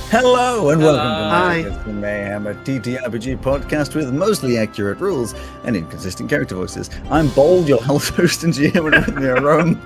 Hello and welcome to Hi. Magic the Mayhem, a TTRPG podcast with mostly accurate rules and inconsistent character voices. I'm Bold, your host and GM, and with me are Rowan,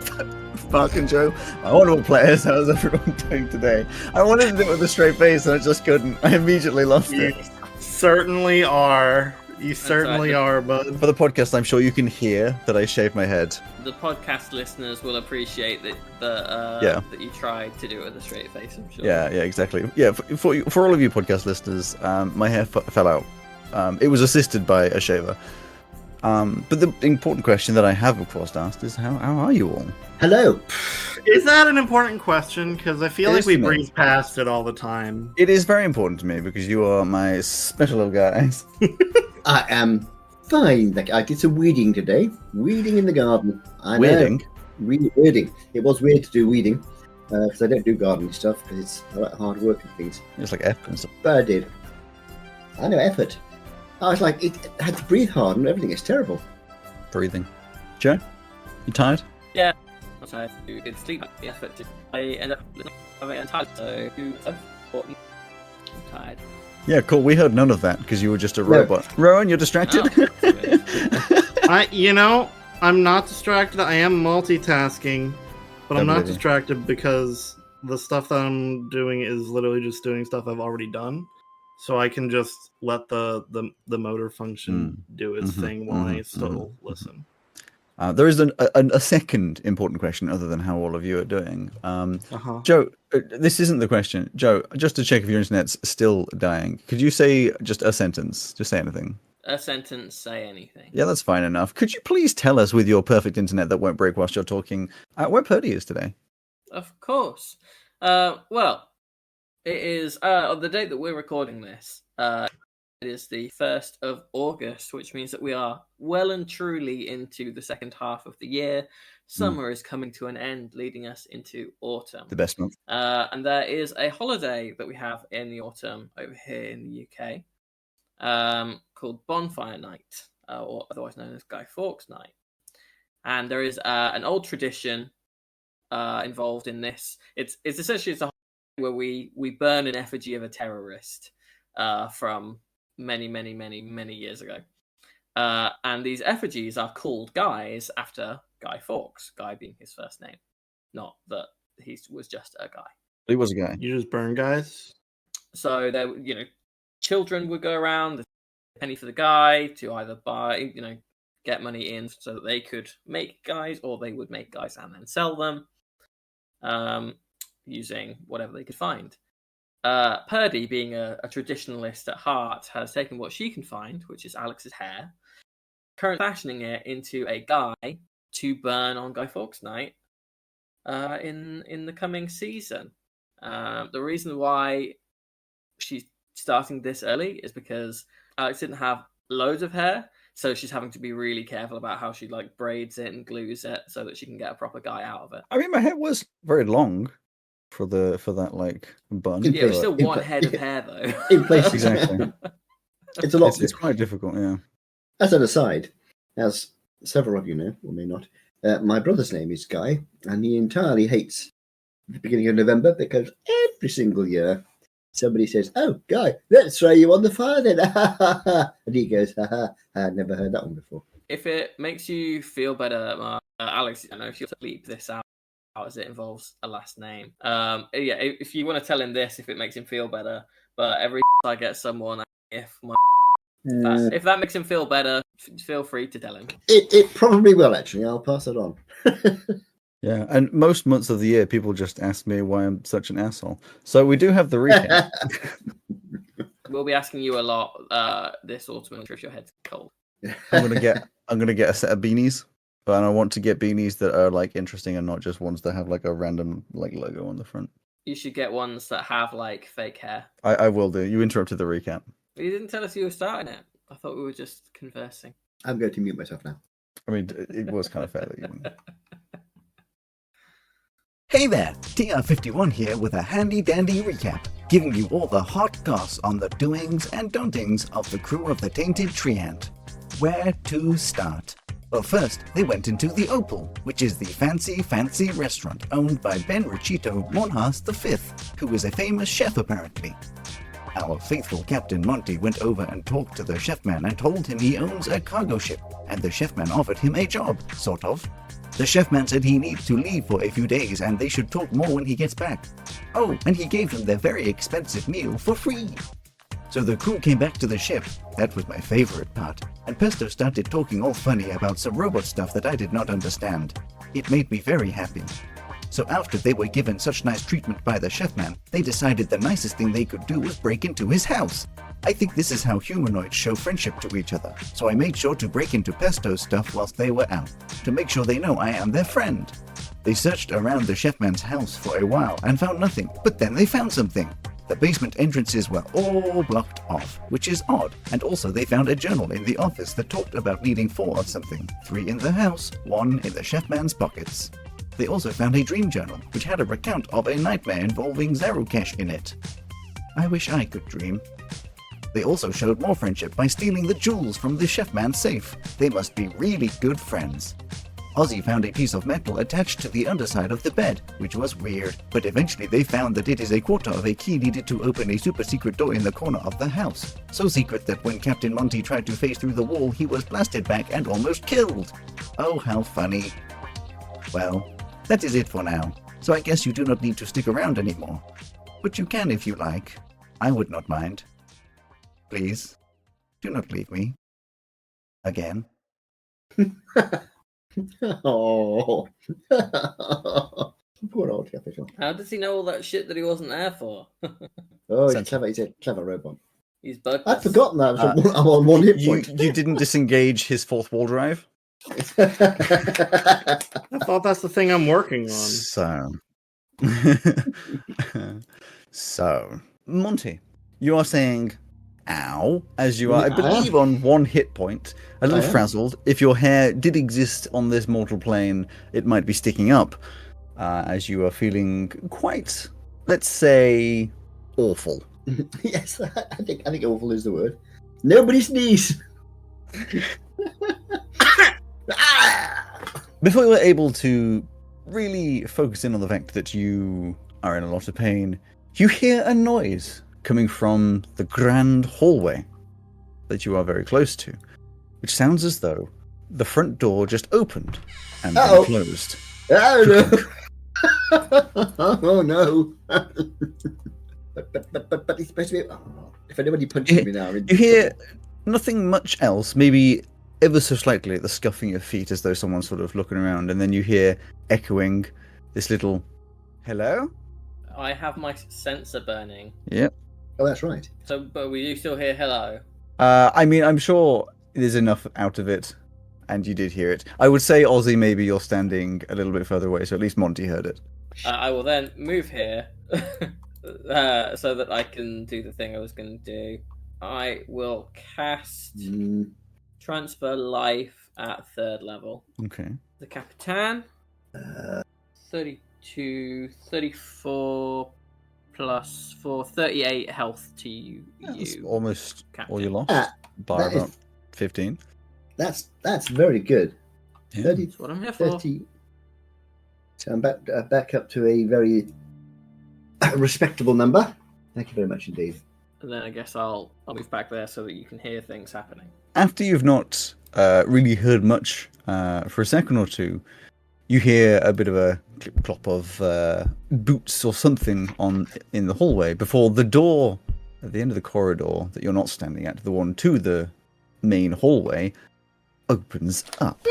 Mark and Joe, my wonderful players. How's everyone doing today? I wanted to do it with a straight face and I just couldn't. I immediately lost it. Certainly are. You certainly are, bud. For the podcast, I'm sure you can hear that I shaved my head. The podcast listeners will appreciate that that you tried to do it with a straight face, I'm sure. Yeah, exactly. Yeah, for all of you podcast listeners, my hair fell out. It was assisted by a shaver. But the important question that I have, of course, asked is, how are you all? Hello. Is that an important question? Because I feel It like is we to me. breeze past it all the time. It is very important to me because you are my special little guys. I am fine. I did some weeding today. Weeding in the garden. I know. Weeding? Weeding. It was weird to do weeding because I don't do gardening stuff because I like hard work and things. It's like effort and stuff. But I did. I know effort. I was like, it had to breathe hard and everything. It's terrible. Breathing. Joe, you tired? Yeah. I'm tired. It's sleep. The effort. I end up having tired. So important. I'm tired. Yeah, cool. We heard none of that because you were just a No. robot. Rowan, you're distracted? I'm not distracted. I am multitasking, but I'm Don't not believe you. distracted because the stuff that I'm doing is literally just doing stuff I've already done. So I can just let the motor function do its thing while I still listen. There is a second important question other than how all of you are doing. Joe, this isn't the question. Joe, just to check if your internet's still dying, could you say just a sentence? Just say anything. A sentence, say anything. Yeah, that's fine enough. Could you please tell us with your perfect internet that won't break whilst you're talking where Purdy is today? Of course. Well, it is on the date that we're recording this. It is the 1st of August, which means that we are well and truly into the second half of the year. Summer is coming to an end, leading us into autumn. The best month. And there is a holiday that we have in the autumn over here in the UK called Bonfire Night, or otherwise known as Guy Fawkes Night. And there is an old tradition involved in this. It's essentially a holiday where we burn an effigy of a terrorist from many years ago. And these effigies are called Guys after Guy Fawkes, Guy being his first name. Not that he was just a guy. He was a guy. You just burn guys? So there, children would go around, a penny for the guy to either buy, get money in so that they could make guys, or they would make guys and then sell them, using whatever they could find. Purdy, being a traditionalist at heart, has taken what she can find, which is Alex's hair, currently fashioning it into a guy to burn on Guy Fawkes Night in the coming season. The reason why she's starting this early is because Alex didn't have loads of hair, so she's having to be really careful about how she braids it and glues it so that she can get a proper guy out of it. I mean, my hair was very long for that bun. Yeah, it's still In one pla- head of hair though. In places. Exactly. It's a lot. It's quite difficult, yeah. As an aside, as several of you know, or may not, my brother's name is Guy, and he entirely hates the beginning of November because every single year somebody says, "Oh, Guy, let's throw you on the fire then." And he goes, "Ha ha, I never heard that one before." If it makes you feel better, Alex, I don't know if you'll bleep this out as it involves a last name. If you want to tell him this, if it makes him feel better, but every I get someone, if that makes him feel better, feel free to tell him. It probably will, actually. I'll pass it on. Yeah, and most months of the year, people just ask me why I'm such an asshole. So we do have the recap. We'll be asking you a lot this autumn if your head's cold. I'm gonna get a set of beanies, and I want to get beanies that are interesting and not just ones that have a random logo on the front. You should get ones that have fake hair. I will do. You interrupted the recap. You didn't tell us you were starting it. I thought we were just conversing. I'm going to mute myself now. I mean, it was kind of fair that you wouldn't. Hey there, TR51 here with a handy-dandy recap, giving you all the hot goss on the doings and don'tings of the crew of the Tainted Treant. Where to start? Well, first, they went into the Opal, which is the fancy restaurant owned by Ben Richito Monjas V, who is a famous chef apparently. Our faithful Captain Monty went over and talked to the chefman and told him he owns a cargo ship, and the chefman offered him a job, sort of. The chefman said he needs to leave for a few days and they should talk more when he gets back. Oh, and he gave them their very expensive meal for free. So the crew came back to the ship. That was my favorite part. And Pesto started talking all funny about some robot stuff that I did not understand. It made me very happy. So after they were given such nice treatment by the chefman, they decided the nicest thing they could do was break into his house. I think this is how humanoids show friendship to each other, so I made sure to break into Pesto's stuff whilst they were out, to make sure they know I am their friend. They searched around the chefman's house for a while and found nothing, but then they found something. The basement entrances were all blocked off, which is odd, and also they found a journal in the office that talked about needing 4 of something, 3 in the house, 1 in the chefman's pockets. They also found a dream journal, which had a recount of a nightmare involving Zero Cash in it. I wish I could dream. They also showed more friendship by stealing the jewels from the chefman's safe. They must be really good friends. Ozzy found a piece of metal attached to the underside of the bed, which was weird, but eventually they found that it is a quarter of a key needed to open a super secret door in the corner of the house. So secret that when Captain Monty tried to phase through the wall, he was blasted back and almost killed. Oh, how funny. Well, that is it for now, so I guess you do not need to stick around anymore. But you can if you like. I would not mind. Please, do not leave me. Again. Oh, poor old capital. How does he know all that shit that he wasn't there for? Oh, he's a clever robot. He's bugged. I'd forgotten that. I'm on 1 hit point. You didn't disengage his fourth wall drive? I thought that's the thing I'm working on. So, Monty, you are saying ow, as you are, I believe, on 1 hit point, a little frazzled. If your hair did exist on this mortal plane, it might be sticking up, as you are feeling quite, let's say, awful. Yes, I think awful is the word. Nobody sneeze. Before you were able to really focus in on the fact that you are in a lot of pain, you hear a noise coming from the grand hallway that you are very close to, which sounds as though the front door just opened and then closed. Oh no! Oh no! But it's supposed to be. If anybody punches me now, you hear nothing much else. Maybe ever so slightly the scuffing of feet, as though someone's sort of looking around, and then you hear echoing this little "hello." I have my sensor burning. Yep. Oh, that's right. So, but will you still hear hello? I mean, I'm sure there's enough out of it, and you did hear it. I would say, Ozzy, maybe you're standing a little bit further away, so at least Monty heard it. I will then move here so that I can do the thing I was going to do. I will cast Transfer Life at 3rd level. Okay. The Capitan. 32, 34 plus 4, 38 health to you. That's almost Captain. all you lost. By about 15. That's very good. Yeah. 30, That's what I'm here for. 30. So I'm back up to a very respectable number. Thank you very much indeed. And then I guess I'll move back there so that you can hear things happening. After you've not really heard much for a second or two, you hear a bit of a clip-clop of boots or something in the hallway before the door at the end of the corridor that you're not standing at, the one to the main hallway, opens up.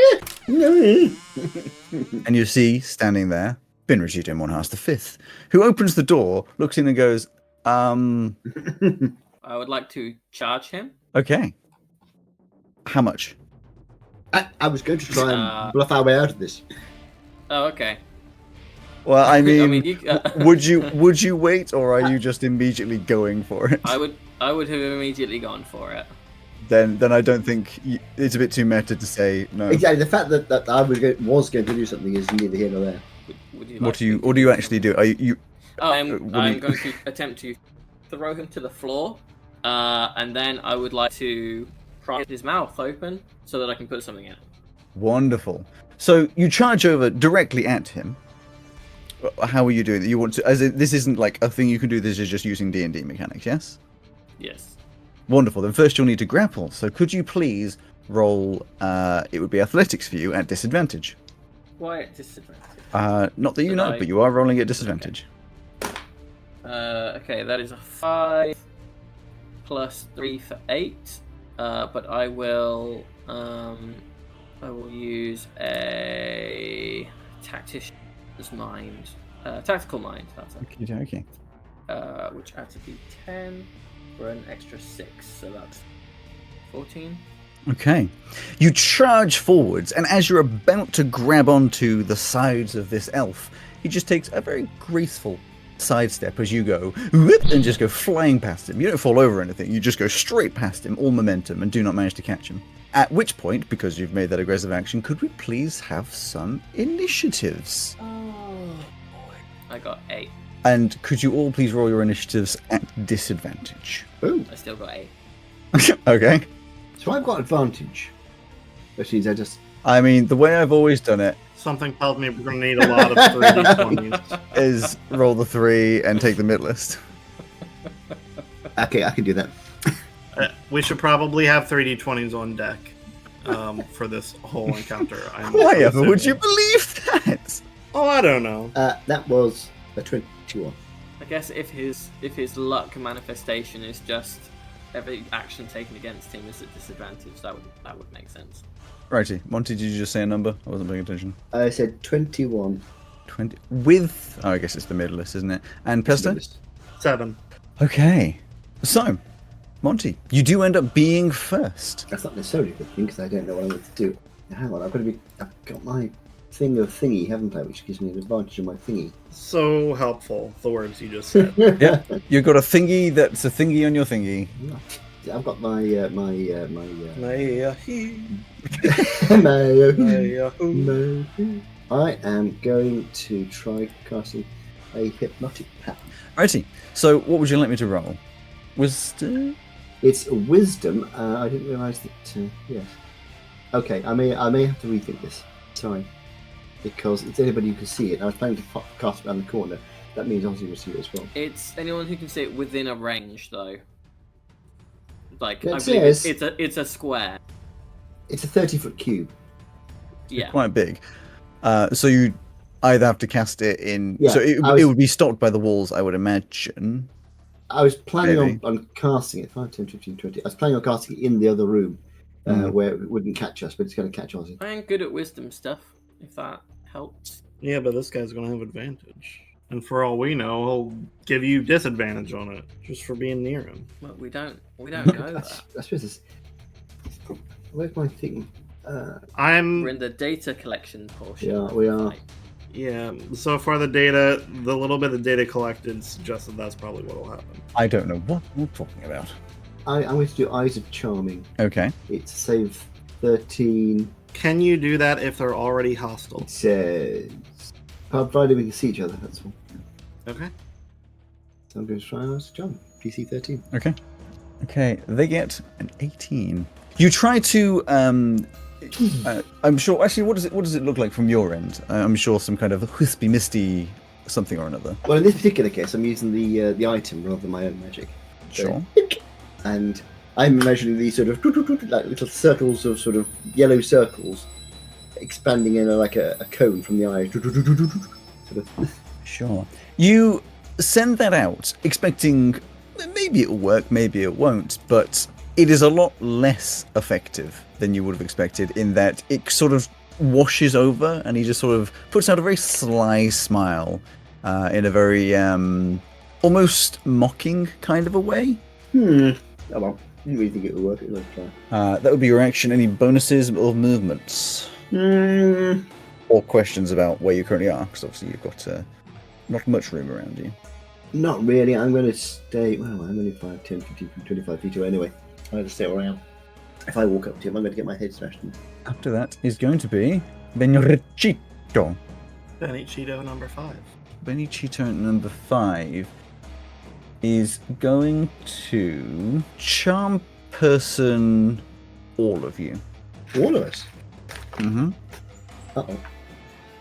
And you see, standing there, Benrajito Monjas V, who opens the door, looks in and goes, I would like to charge him. Okay. How much? I was going to try and bluff our way out of this. Oh, okay. Well, I mean, would would you wait, or are you just immediately going for it? I would have immediately gone for it. Then I don't think it's a bit too meta to say no. Exactly. The fact that I was going to do something is neither here nor there. What do you actually do? Are you? I'm going to attempt to throw him to the floor, and then I would like to pry his mouth open so that I can put something in it. Wonderful. So you charge over directly at him. How are you doing that? You want to? This isn't like a thing you can do. This is just using D&D mechanics. Yes. Yes. Wonderful. Then first you'll need to grapple. So could you please roll? It would be athletics for you at disadvantage. Why at disadvantage? Not that you know, but you are rolling at disadvantage. Okay, that is a 5 plus 3 for 8. But I will use a tactician's mind, tactical mind. That's it. Okay. Which adds a d10 for an extra 6, so that's 14. Okay. You charge forwards, and as you're about to grab onto the sides of this elf, he just takes a very graceful sidestep as you go, whoop, and just go flying past him. You don't fall over anything, you just go straight past him, all momentum, and do not manage to catch him. At which point, because you've made that aggressive action, could we please have some initiatives? Oh boy. I got 8. And could you all please roll your initiatives at disadvantage? Ooh. I still got 8. Okay. So I've got advantage. Which means I just... I mean, the way I've always done it Something tells me we're going to need a lot of 3d20s. is roll the 3 and take the mid list. Okay, I can do that. We should probably have 3d20s on deck for this whole encounter. Why ever would you believe that? Oh, I don't know. That was a 21. I guess if his luck manifestation is just every action taken against him is at disadvantage, that would make sense. Righty. Monty, did you just say a number? I wasn't paying attention. I said 21. 20. With... Oh, I guess it's the middle list, isn't it? And Pesta? 7. Okay. So, Monty, you do end up being first. That's not necessarily a good thing, because I don't know what I'm going to do. Hang on, I've got my thing of thingy, haven't I? Which gives me an advantage on my thingy. So helpful, the words you just said. Yeah. You've got a thingy that's a thingy on your thingy. I've got my I am going to try casting a hypnotic pattern. Righty. So, what would you like me to roll? Wisdom? It's wisdom. I didn't realise that. Yes. Okay. I may have to rethink this. Sorry, because it's anybody who can see it. I was planning to cast it around the corner. That means obviously you'll see it as well. It's anyone who can see it within a range, though. Like It I believe says- it's a square. It's a 30-foot cube. Yeah. Quite big. So you either have to cast it in... Yeah, so it would be stopped by the walls, I would imagine. I was planning Maybe. on casting it 5, 10, 15, 20. I was planning on casting it in the other room where it wouldn't catch us, but it's going to catch us. I am good at wisdom stuff, if that helps. Yeah, but this guy's going to have advantage. And for all we know, he'll give you disadvantage on it, just for being near him. Well, we don't know that. I suppose this. Where's my thing? We're I'm... in the data collection portion. Yeah, of we the are. fight. Yeah, so far the little bit of data collected suggests that that's probably what will happen. I don't know what we're talking about. I'm going to do Eyes of Charming. Okay. It's save 13. Can you do that if they're already hostile? It says. Provided we can see each other, that's all. Okay. So I'm going to try Eyes of Charming. PC 13. Okay, they get an 18. You try to... I'm sure... Actually, what does it look like from your end? I'm sure some kind of wispy, misty something or another. Well, in this particular case, I'm using the item rather than my own magic. Sure. And I'm imagining these sort of like little circles of sort of yellow circles expanding in like a cone from the eye. Sort of. Sure. You send that out, expecting maybe it'll work, maybe it won't, but it is a lot less effective than you would have expected in that it sort of washes over and he just sort of puts out a very sly smile in a very almost mocking kind of a way. Oh well, I didn't really think it would work. Let's try. That would be your action. Any bonuses or movements? Or questions about where you currently are? Because obviously you've got not much room around you. Not really. I'm going to stay. Well, I'm only 5, 10, 15, 25 feet away anyway. I'm going to stay where I am. If I walk up to him, I'm going to get my head smashed in. After that is going to be Benchito. Benchito number 5. Benchito number 5 is going to charm person all of you. All of us. Mm-hmm. Uh-oh.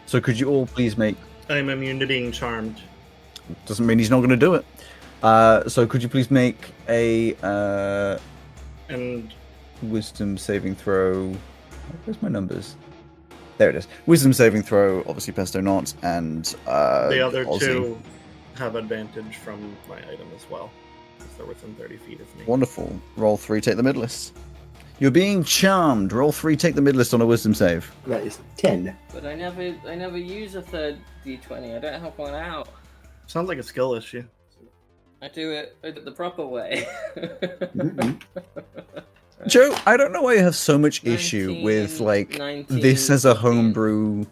So could you all please make... I'm immune to being charmed. Doesn't mean he's not going to do it. So could you please make a And wisdom saving throw? Where's my numbers? There it is. Wisdom saving throw, obviously Pesto not, and the other Ozzy. two have advantage from my item as well, because they're within 30 feet of me. Wonderful. Roll 3, take the mid list. You're being charmed. Roll 3, take the mid list on a wisdom save. That is 10. But I never use a third d20. I don't have one out. Sounds like a skill issue. I do it the proper way. Mm-mm. Joe, I don't know why you have so much issue with like 19, this as a 15.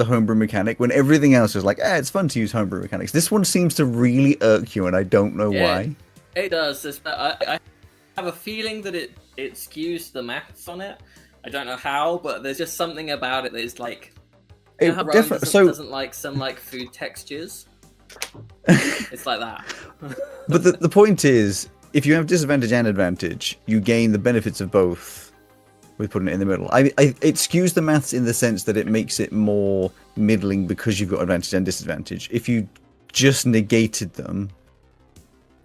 homebrew mechanic when everything else is like, it's fun to use homebrew mechanics. This one seems to really irk you, and I don't know why. It does. I have a feeling that it skews the maths on it. I don't know how, but there's just something about it that is like. You know how Rowan doesn't like some like food textures. It's like that. But the point is, if you have disadvantage and advantage, you gain the benefits of both with putting it in the middle. It skews the maths in the sense that it makes it more middling because you've got advantage and disadvantage. If you just negated them,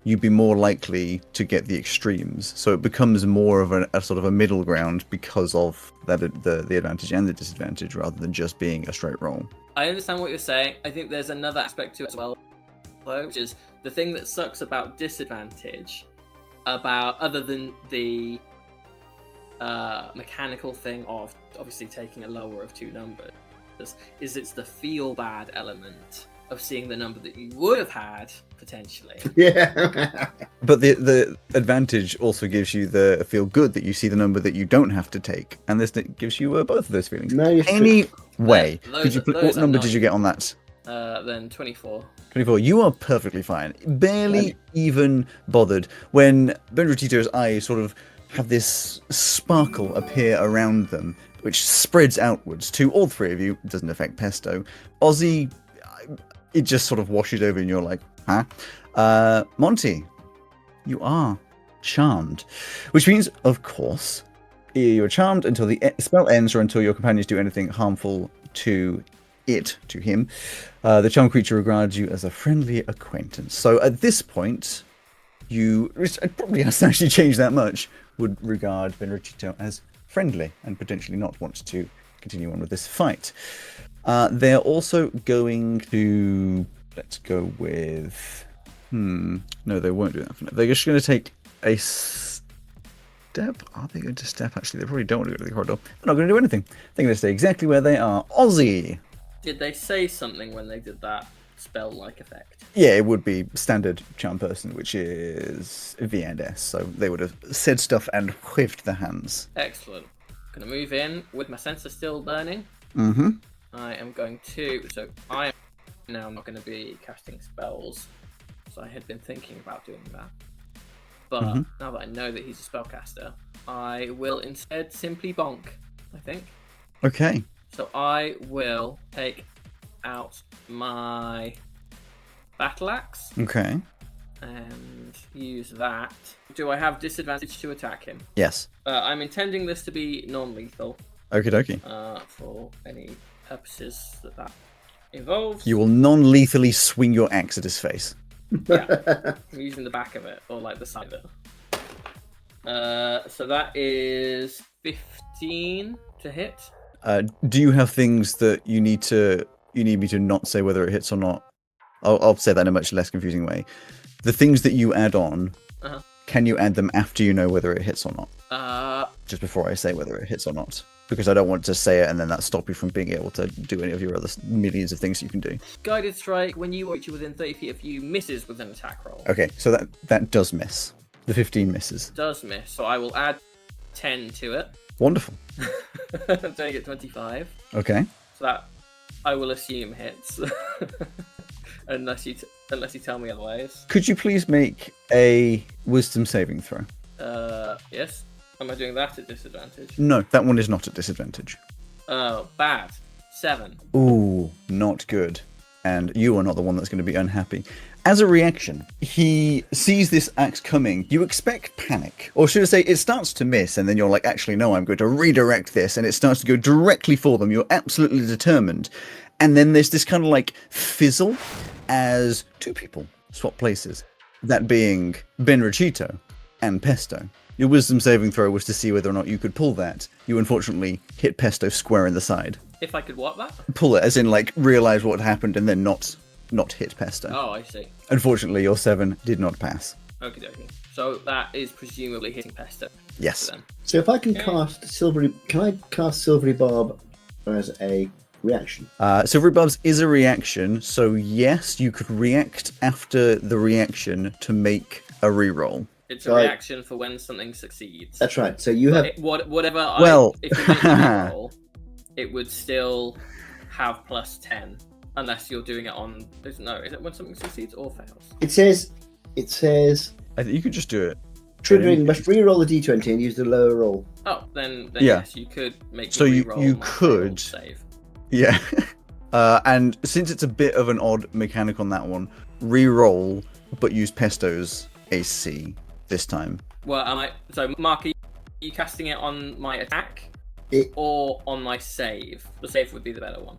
you'd be more likely to get the extremes. So it becomes more of a sort of a middle ground because of that the advantage and the disadvantage rather than just being a straight roll. I understand what you're saying. I think there's another aspect to it as well, though, which is the thing that sucks about disadvantage, other than the mechanical thing of obviously taking a lower of two numbers, is it's the feel bad element of seeing the number that you would have had potentially. Yeah. But the advantage also gives you the feel good that you see the number that you don't have to take, and this gives you both of those feelings. No, you Anyway, Those what are number not- did you get on that? Then 24. 24. You are perfectly fine. Barely even bothered when Benrotito's eyes sort of have this sparkle appear around them, which spreads outwards to all three of you. It doesn't affect Pesto. Ozzy, it just sort of washes over and you're like, huh? Monty, you are charmed. Which means, of course, you're charmed until the spell ends or until your companions do anything harmful to him. The charmed creature regards you as a friendly acquaintance. So at this point, which probably hasn't actually changed that much, would regard Benrotito as friendly and potentially not want to continue on with this fight. They're also going to... Let's go with... No, they won't do that for now. They're just going to take a step. Are they going to step? Actually, they probably don't want to go to the corridor. They're not going to do anything. They're going to stay exactly where they are. Ozzy! Did they say something when they did that spell-like effect? Yeah, it would be standard charm person, which is V and S. So they would have said stuff and whiffed the hands. Excellent. Gonna move in with my sensor still burning. Mm-hmm. I am going to... So I am now not going to be casting spells. So I had been thinking about doing that. But now that I know that he's a spellcaster, I will instead simply bonk, I think. Okay. So I will take out my battle axe Okay. and use that. Do I have disadvantage to attack him? Yes. I'm intending this to be non-lethal Okie dokie. for any purposes that involves. You will non-lethally swing your axe at his face. Yeah, I'm using the back of it or like the side of it. So that is 15 to hit. Do you have things that you need me to not say whether it hits or not? I'll say that in a much less confusing way. The things that you add on, can you add them after you know whether it hits or not? Just before I say whether it hits or not. Because I don't want to say it and then that stop you from being able to do any of your other millions of things you can do. Guided strike, when you reach within 30 feet of you, misses with an attack roll. Okay, so that does miss. The 15 misses. Does miss, so I will add 10 to it. Wonderful. Take it 25. Okay. So that I will assume hits, unless you tell me otherwise. Could you please make a wisdom saving throw? Yes. Am I doing that at disadvantage? No, that one is not at disadvantage. Oh, bad. 7. Ooh, not good. and you are not the one that's going to be unhappy. As a reaction, he sees this axe coming. You expect panic. Or should I say, it starts to miss, and then you're like, actually, no, I'm going to redirect this, and it starts to go directly for them. You're absolutely determined. And then there's this kind of like fizzle as two people swap places. That being Ben Rachito and Pesto. Your wisdom saving throw was to see whether or not you could pull that. You unfortunately hit Pesto square in the side. If I could what that? Pull it, as in like realize what happened and then not hit Pesto. Oh, I see. Unfortunately, your 7 did not pass. Okie dokie. So that is presumably hitting Pesto. Yes. Then. So if I can cast Silvery Barb as a reaction? Silvery Barbs is a reaction, so yes, you could react after the reaction to make a reroll. It's a reaction for when something succeeds. That's right. So you have if you make a reroll, it would still have +10. Unless you're doing it on... is it when something succeeds or fails? It says... I think you could just do it. Triggering must re-roll the d20 and use the lower roll. Oh, then yeah. Yes, you could make so me you could save. Yeah. And since it's a bit of an odd mechanic on that one, re-roll, but use Pesto's AC this time. Well, so Mark, are you casting it on my attack or on my save? The save would be the better one.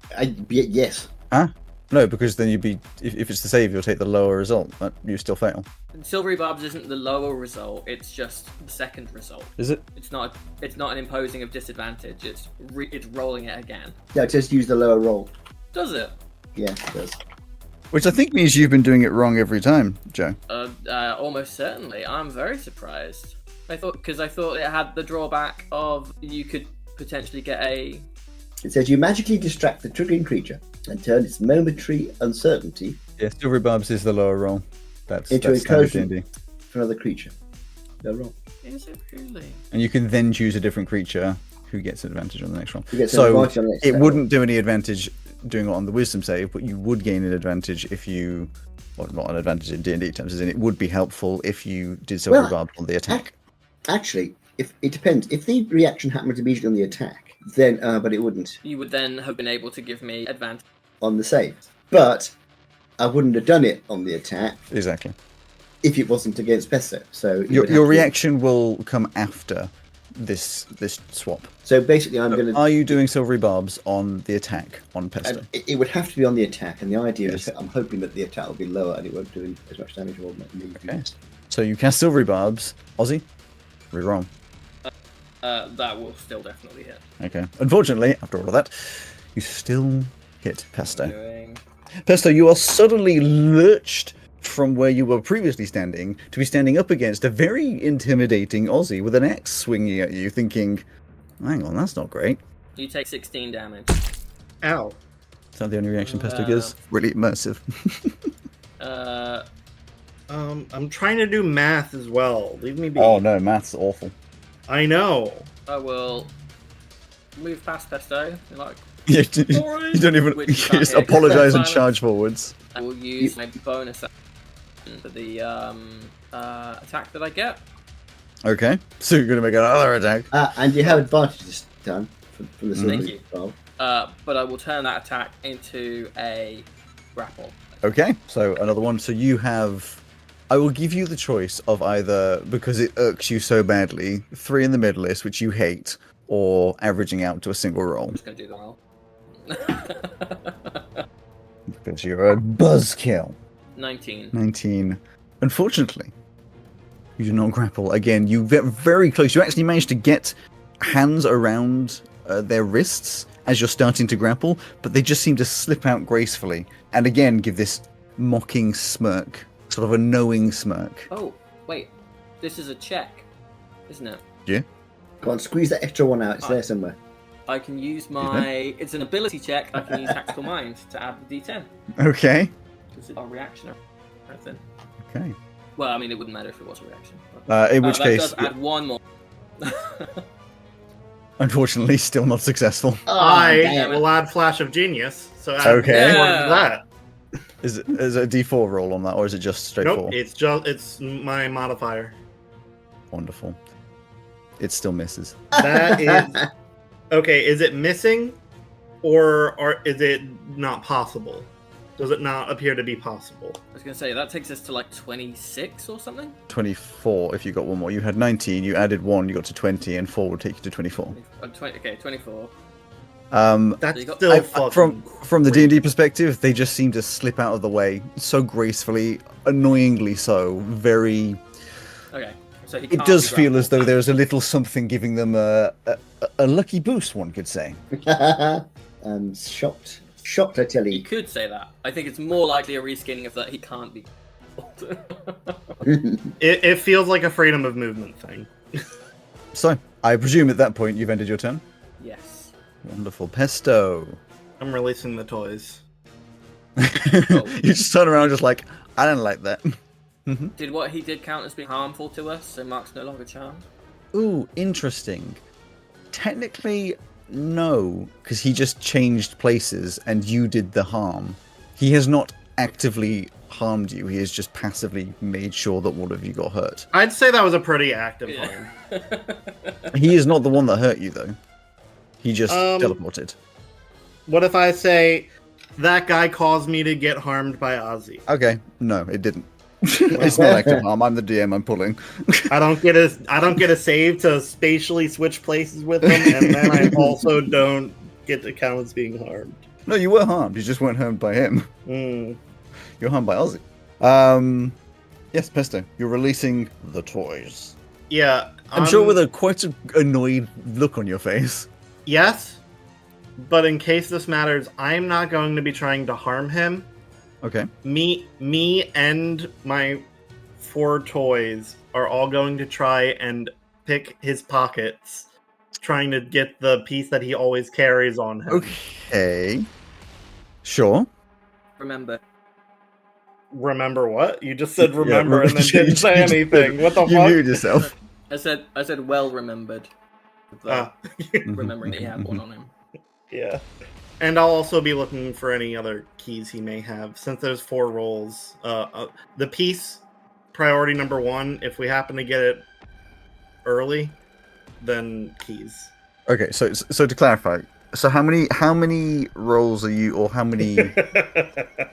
Yes. Huh? No, because then you'd be... If it's the save, you'll take the lower result, but you still fail. Silvery Barbs isn't the lower result, it's just the second result. Is it? It's not an imposing of disadvantage, it's rolling it again. Yeah, it says use the lower roll. Does it? Yeah, it does. Which I think means you've been doing it wrong every time, Joe. Almost certainly. I'm very surprised. I thought it had the drawback of you could potentially get a... It says you magically distract the triggering creature and turn its momentary uncertainty... Yeah, Silvery Barbs is the lower roll. That's into standard D&D. For another creature. No roll. Is it really? And you can then choose a different creature who gets an advantage on the next roll. So it wouldn't do any advantage doing it on the wisdom save, but you would gain an advantage if you... Well, not an advantage in D&D terms, as in it would be helpful if you did Silvery Barbs on the attack. Actually, if it depends. If the reaction happens immediately on the attack, then... but it wouldn't. You would then have been able to give me advantage. On the save. But I wouldn't have done it on the attack. Exactly. If it wasn't against Pesto. So your reaction will come after this swap. So basically I'm going to... Are you doing Silvery Barbs on the attack on Pesto? It would have to be on the attack, and the idea is I'm hoping that the attack will be lower and it won't do as much damage or me. Okay. So you cast Silvery Barbs. Ozzy? Re-roll. That will still definitely hit. Okay. Unfortunately, after all of that, you still hit Pesto. Pesto, you are suddenly lurched from where you were previously standing to be standing up against a very intimidating Aussie with an axe swinging at you, thinking, hang on, that's not great. You take 16 damage. Ow. Is that the only reaction Pesto gives? Really immersive. I'm trying to do math as well. Leave me be. Oh no, math's awful. I know. I will move past Pesto. You don't even... You just apologise and charge forwards. I will use my bonus action for the attack that I get. Okay, so you're going to make another attack. And you have advantage this time from the Thank roll. But I will turn that attack into a grapple. Okay, so another one. So you have... I will give you the choice of either, because it irks you so badly, 3 in the middle list, which you hate, or averaging out to a single roll. I'm just going to do the roll. Because you're a buzzkill. 19. Unfortunately, you do not grapple. Again, you get very close. You actually manage to get hands around their wrists as you're starting to grapple, but they just seem to slip out gracefully. And again, give this mocking smirk, sort of a knowing smirk. Oh, wait. This is a check, isn't it? Yeah. Go on, squeeze that extra one out. It's there somewhere. I can use my... It's an ability check. I can use Tactical Mind to add the D10. Okay. Because it's a reaction or anything. Okay. Well, I mean, it wouldn't matter if it was a reaction. In which that case... does add one more. Unfortunately, still not successful. I will add Flash of Genius. So add Okay. more to that. Is it a D4 roll on that, or is it just straight 4? Nope, it's my modifier. Wonderful. It still misses. That is... Okay, is it missing, or is it not possible? Does it not appear to be possible? I was going to say, that takes us to like 26 or something? 24 if you got one more. You had 19, you added 1, you got to 20, and 4 would take you to 24. Okay, 24. That's still fucking from the D&D perspective, they just seem to slip out of the way so gracefully, annoyingly so. Very. Okay, so he It can't does be feel as though grappled. there's a little something giving them a lucky boost, one could say. I'm shocked. Shocked, I tell You you. could say that. I think it's more likely a reskinning of that he can't be. It feels like a freedom of movement thing. So, I presume at that point you've ended your turn? Yes. Wonderful. Pesto. I'm releasing the toys. You just turn around just like, I don't like that. Did what he did count as being harmful to us, so Mark's no longer charmed? Ooh, interesting. Technically, no, because he just changed places and you did the harm. He has not actively harmed you, he has just passively made sure that one of you got hurt. I'd say that was a pretty active harm. He is not the one that hurt you, though. He just teleported. What if I say, that guy caused me to get harmed by Ozzy? Okay, no, it didn't. It's not active harm. I'm the DM. I'm pulling. I don't get a save to spatially switch places with him, and then I also don't get to count as being harmed. No, you were harmed. You just weren't harmed by him. Mm. You're harmed by Ozzy. Yes, Pesto. You're releasing the toys. Yeah, I'm sure with a quite annoyed look on your face. Yes, but in case this matters, I'm not going to be trying to harm him. Okay. Me and my 4 toys are all going to try and pick his pockets, trying to get the piece that he always carries on him. Okay. Sure. Remember. Remember what? You just said remember and then you didn't say did. anything. What the You fuck? muted yourself. I said well remembered. Remembering that he had one on him. Yeah. And I'll also be looking for any other keys he may have. Since there's 4 rolls, the piece, priority number 1, if we happen to get it early, then keys. Okay, so to clarify, so how many rolls are you, or how many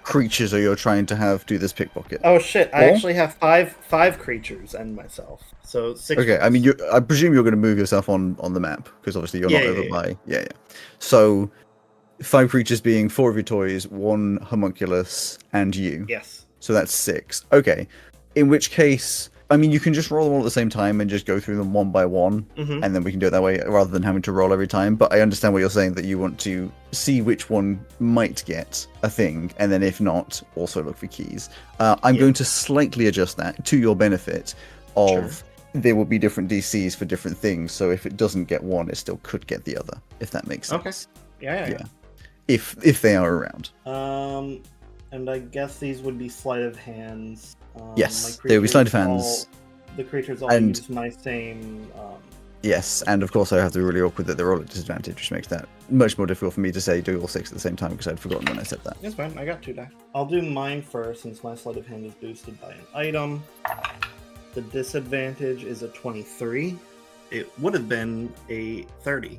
creatures are you trying to have do this pickpocket? Oh shit! I 4? actually have five creatures and myself, so 6. Okay, I mean, I presume you're going to move yourself on the map because obviously you're not over by. Yeah. So 5 creatures being 4 of your toys, 1 homunculus, and you. Yes. So that's 6. Okay. In which case, I mean, you can just roll them all at the same time and just go through them one by one, and then we can do it that way rather than having to roll every time. But I understand what you're saying, that you want to see which one might get a thing, and then if not, also look for keys. I'm going to slightly adjust that to your benefit of there will be different DCs for different things. So if it doesn't get one, it still could get the other, if that makes sense. Okay. Yeah. If they are around. And I guess these would be sleight of hands. Yes, they would be sleight of hands. The creatures all And- use my same. Yes, and of course I have to be really awkward that they're all at disadvantage, which makes that much more difficult for me to say do all 6 at the same time because I'd forgotten when I said that. That's fine. I got 2 die. I'll do mine first since my sleight of hand is boosted by an item. The disadvantage is a 23. It would have been a 30.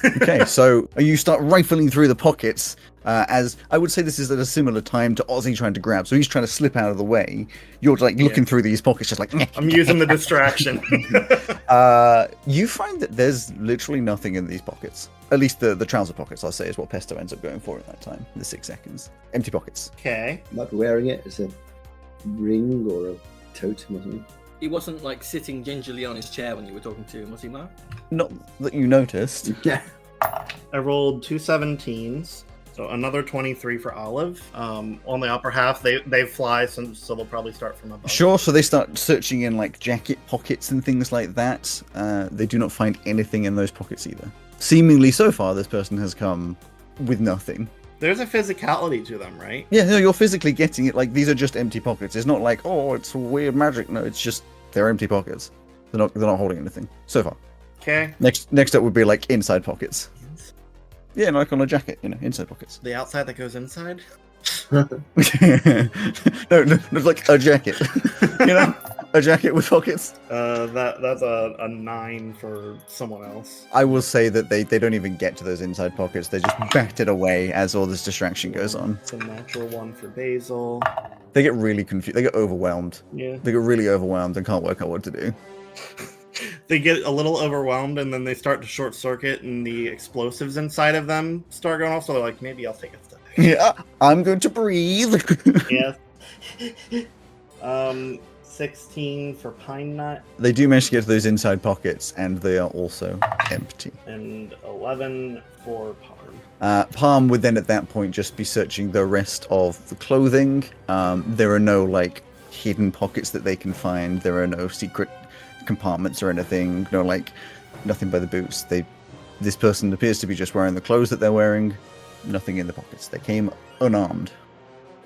Okay, so you start rifling through the pockets, as I would say this is at a similar time to Ozzy trying to grab. So he's trying to slip out of the way. You're like looking through these pockets, just like. I'm using the distraction. You find that there's literally nothing in these pockets. At least the trouser pockets, I'll say, is what Pesto ends up going for at that time. The 6 seconds, empty pockets. Okay. Not wearing it as a ring or a totem or something. He wasn't like sitting gingerly on his chair when you were talking to him, was he, Mark? Not that you noticed. Yeah. I rolled 2 17s, so another 23 for Olive. On the upper half, they fly, so they'll probably start from above. Sure, so they start searching in like jacket pockets and things like that. They do not find anything in those pockets either. Seemingly so far, this person has come with nothing. There's a physicality to them, right? Yeah, no, you're physically getting it. Like, these are just empty pockets. It's not like, oh, it's weird magic. No, it's just they're empty pockets. They're not holding anything so far. Okay. Next up would be like inside pockets. Yeah, like on a jacket, inside pockets. The outside that goes inside? no, like a jacket. You know, a jacket with pockets. That's a 9 for someone else. I will say that they don't even get to those inside pockets. They just bat it away as all this distraction goes on. It's a natural 1 for Basil. They get really confused. They get overwhelmed. Yeah. They get really overwhelmed and can't work out what to do. They get a little overwhelmed and then they start to short circuit and the explosives inside of them start going off. So they're like, maybe I'll take a step back. Yeah, I'm going to breathe. Yeah. 16 for Pine Nut. They do manage to get to those inside pockets, and they are also empty. And 11 for Parm. Palm would then at that point just be searching the rest of the clothing. There are no like hidden pockets that they can find. There are no secret compartments or anything. No like nothing by the boots. This person appears to be just wearing the clothes that they're wearing. Nothing in the pockets. They came unarmed,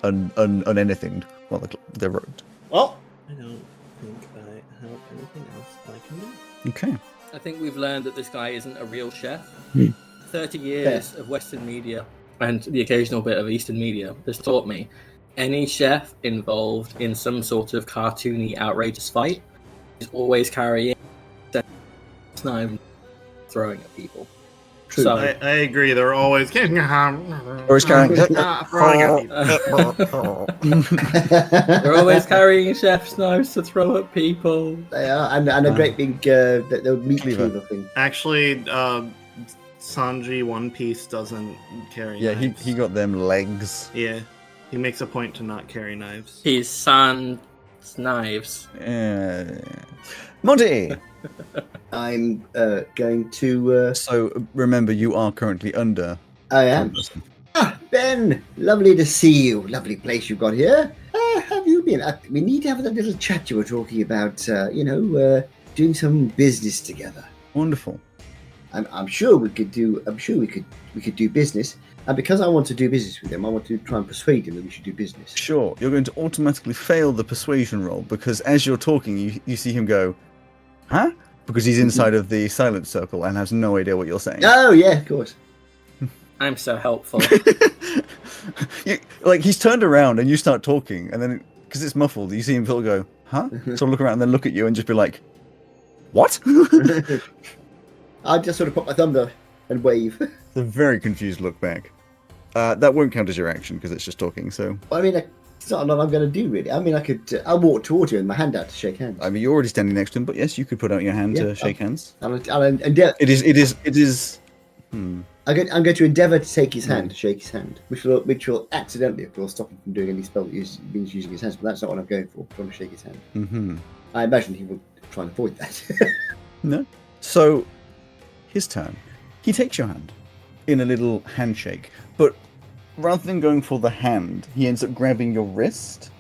unanythinged while they're robed. Well, I don't think I have anything else I can do. Okay. I think we've learned that this guy isn't a real chef. 30 years Yeah. of Western media and the occasional bit of Eastern media has taught me any chef involved in some sort of cartoony, outrageous fight is always carrying knife throwing at people. True. So, I agree. They're always throwing Or is carrying. at people. they're always carrying chef's knives to throw at people. They are, and a great big the meat Cleaver. cleaver thing. Actually, Sanji One Piece doesn't carry Yeah, knives. he got them legs. Yeah, he makes a point to not carry knives. His son's knives. Monty! I'm going to. So remember, you are currently under. I am. Ah, Ben, lovely to see you. Lovely place you've got here. Have you been? We need to have that little chat you were talking about. Doing some business together. Wonderful. I'm sure we could do. I'm sure we could do business. And because I want to do business with him, I want to try and persuade him that we should do business. Sure, you're going to automatically fail the persuasion roll because as you're talking, you see him go, huh? Because he's inside of the silent circle and has no idea what you're saying. Oh yeah, of course. I'm so helpful. He's turned around and you start talking, and then because it's muffled, you see him go, huh? So look around and then look at you and just be like, what? I just sort of put my thumb there and wave. It's a very confused look back. That won't count as your action because it's just talking. So I mean, it's not a lot I'm going to do really. I mean, I could. I'll walk towards you and my hand out to shake hands. I mean, you're already standing next to him, but yes, you could put out your hand to shake hands. I'll endeavor. It is. I'm going to endeavour to take his hand, to shake his hand, which will accidentally, of course, stop him from doing any spell that he's using his hands. But that's not what I'm going for. I want to shake his hand. Mm-hmm. I imagine he will try and avoid that. No. So, his turn. He takes your hand in a little handshake, but rather than going for the hand, he ends up grabbing your wrist.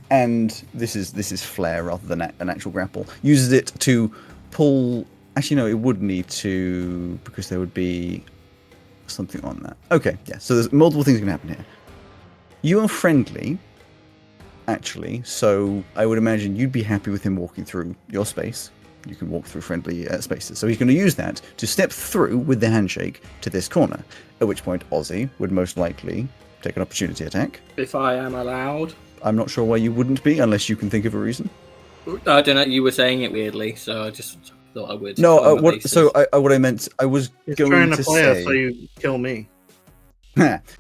And this is flair rather than an actual grapple. Uses it to pull. Actually, no, it would need to because there would be something on that. Okay, yeah. So there's multiple things going to happen here. You are friendly, actually. So I would imagine you'd be happy with him walking through your space. You can walk through friendly spaces. So he's going to use that to step through with the handshake to this corner. At which point Ozzy would most likely take an opportunity attack. If I am allowed. I'm not sure why you wouldn't be, unless you can think of a reason. I don't know. You were saying it weirdly, so I just thought I would. No, what I meant, I was He's going trying to to play say. us so you kill me.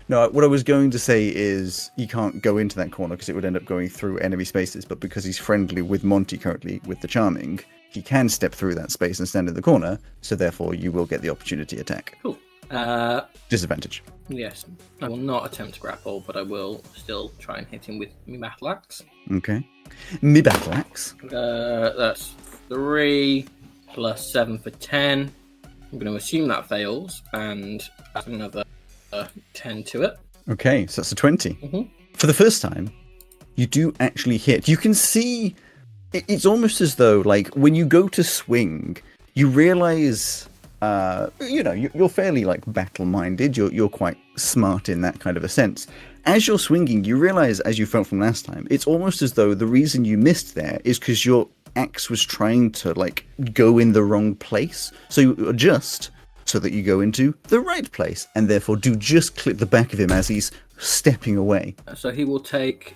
No, what I was going to say is he can't go into that corner because it would end up going through enemy spaces. But because he's friendly with Monty currently with the charming, he can step through that space and stand in the corner. So therefore, you will get the opportunity attack. Cool. Disadvantage. Yes, I will not attempt to grapple, but I will still try and hit him with my battle axe. Okay. Me battle axe. That's 3 plus 7 for 10. I'm going to assume that fails and add another 10 to it. Okay, so that's a 20. Mhm. For the first time, you do actually hit. You can see, it's almost as though, like, when you go to swing, you realize, you're fairly, like, battle-minded. You're quite smart in that kind of a sense. As you're swinging, you realize, as you felt from last time, it's almost as though the reason you missed there is because your axe was trying to, like, go in the wrong place. So you adjust so that you go into the right place, and therefore do just clip the back of him as he's stepping away. So he will take,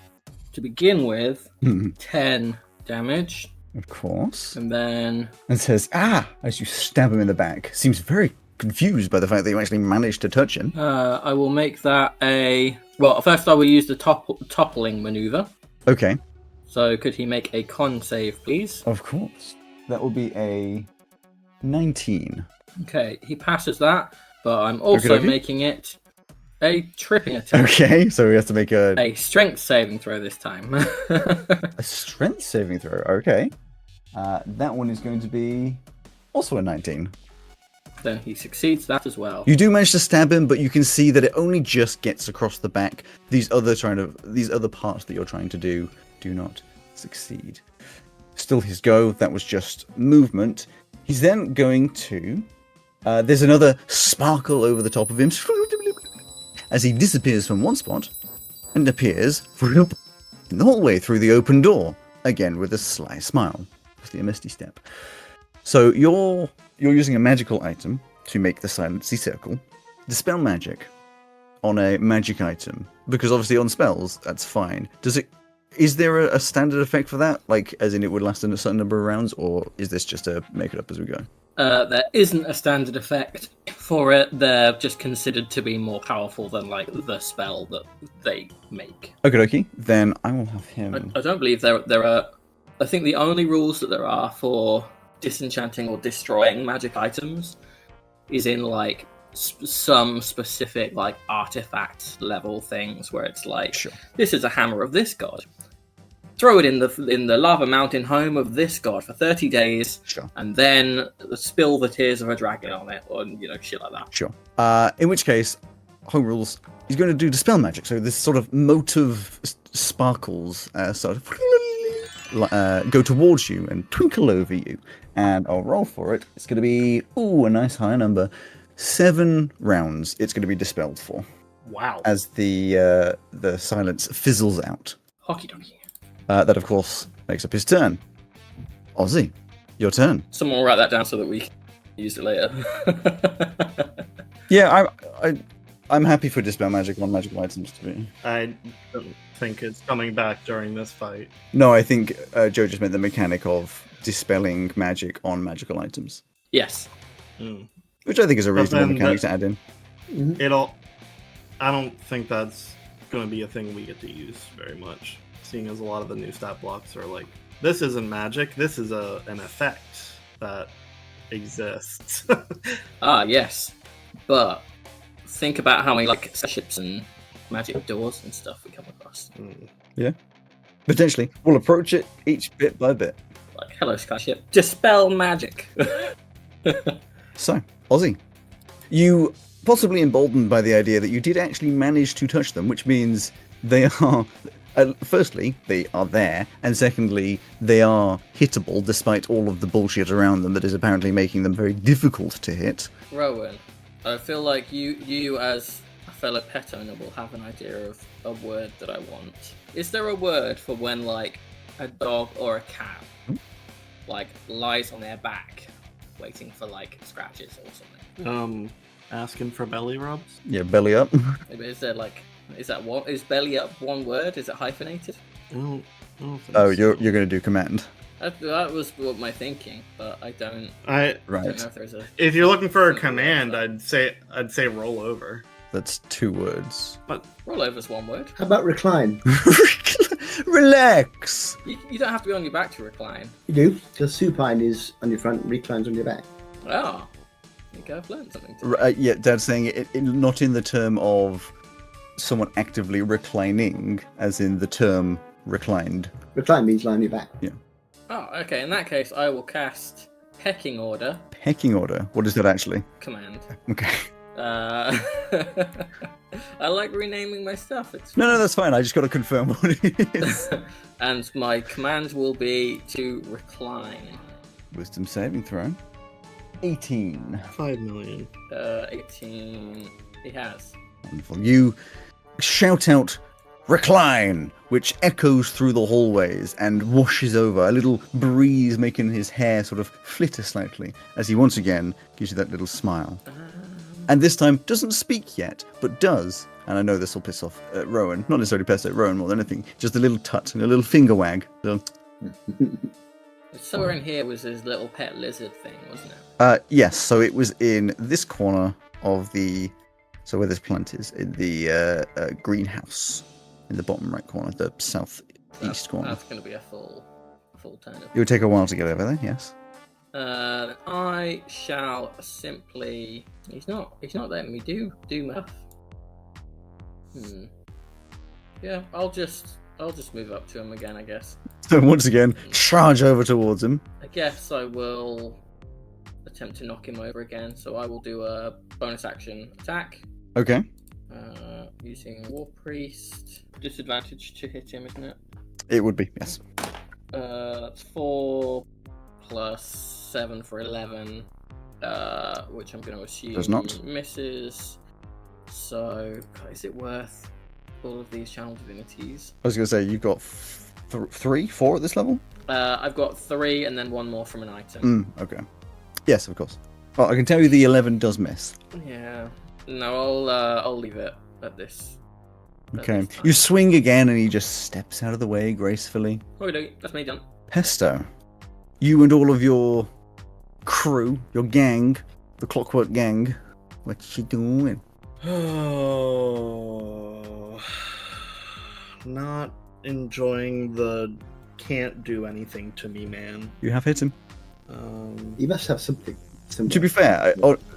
to begin with, 10 damage. Of course. And then... And says, as you stab him in the back. Seems very confused by the fact that you actually managed to touch him. I will make that a... Well, first I will use the toppling maneuver. Okay. So could he make a con save, please? Of course. That will be a 19. Okay, he passes that, but I'm also making it a tripping attack. Okay, so we have to make a strength saving throw this time. a strength saving throw. Okay. That one is going to be also a 19. Then he succeeds that as well. You do manage to stab him, but you can see that it only just gets across the back. These other parts that you're trying to do not succeed. Still his go. That was just movement. He's then going to... there's another sparkle over the top of him as he disappears from one spot and appears in the hallway through the open door, again with a sly smile. Just a misty step. So you're using a magical item to make the silency circle. Dispel magic on a magic item, because obviously on spells that's fine. Is there a standard effect for that, like as in it would last in a certain number of rounds, or is this just a make it up as we go? There isn't a standard effect for it. They're just considered to be more powerful than like the spell that they make. Okay. Then I will have him. I don't believe there are. I think the only rules that there are for disenchanting or destroying magic items is in like some specific like artifact level things where it's like, sure, this is a hammer of this god. Throw it in the lava mountain home of this god for 30 days, sure, and then spill the tears of a dragon on it, or shit like that. Sure. In which case, home rules. He's going to do dispel magic. So this sort of motive sparkles sort of go towards you and twinkle over you, and I'll roll for it. It's going to be a nice high number. 7 rounds. It's going to be dispelled for. Wow. As the silence fizzles out. Hockey donkey. That, of course, makes up his turn. Ozzy, your turn. Someone will write that down so that we can use it later. Yeah, I'm happy for dispel magic on magical items to be. I don't think it's coming back during this fight. No, I think Joe just meant the mechanic of dispelling magic on magical items. Yes. Which I think is a reasonable mechanic to add in. I don't think that's going to be a thing we get to use very much, seeing as a lot of the new stat blocks are like, this isn't magic, this is an effect that exists. Yes. But think about how many like ships and magic doors and stuff we come across. Yeah. Potentially. We'll approach it each bit by bit. Like, hello, Skyship. Dispel magic. So, Ozzy, you possibly emboldened by the idea that you did actually manage to touch them, which means they are... firstly, they are there, and secondly, they are hittable despite all of the bullshit around them that is apparently making them very difficult to hit. Rowan, I feel like you as a fellow pet owner will have an idea of a word that I want. Is there a word for when, like, a dog or a cat, like, lies on their back, waiting for, like, scratches or something? Asking for belly rubs? Yeah, belly up. Is there, like... Is belly up one word? Is it hyphenated? I don't you're going to do command. That was what my thinking, but I don't. Right. Don't know if there's a. If you're looking for a command, I'd say roll over. That's 2 words. But roll over's 1 word. How about recline? Relax. You don't have to be on your back to recline. You do, because supine is on your front, recline's on your back. Oh, I think I've learned something. Yeah, Dad's saying it not in the term of someone actively reclining, as in the term reclined. Recline means lie on your back. Yeah. Oh, okay. In that case, I will cast Pecking Order. Pecking Order? What is that actually? Command. Okay. I like renaming my stuff. It's No, that's fine. I just got to confirm what it is. And my command will be to recline. Wisdom saving throw. 18. 5 million. 18. He has. Wonderful. You shout out recline, which echoes through the hallways and washes over, a little breeze making his hair sort of flitter slightly as he once again gives you that little smile. And this time doesn't speak yet, but does. And I know this will piss off Rowan, not necessarily piss off Rowan more than anything, just a little tut and a little finger wag. So, somewhere in here was his little pet lizard thing, wasn't it? yes, so it was in this corner of the, so where this plant is, in the greenhouse, in the bottom right corner, the southeast corner. That's going to be a full turn. It would take a while to get over there, yes. I shall simply. He's not letting me do math. Yeah, I'll just move up to him again, I guess. So once again, charge over towards him. I guess I will attempt to knock him over again. So I will do a bonus action attack. Okay. Using War Priest. Disadvantage to hit him, isn't it? It would be, yes. That's 4 plus 7 for 11, which I'm going to assume Does not. misses. So, God, is it worth all of these channel divinities? I was going to say, you've got 4 at this level? I've got 3 and then 1 more from an item. Okay. Yes, of course. Well, I can tell you the 11 does miss. Yeah. No, I'll leave it at this. Okay. You swing again and he just steps out of the way gracefully. Okay, that's me done. Pesto, you and all of your crew, your gang, the Clockwork Gang, what you doing? Oh, not enjoying the can't do anything to me, man. You have hit him. You must have something. To be fair,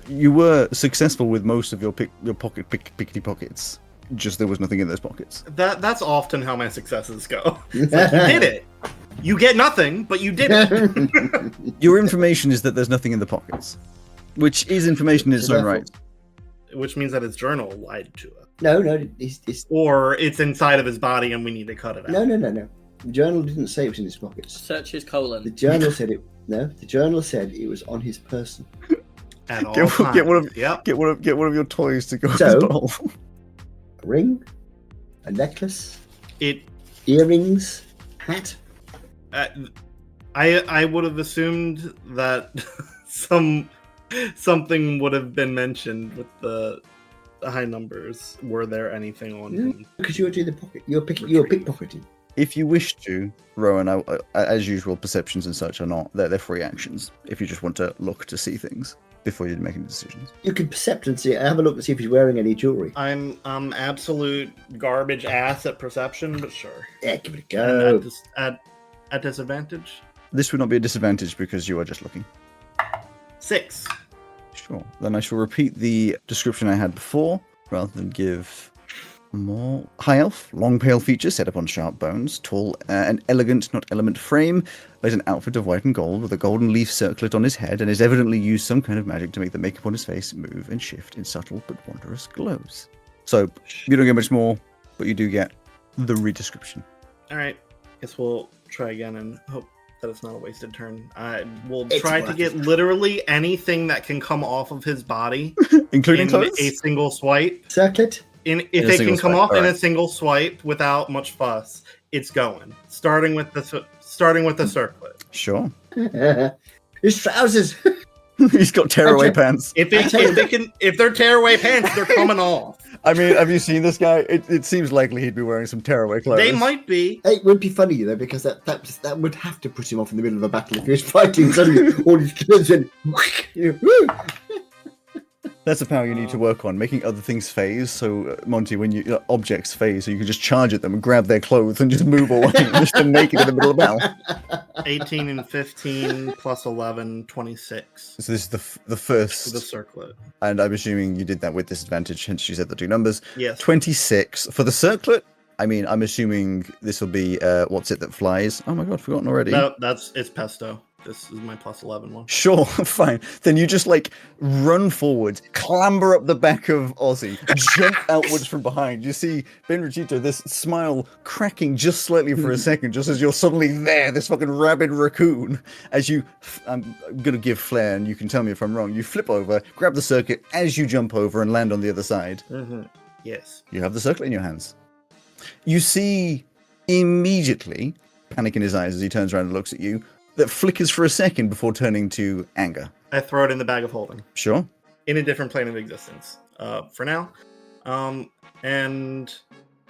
you were successful with most of your pickety pockets. Just there was nothing in those pockets. That's often how my successes go. It's like, you did it. You get nothing, but you did it. Your information is that there's nothing in the pockets, which is information in its own right. Which means that his journal lied to us. No, it's... Or it's inside of his body and we need to cut it out. No. The journal didn't say it was in his pockets. Search his colon. The journal said it. No, the journal said it was on his person. At all times. Get one of your toys to go in his bowl. A ring, a necklace, earrings, hat. I would have assumed that something would have been mentioned with the high numbers. Were there anything on him? Because you were doing the pocket. You were pickpocketing. If you wish to, Rowan, as usual, perceptions and such are not. They're free actions. If you just want to look to see things before you make any decisions. You can percept and see. Have a look and see if he's wearing any jewelry. I'm absolute garbage ass at perception, but sure. Yeah, give it a go. And at disadvantage? This would not be a disadvantage because you are just looking. 6. Sure. Then I shall repeat the description I had before, rather than give more. High elf, long pale features set upon sharp bones, tall, an elegant, not element frame, wears an outfit of white and gold with a golden leaf circlet on his head, and has evidently used some kind of magic to make the makeup on his face move and shift in subtle but wondrous glows. So, you don't get much more, but you do get the redescription. Alright, guess we'll try again and hope that it's not a wasted turn. We'll try to get literally anything that can come off of his body, including in clothes? a single swipe. Circlet? If it can come off in a single swipe without much fuss, it's going. Starting with the circlet. Sure. His trousers. He's got tearaway pants. If they're tearaway pants, they're coming off. I mean, have you seen this guy? It seems likely he'd be wearing some tearaway clothes. They might be. It would be funny though, because that would have to put him off in the middle of a battle if he was fighting. Suddenly, all his clothes and That's a power you need to work on, making other things phase. So, Monty, when objects phase, so you can just charge at them and grab their clothes and just move away, just naked in the middle of battle. 18 and 15 plus 11, 26. So this is the first. The circlet. And I'm assuming you did that with disadvantage, hence you said the 2 numbers. Yes. 26 for the circlet. I mean, I'm assuming this will be what's it that flies? Oh my god, forgotten already. No, it's pesto. This is my plus 11 one. Sure, fine. Then you just run forward, clamber up the back of Ozzy, jump outwards from behind. You see Benrigito, this smile cracking just slightly for a second, just as you're suddenly there, this fucking rabid raccoon. As you, I'm gonna give flair, and you can tell me if I'm wrong. You flip over, grab the circuit as you jump over and land on the other side. Mm-hmm. Yes. You have the circlet in your hands. You see immediately panic in his eyes as he turns around and looks at you. That flickers for a second before turning to anger. I throw it in the bag of holding. Sure. In a different plane of existence. For now. And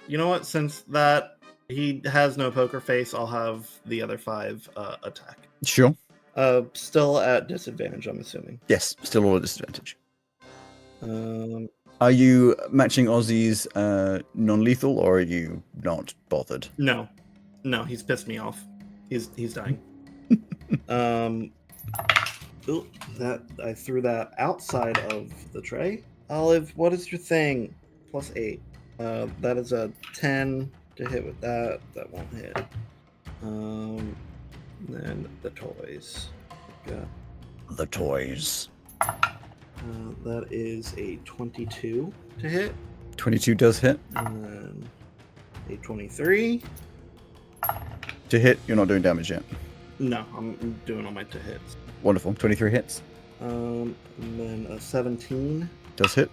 you know what? Since that he has no poker face, I'll have the other 5 attack. Sure. Still at disadvantage, I'm assuming. Yes, still all at disadvantage. Um, Are you matching Ozzy's non-lethal, or are you not bothered? no, he's pissed me off. He's dying. Ooh, that I threw that outside of the tray. Olive, what is your thing? +8. That is a 10 to hit with that. That won't hit. Then the toys. Got, The toys. that is a 22 to hit. 22 does hit. And then a 23. To hit, you're not doing damage yet. No, I'm doing all my to hits. Wonderful. 23 hits. And then a 17. Does hit.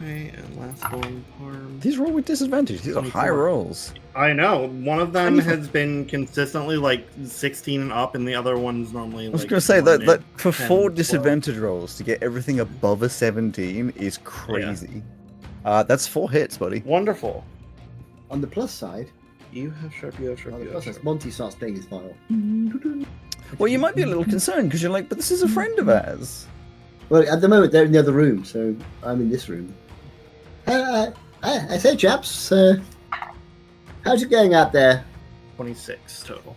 Okay, and last one, harm. These roll with disadvantage. These are high 24. rolls. I know. One of them 24. has been consistently like 16 and up, and the other one's normally I was like. going to say that 1 for 10, 4 12. disadvantage rolls to get everything above a 17 is crazy. That's 4 hits, buddy. Wonderful. On the plus side, You have sharp, you have sharp, on the you plus have side, sharp. Monty starts playing his viol. Well, you might be a little concerned because you're like, but this is a friend of ours. Well, at the moment they're in the other room, so I'm in this room. I say, chaps, how's it going out there? 26 total.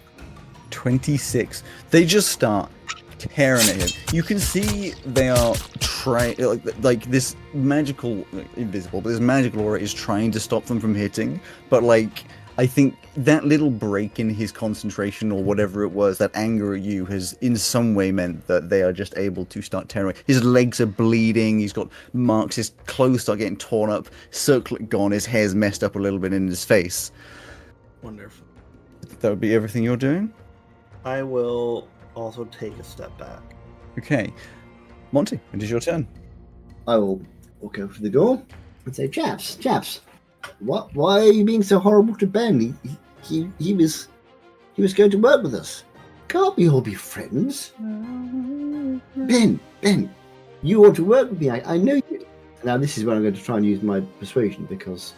26. They just start tearing at him. You can see they are trying, like this magical, invisible, but this magical aura is trying to stop them from hitting. But like, I think that little break in his concentration or whatever it was, that anger at you, has in some way meant that they are just able to start tearing. His legs are bleeding. He's got marks. His clothes start getting torn up. Circlet gone. His hair's messed up a little bit in his face. Wonderful. That would be everything you're doing? I will also take a step back. Okay. Monty, it is your turn. I will walk over to the door and say, chaps, why are you being so horrible to Ben? He was going to work with us. Can't we all be friends? Ben, you want to work with me. I know you. Now this is when I'm going to try and use my persuasion, because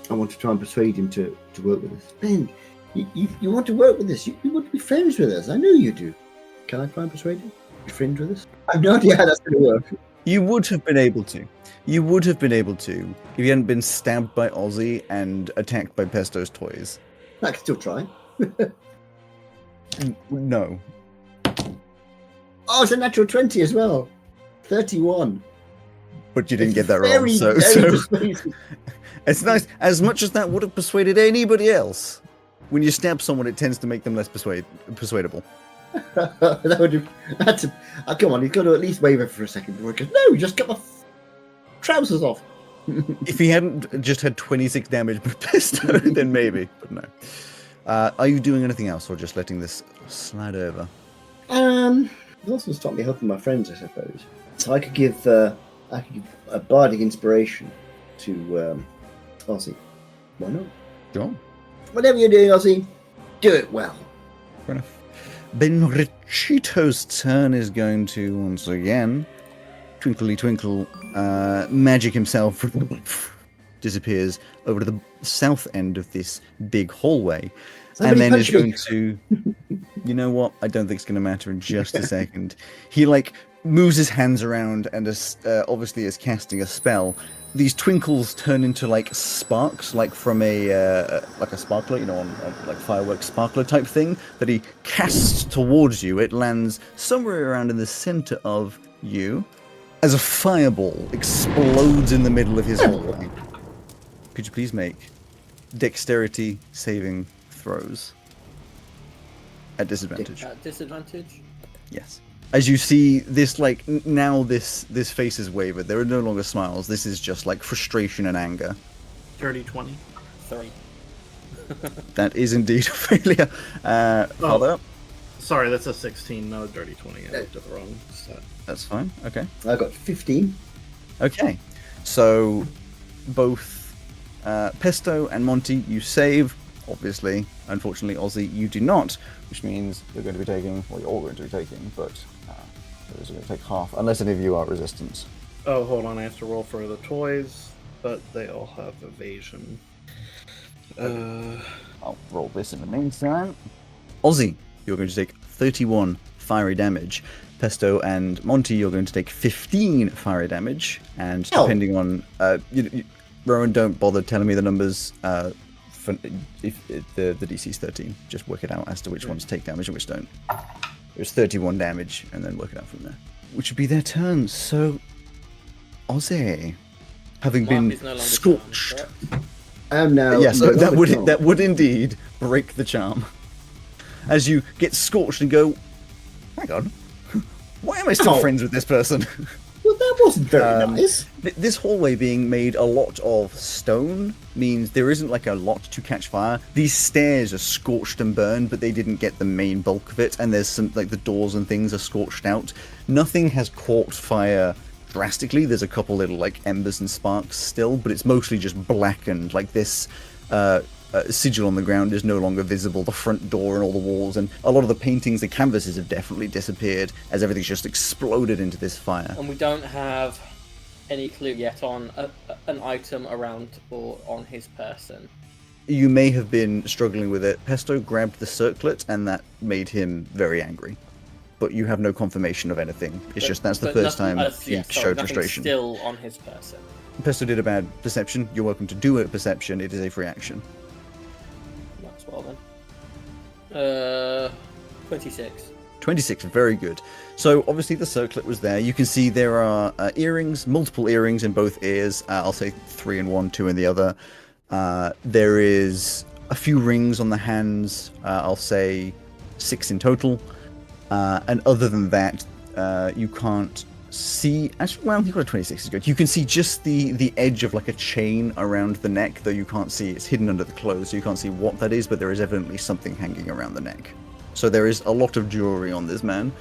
I want to try and persuade him to work with us. Ben, you want to work with us. You want to be friends with us. I know you do. Can I try and persuade him? Be friends with us? I have no idea how that's going to work. You would have been able to. You would have been able to if you hadn't been stabbed by Ozzy and attacked by Pesto's toys. I can still try. No. Oh, it's a natural 20 as well. 31. But you didn't get that Very, wrong. So very persuasive. it's nice. As much as that would have persuaded anybody else, when you stab someone, it tends to make them less persuadable. That would have, that's a, come on, he's got to at least waver for a second before he goes, no, he just got my trousers off. If he hadn't just had 26 damage per Pesto, then maybe. But no. Are you doing anything else, or just letting this slide over? It also stopped me helping my friends, I suppose. So I could give a bardic inspiration to Ozzy. Why not? Sure. Whatever you're doing, Ozzy, do it well. Fair enough. Ben Richito's turn is going to, once again, twinkly twinkle, magic himself disappears over to the south end of this big hallway. Somebody and then is punch me. going to, you know what? I don't think it's going to matter in just a second. He moves his hands around and obviously is casting a spell. These twinkles turn into sparks, from a sparkler, on fireworks sparkler type thing that he casts towards you. It lands somewhere around in the center of you as a fireball explodes in the middle of his hallway. Could you please make dexterity saving throws at disadvantage? At disadvantage? Yes. As you see this, now this face is wavered. There are no longer smiles. This is just frustration and anger. 30, 20. 3. That is indeed a failure. Father, Sorry, that's a 16, not a dirty 20. I looked at the wrong stat. that's fine. Okay. I got 15. Okay. So both Pesto and Monty, you save. Obviously, unfortunately, Ozzy, you do not, which means you're going to be taking, well, you're all going to be taking, but those are going to take half, unless any of you are resistant. Oh, hold on. I have to roll for the toys, but they all have evasion. I'll roll this in the meantime. Ozzy, you're going to take 31 fiery damage. Pesto and Monty, you're going to take 15 fiery damage, and depending on Rowan, don't bother telling me the numbers. If the DC is 13, just work it out as to which ones take damage and which don't. There's 31 damage, and then work it out from there. Which would be their turn. So, Ozzy, having been scorched. Now. Yes, that would indeed break the charm. As you get scorched and go, hang on, why am I still friends with this person? Well, that wasn't very nice. This hallway being made a lot of stone means there isn't like a lot to catch fire. These stairs are scorched and burned, but they didn't get the main bulk of it, and there's some, like, the doors and things are scorched out. Nothing has caught fire drastically. There's a couple little, like, embers and sparks still, but it's mostly just blackened. Like, this sigil on the ground is no longer visible. The front door and all the walls and a lot of the paintings, the canvases have definitely disappeared as everything's just exploded into this fire. And we don't have any clue yet on an item around or on his person. You may have been struggling with it. Pesto grabbed the circlet and that made him very angry. But you have no confirmation of anything. It's just that's the first time he showed frustration. Still on his person. Pesto did a bad perception. You're welcome to do a perception. It is a free action. That's well then. 26. 26, very good. So obviously the circlet was there. You can see there are earrings, multiple earrings in both ears. I'll say 3 in one, 2 in the other. There is a few rings on the hands. I'll say 6 in total. And other than that, you can't see. Actually, well, you've got a 26 is good. You can see just the edge of like a chain around the neck, though you can't see. It's hidden under the clothes, so you can't see what that is. But there is evidently something hanging around the neck. So there is a lot of jewelry on this man.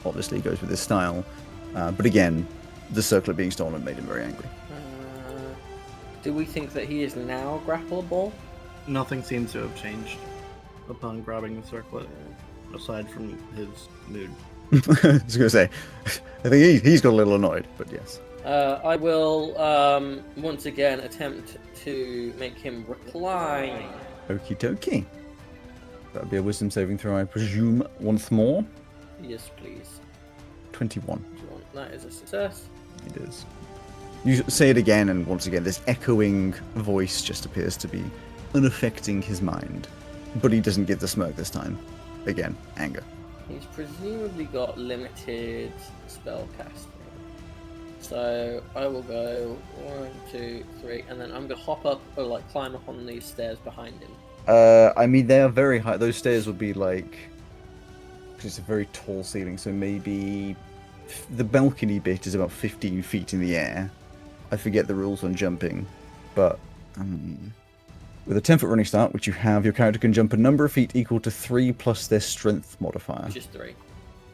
Obviously, goes with his style. But again, the circlet being stolen made him very angry. Do we think that he is now grappleable? Nothing seems to have changed upon grabbing the circlet, aside from his mood. I was going to say, I think he's got a little annoyed, but yes. I will once again attempt to make him recline. Okie dokie. That would be a wisdom saving throw, I presume, once more. Yes, please. 21. That is a success. It is. You say it again, and once again, this echoing voice just appears to be unaffecting his mind. But he doesn't give the smirk this time. Again, anger. He's presumably got limited spell casting. So I will go 1, 2, 3, and then I'm going to hop up or like climb up on these stairs behind him. I mean, they are very high. Those stairs would be like... Because it's a very tall ceiling, so maybe... The balcony bit is about 15 feet in the air. I forget the rules on jumping, but... with a 10-foot running start, which you have, your character can jump a number of feet equal to 3 plus their strength modifier. Which is 3.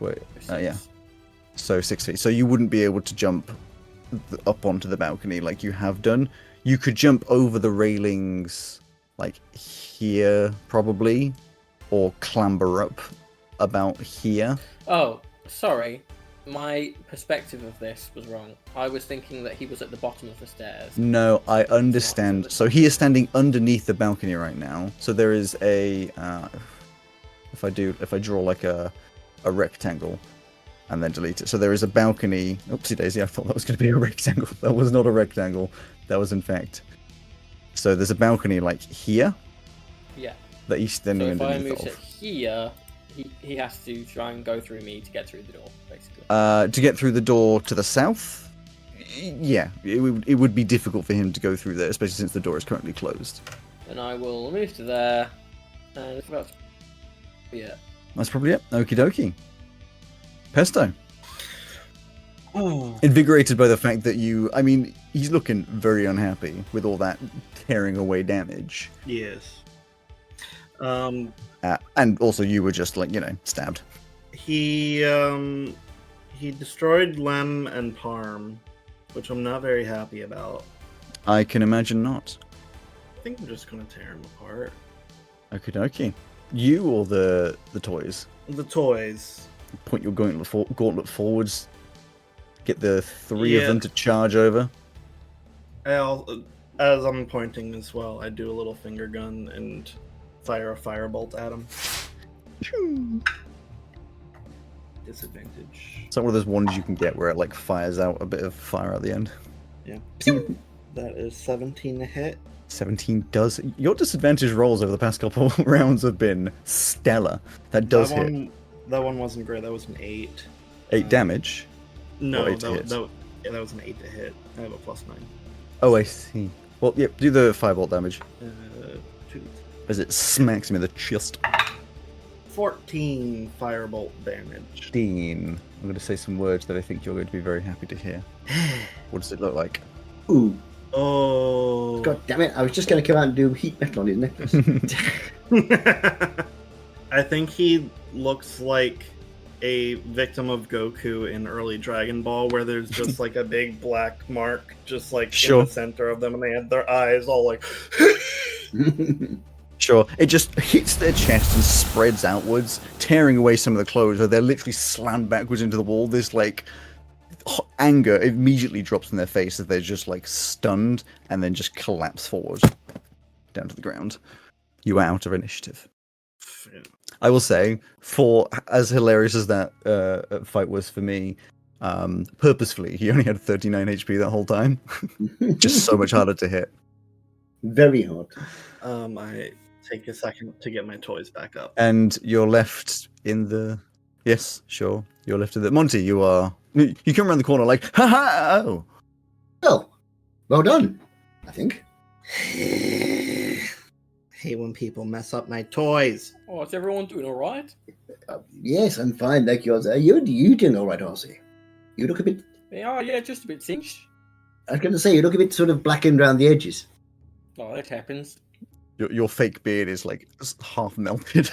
Wait, yeah. So 6 feet. So you wouldn't be able to jump up onto the balcony like you have done. You could jump over the railings, like here, probably, or clamber up about here. Oh, sorry. My perspective of this was wrong. I was thinking that he was at the bottom of the stairs. No, I understand. So he is standing underneath the balcony right now. So there is a... if I draw like a rectangle and then delete it. So there is a balcony... Oopsie daisy, I thought that was going to be a rectangle. That was not a rectangle. That was in fact... So there's a balcony like here. Yeah. That he's standing underneath of. So if I move it here... He has to try and go through me to get through the door, basically. To get through the door to the south? Yeah, it would be difficult for him to go through there, especially since the door is currently closed. And I will move to there, and it's about... Yeah. That's probably it. Okie dokie. Pesto. Oh. Invigorated by the fact that you... I mean, he's looking very unhappy with all that tearing away damage. Yes. And also you were just, like, stabbed. He destroyed Lem and Parm, which I'm not very happy about. I can imagine not. think I'm just gonna tear him apart. Okie dokie. You or the toys? The toys. Point your gauntlet forwards. Get the three of Yeah. them to charge over. As I'm pointing as well, I do a little finger gun and fire a firebolt at him. Disadvantage. It's like one of those ones you can get where it like fires out a bit of fire at the end. Yeah. That is 17 to hit. 17 does. Your disadvantage rolls over the past couple of rounds have been stellar. That does hit. That one wasn't great. That was an 8. 8 damage. No, Or 8 to hit. that was an 8 to hit. I have a +9. Oh, I see. Well, yep. Do the firebolt damage 2. as it smacks me in the chest. 14 firebolt damage. Dean, I'm going to say some words that I think you're going to be very happy to hear. What does it look like? Ooh, Oh. God damn it! I was just going to come out and do heat metal on his necklace. I think he looks like a victim of Goku in early Dragon Ball, where there's just like a big black mark just like Sure. in the center of them, and they have their eyes all like. Sure. It just hits their chest and spreads outwards, tearing away some of the clothes, where they're literally slammed backwards into the wall. This, like, anger immediately drops in their face as they're just, like, stunned and then just collapse forward down to the ground. You are out of initiative. I will say, for as hilarious as that fight was for me, purposefully, he only had 39 HP that whole time. Just so much harder to hit. Very hard. I take a second to get my toys back up. And you're left in the... Yes, sure. You're left in the... Monty, you are... You come around the corner like, ha-ha! Oh! Well done, I think. Hate when people mess up my toys. Oh, is everyone doing all right? Yes, I'm fine, thank you. You doing all right, Ozzy? You look a bit... Yeah, just a bit singed. I was going to say, you look a bit sort of blackened around the edges. Oh, that happens. Your fake beard is like half melted.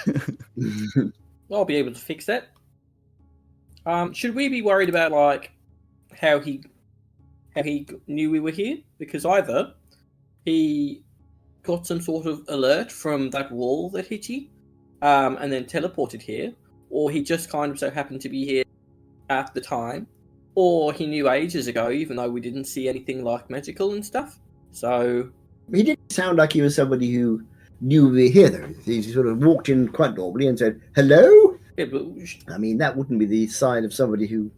I'll be able to fix that. Should we be worried about like how he knew we were here? Because either he got some sort of alert from that wall that hit you, and then teleported here, or he just kind of so happened to be here at the time, or he knew ages ago, even though we didn't see anything like magical and stuff. So He didn't sound like he was somebody who knew we were here, though. He sort of walked in quite normally and said, hello? yeah, but I mean, that wouldn't be the sign of somebody who...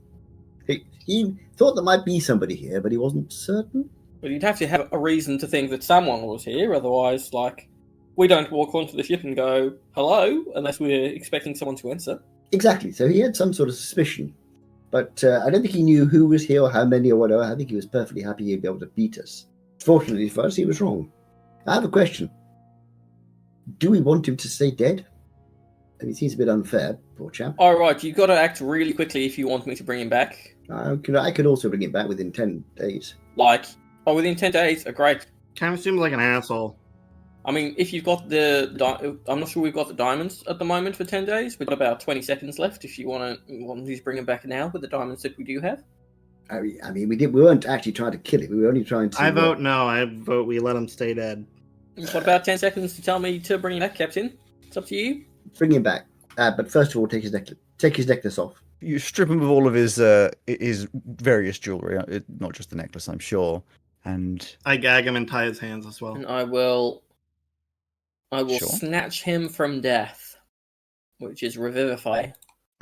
He thought there might be somebody here, but he wasn't certain. you'd have to have a reason to think that someone was here. Otherwise, like, we don't walk onto the ship and go hello unless we're expecting someone to answer. Exactly, so he had some sort of suspicion. But I don't think he knew who was here or how many or whatever. I think he was perfectly happy he'd be able to beat us. Fortunately for us, he was wrong. I have a question. Do we want him to stay dead? I mean, it seems a bit unfair, poor chap. All right, you've got to act really quickly if you want me to bring him back. I could also bring him back within 10 days. Like, within 10 days, great. Kind of seems like an asshole. I mean, if you've got I'm not sure we've got the diamonds at the moment for 10 days. We've got about 20 seconds left if you want to bring him back now with the diamonds that we do have. I mean, we weren't actually trying to kill him. We were only trying to... I vote no. I vote we let him stay dead. What about 10 seconds to tell me to bring him back, Captain? It's up to you. Bring him back. But first of all, take his necklace off. You strip him of all of his various jewelry, not just the necklace, I'm sure. And I gag him and tie his hands as well. And I will Sure. snatch him from death, which is revivify.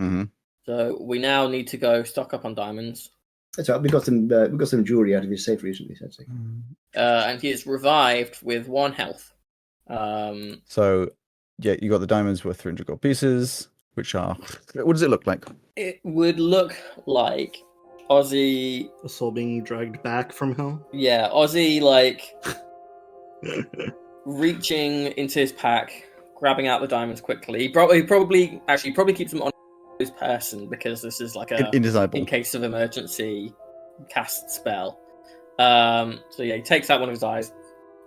mm-hmm. So we now need to go stock up on diamonds. That's right. We got some jewelry out of his safe recently. So that's it. And he is revived with 1 health. So, yeah, you got the diamonds worth 300 gold pieces, which are... What does it look like? It would look like Ozzy... The soul being dragged back from hell. Yeah, Ozzy, like, reaching into his pack, grabbing out the diamonds quickly. He probably keeps them on his person because this is like a... In his eyeball. in case of emergency cast spell. So yeah, he takes out one of his eyes,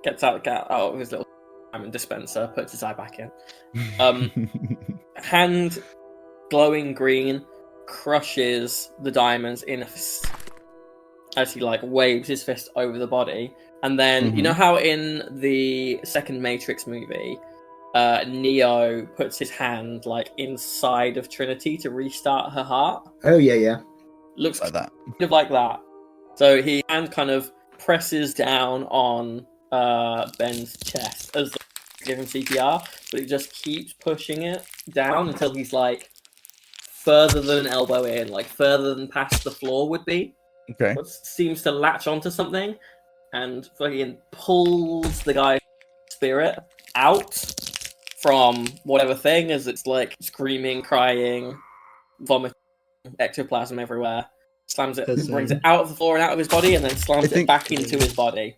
gets out of his little diamond dispenser, puts his eye back in. Hand glowing green crushes the diamonds in a fist as he like waves his fist over the body, And then, you know how in the second Matrix movie, Neo puts his hand like inside of Trinity to restart her heart? Oh, yeah. Looks Like that. kind of like that. So his hand kind of presses down on Ben's chest as though he's giving CPR, but he just keeps pushing it down until he's like further than an elbow in, like further than past the floor would be. Okay. But seems to latch onto something and fucking pulls the guy's spirit out from whatever thing as it's like screaming, crying, vomiting, ectoplasm everywhere. Slams it, brings it out of the floor and out of his body, and then slams it back into his body.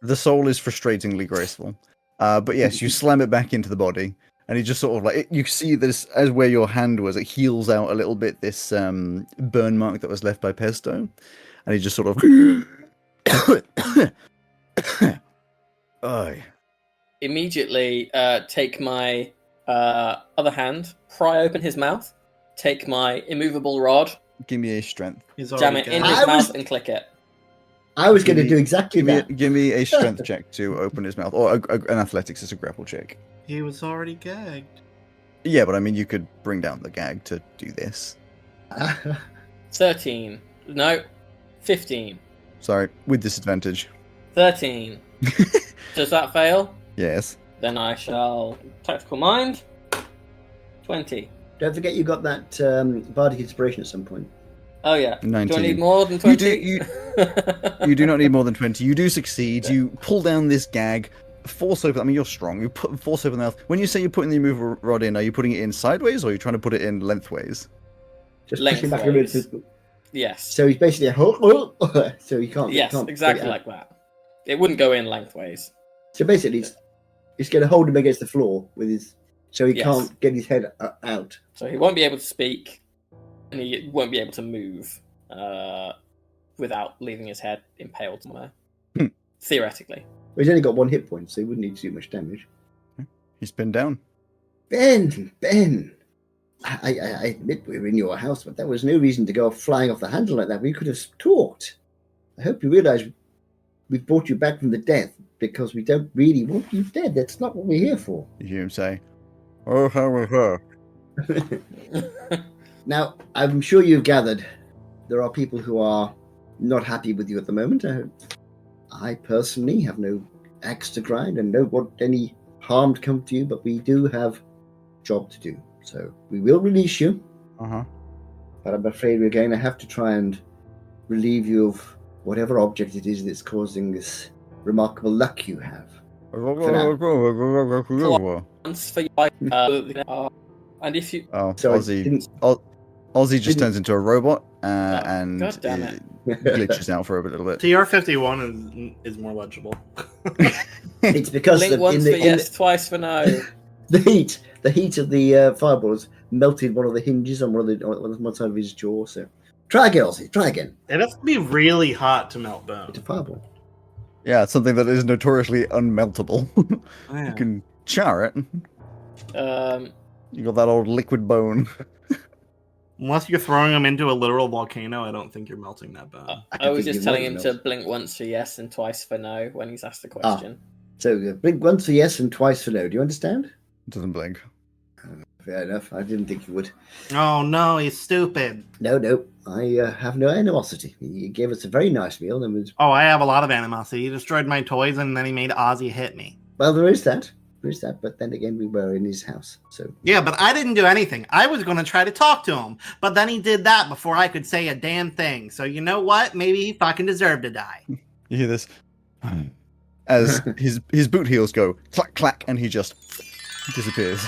The soul is frustratingly graceful. But yes, you slam it back into the body, and he just sort of like, you see this, as where your hand was, it heals out a little bit this burn mark that was left by Pesto, and he just sort of... Immediately take my other hand, pry open his mouth, take my immovable rod, Give me a strength. jam it in his mouth and click it. I was going to do exactly that. Give me a strength check to open his mouth, or an athletics is a grapple check. He was already gagged. Yeah, but I mean, you could bring down the gag to do this. 13. No. 15. Sorry, with disadvantage. 13. Does that fail? Yes. Then I shall tactical mind. 20. Don't forget you got that bardic inspiration at some point. Oh yeah. 19. Do I need more than 20? You do not need more than 20. You do succeed. You pull down this gag, force open. I mean, you're strong. You force open the mouth. When you say you're putting the immovable rod in, are you putting it in sideways, or are you trying to put it in lengthways? Just pushing back a bit. Yes. So he's basically so he can't. Yes, can't exactly like that. It wouldn't go in lengthways. So basically, it's going to hold him against the floor with his, so he can't get his head out. So he won't be able to speak, and he won't be able to move without leaving his head impaled somewhere. Theoretically. Well, he's only got 1 hit point, so he wouldn't need to do much damage. He's pinned down. Ben! I admit we were in your house, but that was no reason to go flying off the handle like that. We could have talked. I hope you realise we've brought you back from the death because we don't really want you dead. That's not what we're here for. You hear him say, "Oh, how Now, I'm sure you've gathered there are people who are not happy with you at the moment. I personally have no axe to grind and don't want any harm to come to you, but we do have a job to do. So we will release you. Uh-huh. But I'm afraid we're going to have to try and relieve you of whatever object it is that's causing this remarkable luck you have. Once for you, and if you... Oh, Sorry, Ozzy just turns into a robot and God damn it. glitches out for a little bit. TR-51 is more legible. It's because Blink once for yes, twice for no. the heat of the fireballs melted one of the hinges on one side of his jaw. So try again, Ozzy. Try again. It has to be really hot to melt bone. It's a fireball. Yeah, it's something that is notoriously unmeltable. Yeah. You can char it. You got that old liquid bone. Unless you're throwing them into a literal volcano, I don't think you're melting that bone. I was just telling him to blink once for yes and twice for no when he's asked the question. So blink once for yes and twice for no. Do you understand? Doesn't blink. Fair enough. I didn't think you would. Oh no, he's stupid. No. I have no animosity. He gave us a very nice meal and was... Oh, I have a lot of animosity. He destroyed my toys and then he made Ozzy hit me. Well, there is that. But then again, we were in his house, so... Yeah, but I didn't do anything. I was going to try to talk to him, but then he did that before I could say a damn thing. So you know what? Maybe he fucking deserved to die. You hear this? As his boot heels go clack, clack, and he just disappears.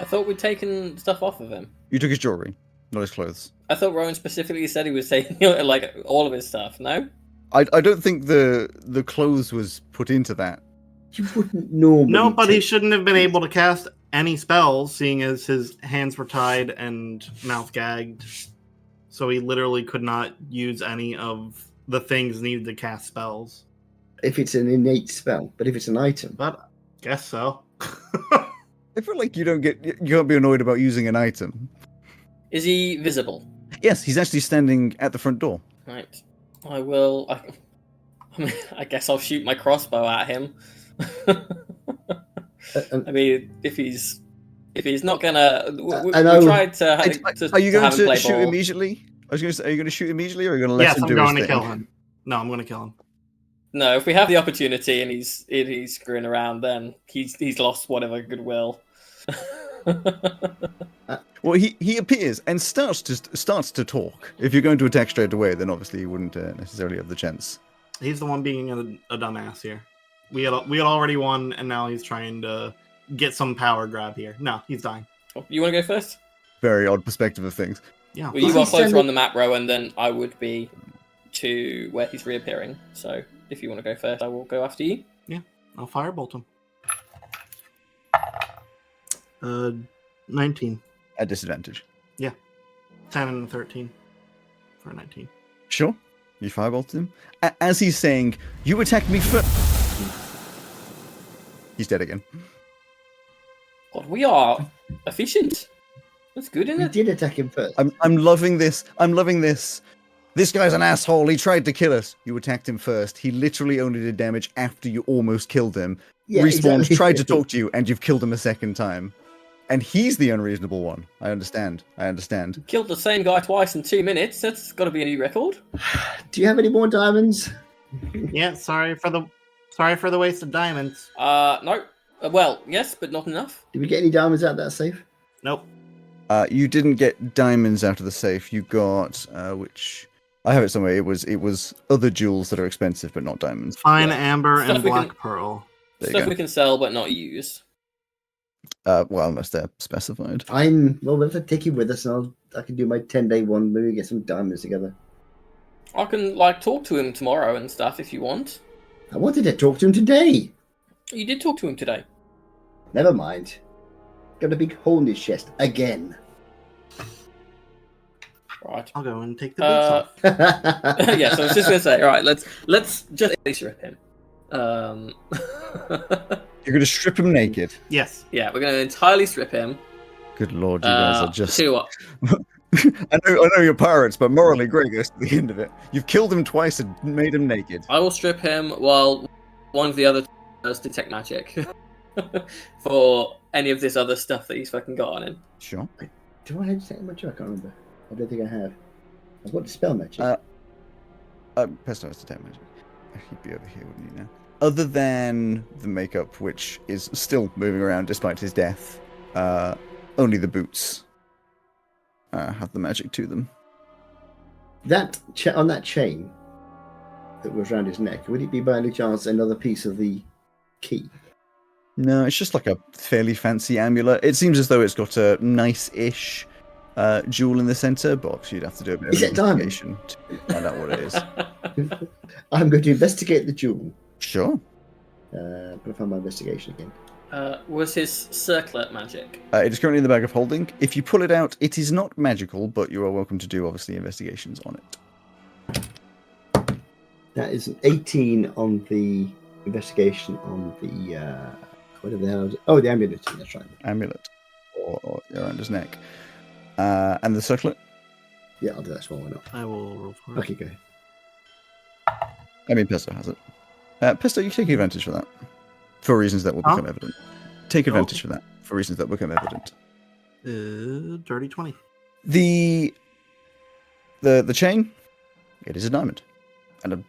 I thought we'd taken stuff off of him. You took his jewelry, not his clothes. I thought Rowan specifically said he was taking like all of his stuff, no? I don't think the clothes was put into that. You wouldn't normally... No, but he shouldn't have been able to cast any spells, seeing as his hands were tied and mouth gagged. So he literally could not use any of the things needed to cast spells. If it's an innate spell, but if it's an item... But guess so. I feel like you can't be annoyed about using an item. Is he visible? Yes, he's actually standing at the front door. Right. I will... I mean, I guess I'll shoot my crossbow at him. I mean, if he's not gonna, we tried to Are you going have him to play shoot ball. immediately? I was going to say, are you going to shoot immediately, or are you going to let Yes, him I'm do going his to thing? kill him. No, I'm going to kill him. No, if we have the opportunity and he's screwing around, then he's lost whatever goodwill. Well, he appears and starts to talk. If you're going to attack straight away, then obviously you wouldn't necessarily have the chance. He's the one being a dumbass here. We had already won, and now he's trying to get some power grab here. No, he's dying. You want to go first? Very odd perspective of things. Yeah. Well, you are closer on the map, Row, and then I would be to where he's reappearing. So if you want to go first, I will go after you. Yeah, I'll firebolt him. 19. At disadvantage. 10 and 13 for a 19. Sure. You firebolt him. As he's saying, you attack me first. He's dead again. God, we are efficient. That's good, isn't We it? did attack him first. I'm loving this. I'm loving this. This guy's an asshole. He tried to kill us. You attacked him first. He literally only did damage after you almost killed him. Yeah, Respawned, exactly. tried to talk to you, and you've killed him a second time. And he's the unreasonable one. I understand. Killed the same guy twice in 2 minutes. That's got to be a new record. Do you have any more diamonds? Yeah, sorry for the waste of diamonds. No. Well, yes, but not enough. Did we get any diamonds out of that safe? Nope. You didn't get diamonds out of the safe. You got which I have it somewhere. It was other jewels that are expensive, but not diamonds. Fine amber Stuff and we black can- pearl. There you Stuff go. we can sell but not use. Well, unless they're specified. Let's take him with us, and I can do my 10-day one. Maybe get some diamonds together. I can talk to him tomorrow and stuff if you want. I wanted to talk to him today. You did talk to him today. Never mind. Got a big hole in his chest again. Right. I'll go and take the boots off. Yeah, so I was just gonna say, all right, let's just strip him. You're going to strip him naked. Yes. Yeah, we're gonna entirely strip him. Good lord, you guys are just. Tell you what, I know you're pirates, but morally grey goes to the end of it. You've killed him twice and made him naked. I will strip him while one of the other does detect magic for any of this other stuff that he's fucking got on him. Sure. Do I have to take much? I can't remember. I don't think I have. I've got dispel magic. Pesto has to take magic. He'd be over here, wouldn't he now? Other than the makeup, which is still moving around despite his death, only the boots have the magic to them. That on that chain that was around his neck, would it be by any chance another piece of the key? No, it's just like a fairly fancy amulet. It seems as though it's got a nice-ish jewel in the center, but obviously you'd have to do a bit Is of it diamond? investigation to find out what it is. I'm going to investigate the jewel. Sure. I'm going to find my investigation again. Was his circlet magic? It is currently in the bag of holding. If you pull it out, it is not magical, but you are welcome to do, obviously, investigations on it. That is an 18 on the investigation on the whatever the hell is it? Oh, the amulet. That's right. Amulet. Or around his neck. And the circlet? Yeah, I'll do that as well. Why not? I will roll for it. Okay, go. I mean, Pesto has it. Pesto, you take advantage of that. For reasons that will become evident. Take advantage of that. For reasons that become evident. Dirty 20. The chain, it is a diamond. And a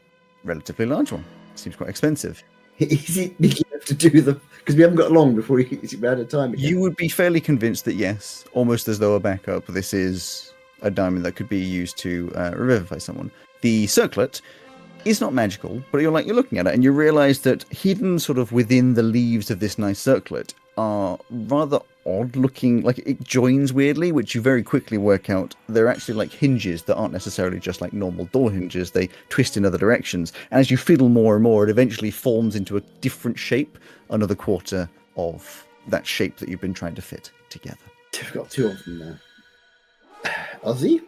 relatively large one. Seems quite expensive. Is it big enough to do them? Because we haven't got long before he's out of time again. You would be fairly convinced that yes, almost as though a backup, this is a diamond that could be used to revivify someone. The circlet is not magical, but you're looking at it and you realize that hidden sort of within the leaves of this nice circlet are rather odd looking, like it joins weirdly, which you very quickly work out they're actually like hinges that aren't necessarily just like normal door hinges. They twist in other directions, and as you fiddle more and more, it eventually forms into a different shape, another quarter of that shape that you've been trying to fit together. We've got two of them now. Ozzy?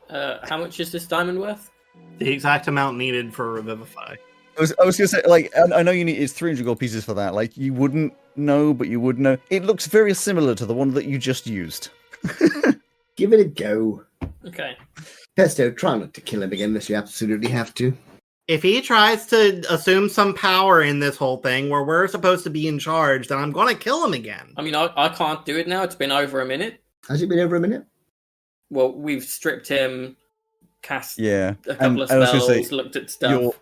How much is this diamond worth? The exact amount needed for Revivify. I was going to say, like, I know you need, it's 300 gold pieces for that. Like, you wouldn't know, but you would know. It looks very similar to the one that you just used. Give it a go. Okay. Pesto, try not to kill him again unless you absolutely have to. If he tries to assume some power in this whole thing where we're supposed to be in charge, then I'm going to kill him again. I mean, I can't do it now. It's been over a minute. Has it been over a minute? Well, we've stripped him, cast Yeah, a couple of I was spells, gonna say, looked at stuff.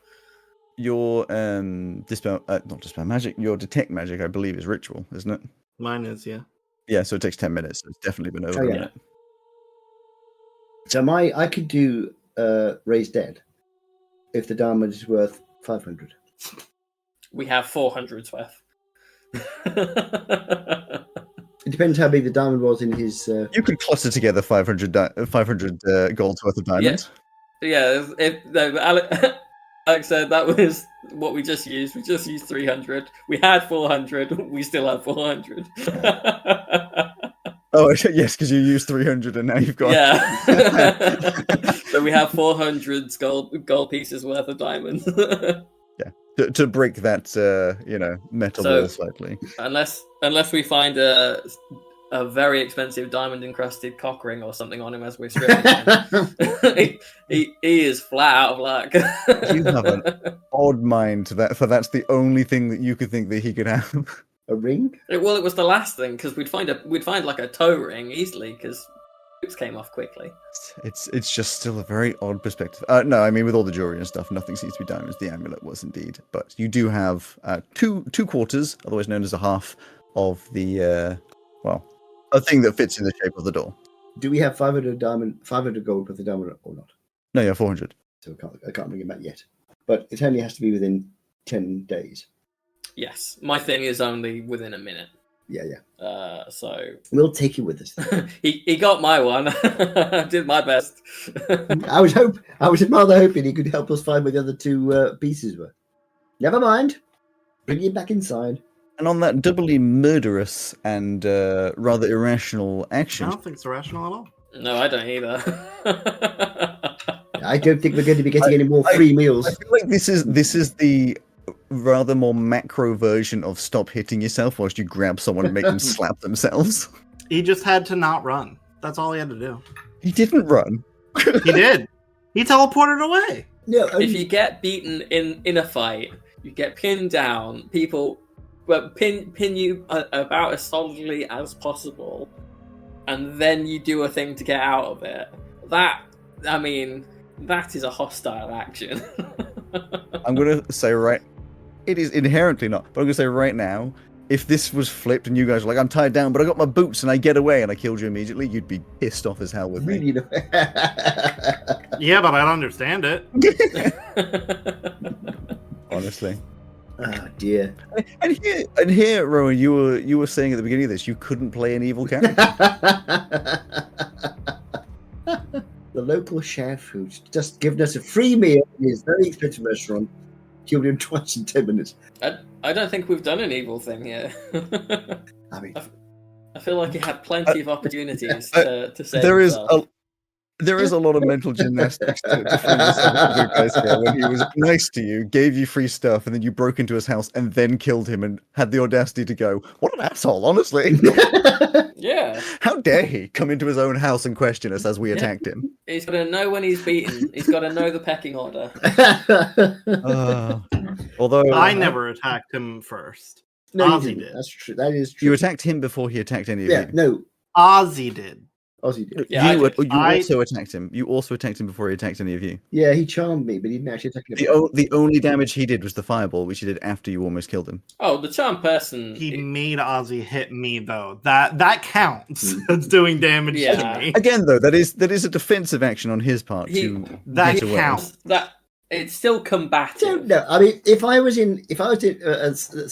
your dispel, not dispel magic, your detect magic, I believe, is ritual, isn't it? Mine is, yeah. Yeah, so it takes 10 minutes. So it's definitely been over. Oh, a yeah. minute. So I could do Raise Dead if the damage is worth 500. We have 400's worth. It depends how big the diamond was in his. You could cluster together 500 gold's worth of diamonds. Yeah, Alex said that was what we just used. We just used 300. We had 400. We still have 400. Oh, yes, because you used 300 and now you've got... Yeah. So we have 400 gold pieces worth of diamonds. Yeah, to break that, metal wall slightly. Unless we find a very expensive diamond encrusted cock ring or something on him as we're stripping him, he is flat out of luck. You have an odd mind for that's the only thing that you could think that he could have. A ring? Well, it was the last thing because we'd find like a toe ring easily because boots came off quickly. It's just still a very odd perspective. No, I mean with all the jewelry and stuff, nothing seems to be diamonds. The amulet was indeed, but you do have two quarters, otherwise known as a half, of the a thing that fits in the shape of the door. Do we have 500 gold with the diamond or not? No, yeah, 400. So I can't bring it back yet. But it only has to be within 10 days. Yes, my thing is only within a minute. Yeah. So We'll take it with us. he got my one. I did my best. I was rather hoping he could help us find where the other two pieces were. Never mind. Bring him back inside. And on that doubly murderous and rather irrational I action, don't think it's irrational at all. No, I don't either. I don't think we're going to be getting any more free meals. I feel like this is the rather more macro version of stop hitting yourself whilst you grab someone and make them slap themselves. He just had to not run. That's all he had to do. He didn't run. He did. He teleported away. No, If you get beaten in a fight, you get pinned down. People pin you about as solidly as possible, and then you do a thing to get out of it. That is a hostile action. I'm going to say it is inherently not, but I'm going to say right now, if this was flipped and you guys were like, I'm tied down, but I got my boots and I get away and I killed you immediately, you'd be pissed off as hell with me. Yeah, but I don't understand it. Honestly. Oh dear. And here, Rowan, you were saying at the beginning of this, you couldn't play an evil character. The local chef who's just given us a free meal in his very expensive restaurant killed him twice in 10 minutes. I don't think we've done an evil thing here. I mean, I feel like he had plenty of opportunities to save himself. There is a lot of mental gymnastics to free yourself with guys here when he was nice to you, gave you free stuff, and then you broke into his house and then killed him and had the audacity to go, what an asshole, honestly. Yeah. How dare he come into his own house and question us as we attacked him? He's got to know when he's beaten. He's got to know the pecking order. Although I never attacked him first. no, Ozzy you didn't. did. That's true. That is true. you attacked him before he attacked any of Yeah, you. no, Ozzy did. Ozzy did. Yeah, you I- also attacked him. You also attacked him before he attacked any of you. Yeah, he charmed me, but he didn't actually attack me. The only damage he did was the fireball, which he did after you almost killed him. Oh, the charm person. He made Ozzy hit me though. That counts. That's doing damage Yeah. to me. Again, though, that is a defensive action on his part That get away. counts. That it's still combative. No, I mean, if I was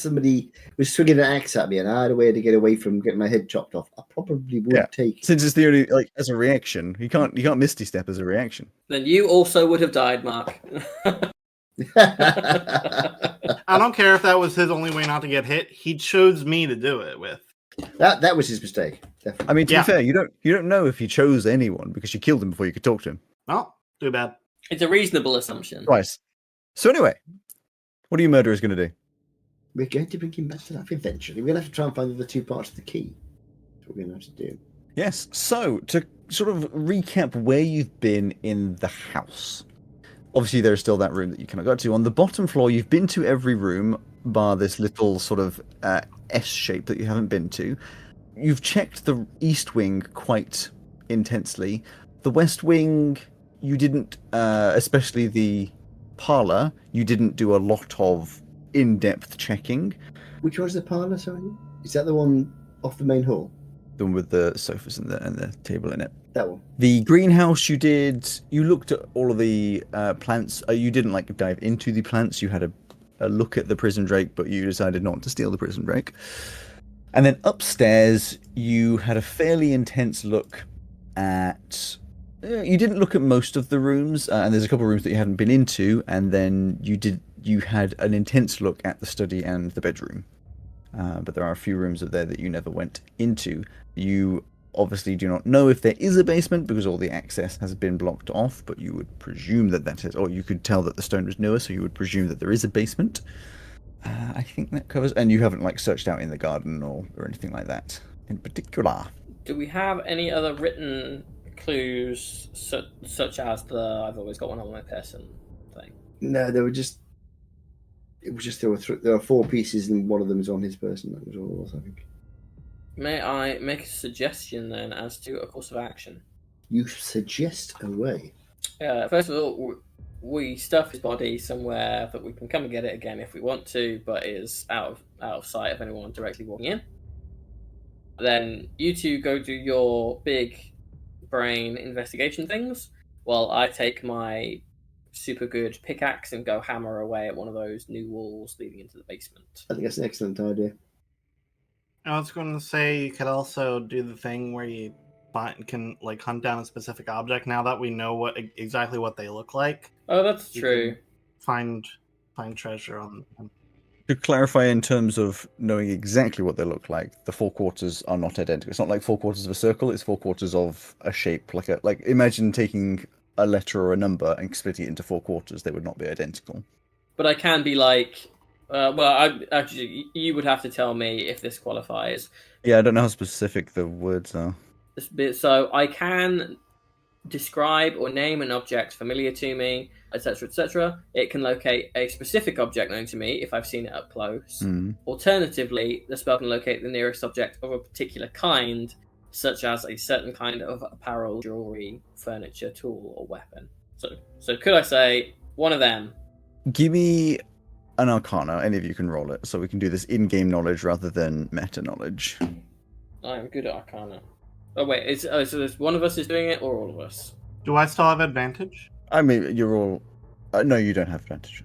somebody was swinging an axe at me and I had a way to get away from getting my head chopped off, I probably would take it. Since it's the only as a reaction, you can't misty step as a reaction. Then you also would have died, Mark. I don't care if that was his only way not to get hit. He chose me to do it with. That was his mistake. Definitely. I mean, to Yeah. be fair, you don't know if he chose anyone because you killed him before you could talk to him Oh, too bad. It's a reasonable assumption. twice. So anyway, what are you murderers going to do? We're going to bring him back to life eventually. We're going to have to try and find the other two parts of the key. That's what we're going to have to do. Yes. So to sort of recap where you've been in the house, Obviously, there's still that room that you cannot go to. On the bottom floor, you've been to every room, bar this little sort of S shape that you haven't been to. You've checked the east wing quite intensely. The west wing, you didn't, especially the parlor, you didn't do a lot of in-depth checking. Which one's the parlour, sorry? Is that the one off the main hall? The one with the sofas and the table in it. That one. The greenhouse you looked at all of the plants. You didn't like dive into the plants. You had a look at the prison drake, but you decided not to steal the prison drake. And then upstairs, you had a fairly intense look at... you didn't look at most of the rooms, and there's a couple of rooms that you hadn't been into, and then you had an intense look at the study and the bedroom. But there are a few rooms up there that you never went into. You obviously do not know if there is a basement because all the access has been blocked off, but you would presume that is, or you could tell that the stone was newer, so you would presume that there is a basement. I think that covers, and you haven't like searched out in the garden or anything like that in particular. Do we have any other written clues such as the "I've always got one on my person" thing? No, there were just. It was just there were 4 pieces and one of them is on his person. That was all it was, I think. May I make a suggestion then as to a course of action? You suggest a way. First of all, we stuff his body somewhere that we can come and get it again if we want to, but is out of sight of anyone directly walking in. Then you two go do your big brain investigation things, while I take my super good pickaxe and go hammer away at one of those new walls leading into the basement. I think that's an excellent idea. I was going to say you could also do the thing where you can like hunt down a specific object now that we know exactly what they look like. Oh, that's You true. Find treasure on them. To clarify, in terms of knowing exactly what they look like, the 4 quarters are not identical. It's not like 4 quarters of a circle; it's 4 quarters of a shape. Like imagine taking a letter or a number and splitting it into 4 quarters. They would not be identical. But I can be like, actually, you would have to tell me if this qualifies. Yeah, I don't know how specific the words are. So I can describe or name an object familiar to me, etc., etc. It can locate a specific object known to me if I've seen it up close. Alternatively, the spell can locate the nearest object of a particular kind, such as a certain kind of apparel, jewelry, furniture, tool, or weapon. So could I say one of them? Give me an Arcana. Any of you can roll it, so we can do this in-game knowledge rather than meta knowledge. I am good at Arcana. Oh wait, so there's one of us is doing it, or all of us? Do I still have advantage? I mean, you're all. No, you don't have advantage.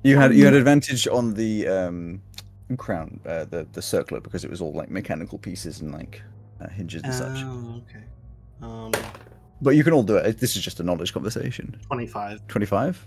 You had advantage on the crown, the circlet, because it was all like mechanical pieces and like hinges and such. Oh, okay. But you can all do it. This is just a knowledge conversation. 25. 25?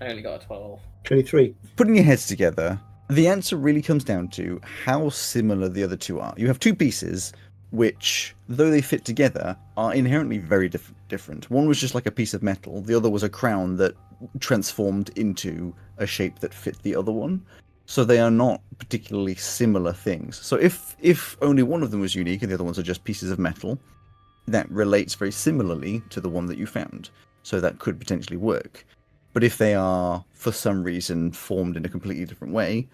I only got a 12. 23. Putting your heads together, the answer really comes down to how similar the other two are. You have 2 pieces which, though they fit together, are inherently very different. One was just like a piece of metal. The other was a crown that transformed into a shape that fit the other one. So they are not particularly similar things. So if only one of them was unique and the other ones are just pieces of metal, that relates very similarly to the one that you found. So that could potentially work. But if they are, for some reason, formed in a completely different way,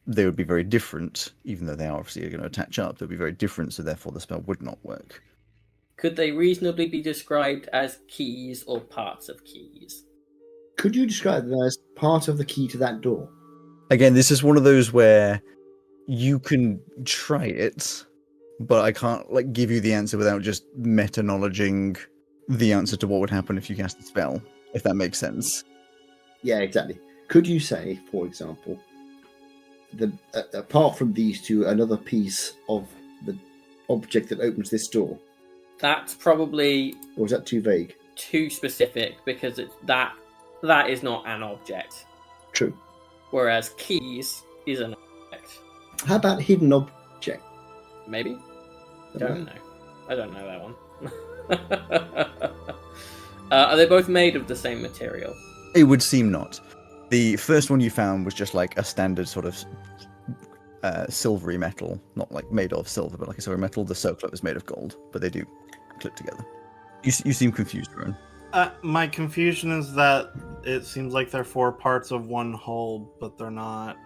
they would be very different, even though they are obviously going to attach up. They'll be very different, so therefore the spell would not work. Could they reasonably be described as keys or parts of keys? Could you describe them as part of the key to that door? Again, this is one of those where you can try it, but I can't like give you the answer without just meta-knowledging the answer to what would happen if you cast the spell, if that makes sense. Yeah, exactly. Could you say, for example, apart from these 2, another piece of the object that opens this door? That's probably... Or is that too vague? Too specific, because that is not an object. True. Whereas keys is an object. How about hidden object? Maybe? Don't know. I don't know that one. Are they both made of the same material? It would seem not. The first one you found was just like a standard sort of silvery metal, not like made of silver, but like a silver metal. The circlet was made of gold, but they do clip together. You seem confused, Rowan. My confusion is that it seems like they're 4 parts of one whole, but they're not.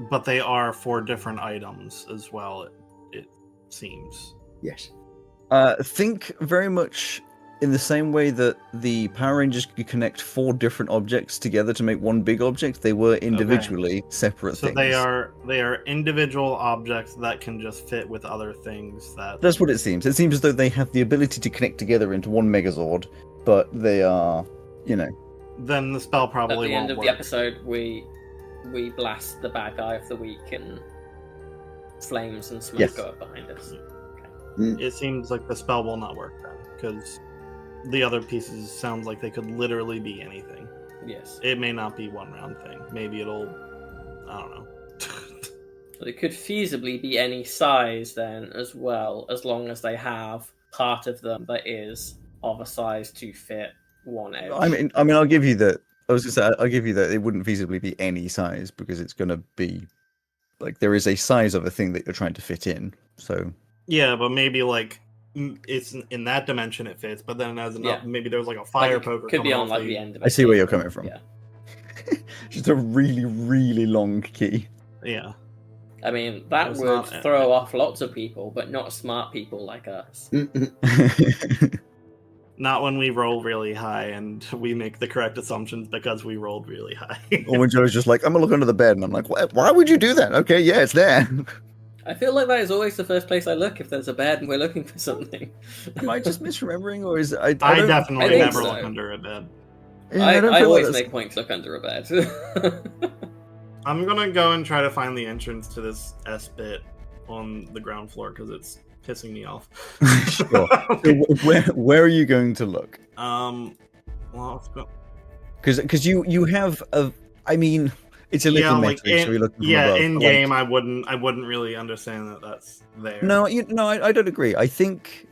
But they are 4 different items as well. It seems. Yes. Think very much in the same way that the Power Rangers could connect 4 different objects together to make one big object. They were individually separate So things. they are individual objects that can just fit with other things. That's what it seems. It seems as though they have the ability to connect together into one Megazord, but they are, Then the spell probably At the won't end of work. the episode, we blast the bad guy of the week, and flames and smoke Yes. go up behind us. It seems like the spell will not work then, because the other pieces sounds like they could literally be anything. Yes. It may not be one round thing. Maybe it'll, I don't know. But it could feasibly be any size then as well, as long as they have part of them that is of a size to fit one edge. I mean, I'll give you that. I was going to say, I'll give you that it wouldn't feasibly be any size because it's going to be like there is a size of a thing that you're trying to fit in. So Yeah, but maybe like it's in that dimension it fits, but then as enough, maybe there's like a fire Like, it poker could be coming on off like the end of it. I see where you're coming from. Yeah. Just a really, really long key. Yeah. I mean, that It's would not- throw off lots of people, but not smart people like us. Not when we roll really high and we make the correct assumptions because we rolled really high. Or when Joe's just like, I'm gonna look under the bed, and I'm like, why would you do that? Okay, yeah, it's there. I feel like that is always the first place I look if there's a bed and we're looking for something. Am I just misremembering, or is I don't- definitely think never so. look under a bed. Yeah, I don't feel always that's- make point to look under a bed. I'm gonna go and try to find the entrance to this S bit on the ground floor because it's pissing me off. Sure. So where are you going to look? Well, let's go. Because you have a, I mean, it's a little Yeah, metric, like so you're looking from yeah, above, in but, game, like, I wouldn't really understand that that's there. No, I don't agree. I think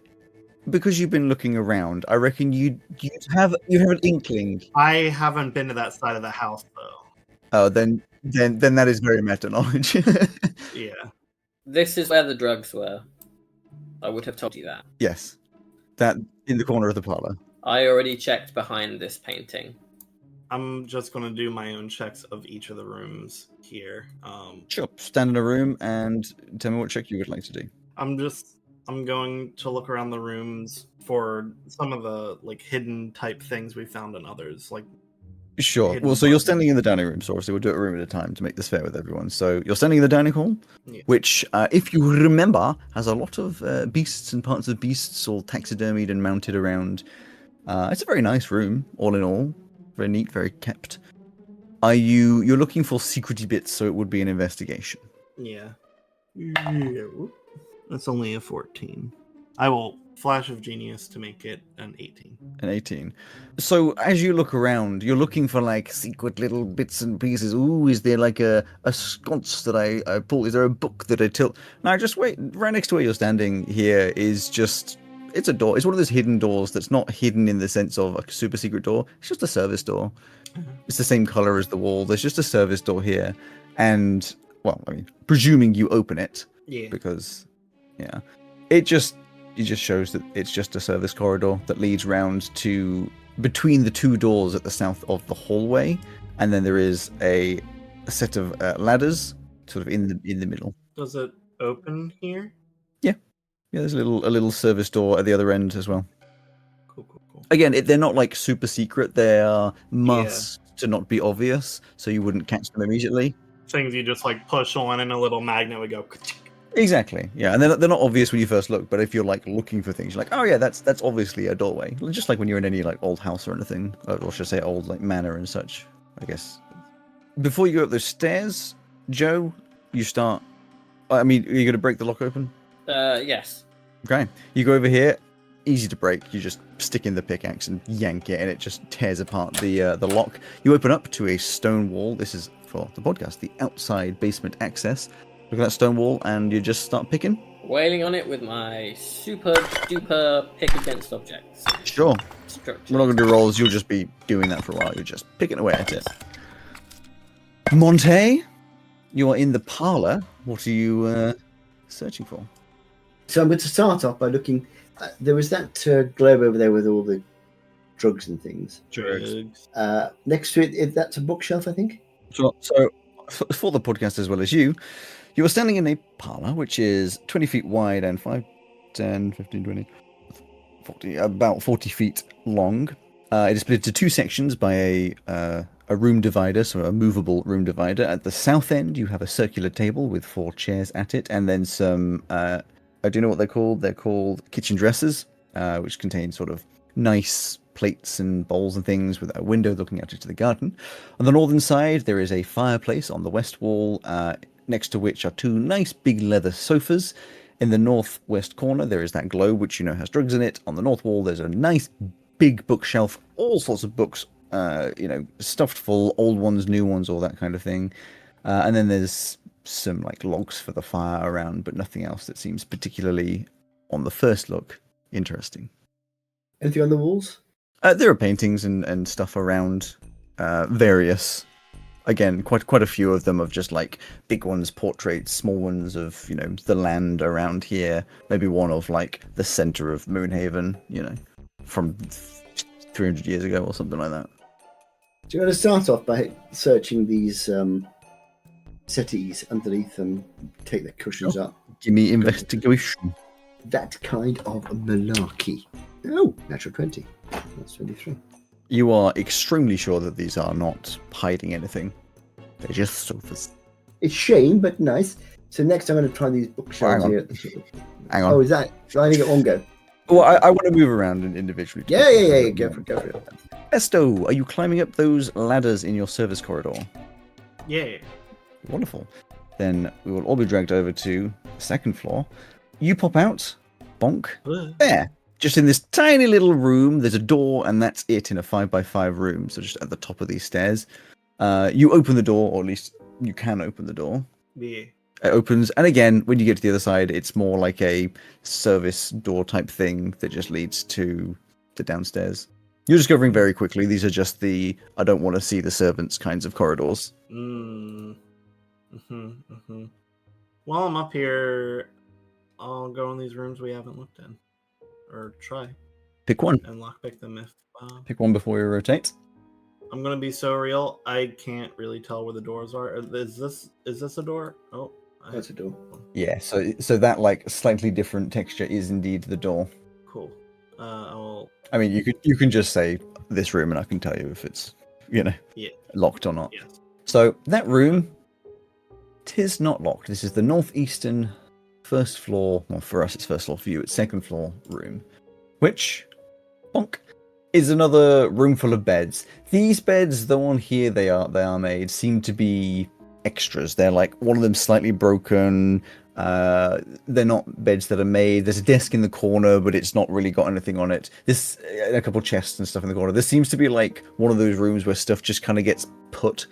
because you've been looking around, I reckon you have an inkling. I haven't been to that side of the house though. Oh, then that is very meta knowledge. Yeah. This is where the drugs were. I would have told you that. Yes, that in the corner of the parlor. I already checked behind this painting. I'm just gonna do my own checks of each of the rooms here. Sure. Stand in a room and tell me what check you would like to do. I'm going to look around the rooms for some of the like hidden type things we found in others. Like Sure. Hidden Well, so you're buttons. standing in the dining room, so obviously we'll do it a room at a time to make this fair with everyone. So you're standing in the dining hall, Yeah. which, if you remember, has a lot of beasts and parts of beasts all taxidermied and mounted around. It's a very nice room, all in all. Very neat, very kept. You're looking for secrety bits, so it would be an investigation. yeah. That's only a 14. I will flash of genius to make it an 18. An 18. So as you look around, you're looking for like secret little bits and pieces. Ooh, is there like a sconce that I pull? Is there a book that I tilt? Now just wait. Right next to where you're standing here is just, it's a door. It's one of those hidden doors that's not hidden in the sense of a super secret door. It's just a service door. It's the same color as the wall. There's just a service door here. And, well, I mean, presuming you open it, Yeah. because, yeah, it just shows that it's just a service corridor that leads round to between the 2 doors at the south of the hallway, and then there is a set of ladders sort of in the middle. Does it open here? Yeah, there's a little service door at the other end as well. Cool. Again, they're not like super secret. They are masked to not be obvious, so you wouldn't catch them immediately. Things you just like push on and a little magnet would go. Exactly, yeah, and they're not obvious when you first look, but if you're like looking for things, you're like, oh yeah, that's obviously a doorway. Just like when you're in any like old house or anything, or should I say old like manor and such, I guess. Before you go up those stairs, Joe, you start. I mean, are you going to break the lock open? Yes. Okay, you go over here. Easy to break. You just stick in the pickaxe and yank it, and it just tears apart the lock. You open up to a stone wall. This is for the podcast, the outside basement access. Look at that stone wall, and you just start picking. Wailing on it with my super duper pick against objects. Sure. Structure. We're not going to do rolls. You'll just be doing that for a while. You're just picking away at it. Monte, you are in the parlor. What are you searching for? So I'm going to start off by looking. There was that globe over there with all the drugs and things. Drugs. Next to it, that's a bookshelf, I think. So for the podcast as well as you are standing in a parlor which is 20 feet wide and 5, 10, 15, 20, 40, about 40 feet long. It is split into two sections by a room divider, so a movable room divider. At the south end, you have a circular table with 4 chairs at it, and then some. Do you know what they're called? They're called kitchen dressers, which contain sort of nice plates and bowls and things with a window looking out into the garden. On the northern side, there is a fireplace on the west wall, next to which are 2 nice big leather sofas. In the northwest corner, there is that globe, which you know has drugs in it. On the north wall, there's a nice big bookshelf, all sorts of books, stuffed full, old ones, new ones, all that kind of thing. And then there's some like logs for the fire around, but nothing else that seems particularly, on the first look, interesting. Anything on the walls? There are paintings and stuff around, various. Again, quite a few of them of just like big ones, portraits, small ones of the land around here. Maybe one of like the center of Moonhaven, from 300 years ago or something like that. Do you want to start off by searching these settees underneath and take the cushions up? Give me investigation. That kind of malarkey. Oh, natural 20. That's 23. You are extremely sure that these are not hiding anything. They're just sofas. It's shame, but nice. So next I'm going to try these bookshelves here. Hang on. Oh, is that? So I only get one go. Well, I want to move around individually. Yeah. Go for it. Esto, are you climbing up those ladders in your service corridor? Yeah. Wonderful. Then we will all be dragged over to the second floor. You pop out. Bonk. There. Just in this tiny little room, there's a door, and that's it in a 5x5 room. So just at the top of these stairs. You open the door, or at least you can open the door. Yeah. It opens, and again, when you get to the other side, it's more like a service door type thing that just leads to the downstairs. You're discovering very quickly these are just the I don't want to see the servants kinds of corridors. While I'm up here, I'll go in these rooms we haven't looked in. Or try. Pick one. And lockpick them if... Pick one before you rotate. I'm going to be so real, I can't really tell where the doors are. Is this a door? Oh. That's a door. Yeah, so that like slightly different texture is indeed the door. Cool. I mean, you can just say this room and I can tell you if it's, locked or not. Yes. So that room, 'tis not locked. This is the northeastern first floor. Well, for us, it's first floor. For you, it's second floor room, which, bonk, is another room full of beds. These beds, though on here they are made, seem to be extras. They're like one of them slightly broken. They're not beds that are made. There's a desk in the corner, but it's not really got anything on it. This a couple chests and stuff in the corner. This seems to be like one of those rooms where stuff just kind of gets put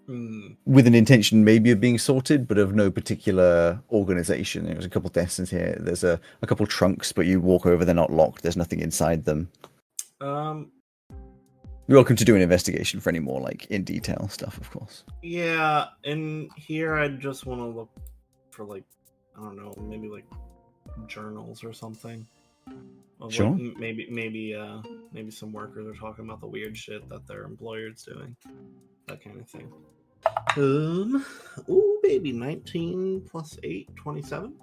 with an intention maybe of being sorted, but of no particular organization. There's a couple desks in here. There's a couple trunks, but you walk over, they're not locked. There's nothing inside them. You're welcome to do an investigation for any more like in detail stuff, of course. Yeah, in here I just want to look for like, I don't know, maybe like journals or something. Sure. Like, maybe some workers are talking about the weird shit that their employer's doing. That kind of thing. Ooh, baby, 19 plus 8, 27.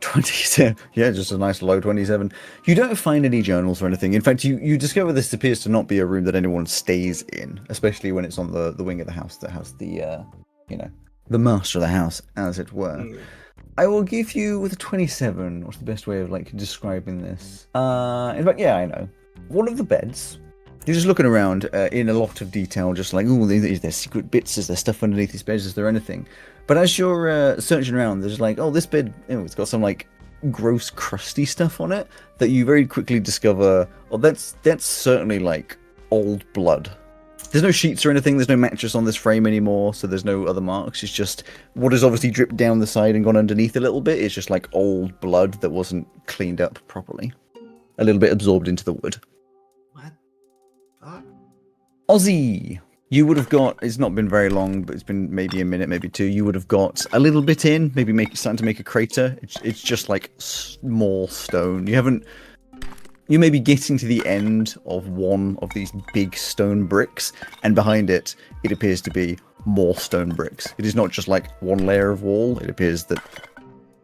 27. Yeah, just a nice low 27. You don't find any journals or anything. In fact, you discover this appears to not be a room that anyone stays in, especially when it's on the wing of the house that has the, the master of the house, as it were. I will give you with a 27. What's the best way of like describing this? In fact, yeah, I know. One of the beds. You're just looking around in a lot of detail, just like, oh, is there secret bits? Is there stuff underneath these beds? Is there anything? But as you're searching around, there's like, oh, this bed, it's got some like gross, crusty stuff on it that you very quickly discover, oh, that's certainly like old blood. There's no sheets or anything. There's no mattress on this frame anymore, so there's no other marks. It's just what has obviously dripped down the side and gone underneath a little bit. It's just like old blood that wasn't cleaned up properly. A little bit absorbed into the wood. What? Fuck? Ozzy, you would have got, it's not been very long, but it's been maybe a minute, maybe two. You would have got a little bit in, maybe starting to make a crater. It's just like small stone. You You may be getting to the end of one of these big stone bricks, and behind it, it appears to be more stone bricks. It is not just like one layer of wall. It appears that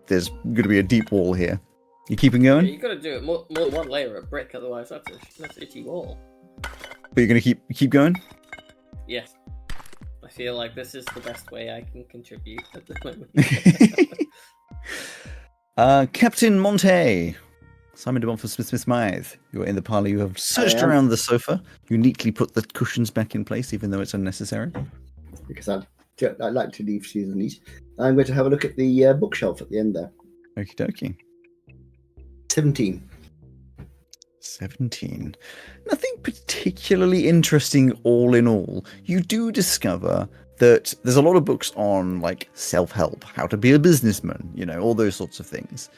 there's going to be a deep wall here. You keeping going? Yeah, you got to do it more than one layer of brick, otherwise that's an itchy wall. But you're going to keep going? Yes. I feel like this is the best way I can contribute at the moment. Captain Monte. Simon de Montfort Smith. You're in the parlour. You have searched around the sofa. You neatly put the cushions back in place, even though it's unnecessary. Because I like to leave shoes neat. I'm going to have a look at the bookshelf at the end there. Okie dokie. 17. Nothing particularly interesting all in all. You do discover that there's a lot of books on like self-help, how to be a businessman, all those sorts of things.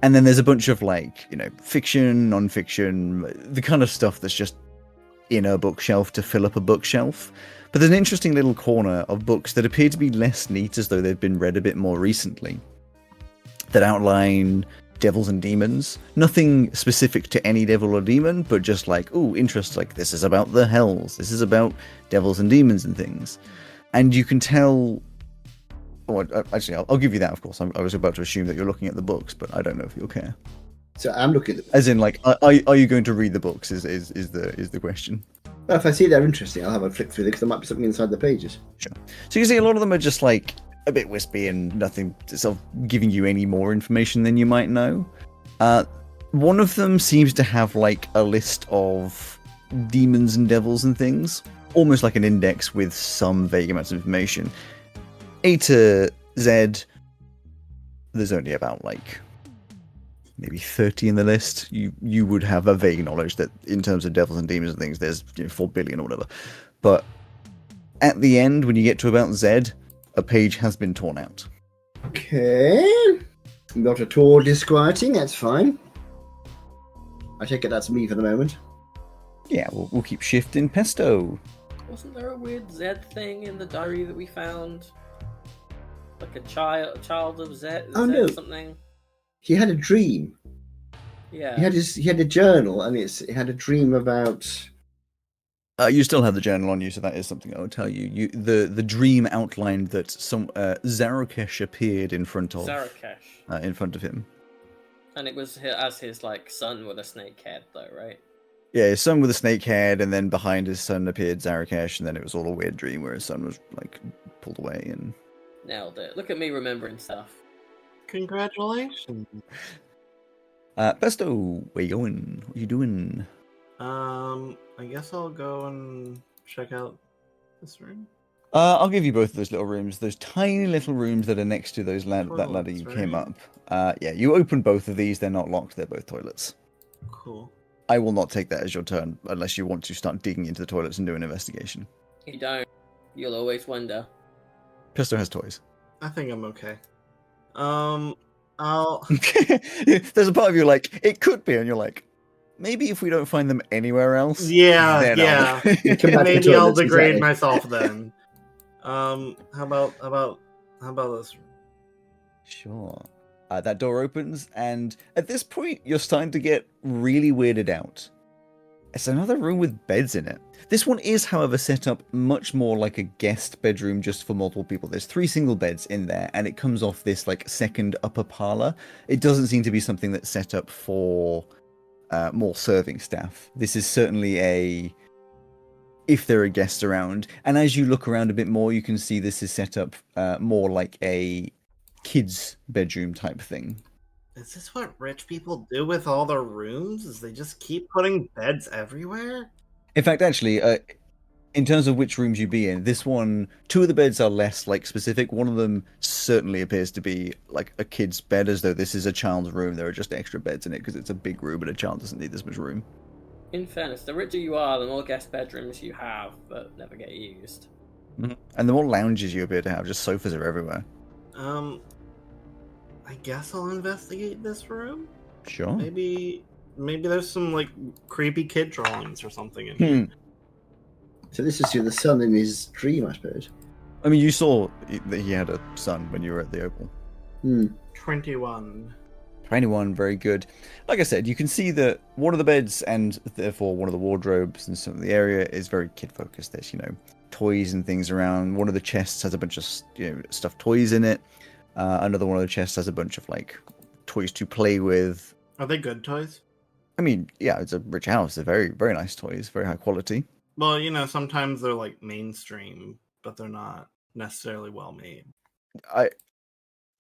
And then there's a bunch of like, fiction, non-fiction, the kind of stuff that's just in a bookshelf to fill up a bookshelf. But there's an interesting little corner of books that appear to be less neat, as though they've been read a bit more recently, that outline devils and demons. Nothing specific to any devil or demon, but just like, interest, like this is about the hells, this is about devils and demons and things. And you can tell... actually, I'll give you that, of course. I was about to assume that you're looking at the books, but I don't know if you'll care. So I'm looking at the books. As in, like, are you going to read the books? Is the question. Well, if I see they're interesting, I'll have a flick through them because there might be something inside the pages. Sure. So you can see a lot of them are just like a bit wispy and nothing sort of giving you any more information than you might know. One of them seems to have like a list of demons and devils and things, almost like an index with some vague amounts of information. A to Z, there's only about like maybe 30 in the list. You would have a vague knowledge that in terms of devils and demons and things, there's 4 billion or whatever. But at the end, when you get to about Z, a page has been torn out. Okay. Not at all disquieting, that's fine. I take it that's me for the moment. Yeah, we'll keep shifting. Pesto. Wasn't there a weird Z thing in the diary that we found? Like a child of Z? Oh, Z no. Something? He had a dream. Yeah. He had a journal, and it had a dream about... You still have the journal on you, so that is something I would tell you. The dream outlined that some Zarakesh appeared in front of Zarakesh. In front of him. And it was as his like son with a snake head, though, right? Yeah, his son with a snake head, and then behind his son appeared Zarakesh, and then it was all a weird dream where his son was like pulled away and Nailed it. Look at me remembering stuff. Congratulations. Pesto, where you going? What you doing? I guess I'll go and check out this room. I'll give you both of those little rooms. Those tiny little rooms that are next to those that ladder you came up. Yeah, you open both of these. They're not locked. They're both toilets. Cool. I will not take that as your turn unless you want to start digging into the toilets and do an investigation. You don't. You'll always wonder. Pesto has toys. I think I'm okay. I'll... There's a part of you like, it could be, and you're like, maybe if we don't find them anywhere else. Yeah. Maybe I'll degrade exactly. myself then. How about this? Sure. That door opens, and at this point, you're starting to get really weirded out. It's another room with beds in it. This one is, however, set up much more like a guest bedroom just for multiple people. There's 3 single beds in there, and it comes off this like second upper parlor. It doesn't seem to be something that's set up for more serving staff. This is certainly if there are guests around. And as you look around a bit more, you can see this is set up more like a kids' bedroom type thing. Is this what rich people do with all their rooms? Is they just keep putting beds everywhere? In fact, actually, in terms of which rooms you be in, this one, 2 of the beds are less like specific. One of them certainly appears to be like a kid's bed, as though this is a child's room. There are just extra beds in it because it's a big room, but a child doesn't need this much room. In fairness, the richer you are, the more guest bedrooms you have, but never get used. Mm-hmm. And the more lounges you appear to have, just sofas are everywhere. I guess I'll investigate this room. Sure. Maybe there's some like creepy kid drawings or something in here. So this is the son in his dream, I suppose. I mean, you saw that he had a son when you were at the Opal. 21. 21, very good. Like I said, you can see that one of the beds and therefore one of the wardrobes and some of the area is very kid focused. There's, toys and things around. One of the chests has a bunch of, stuffed toys in it. Another one of the chests has a bunch of like toys to play with. Are they good toys? I mean, yeah, it's a rich house. They're very, very nice toys, very high quality. Well, sometimes they're like mainstream, but they're not necessarily well made. I'm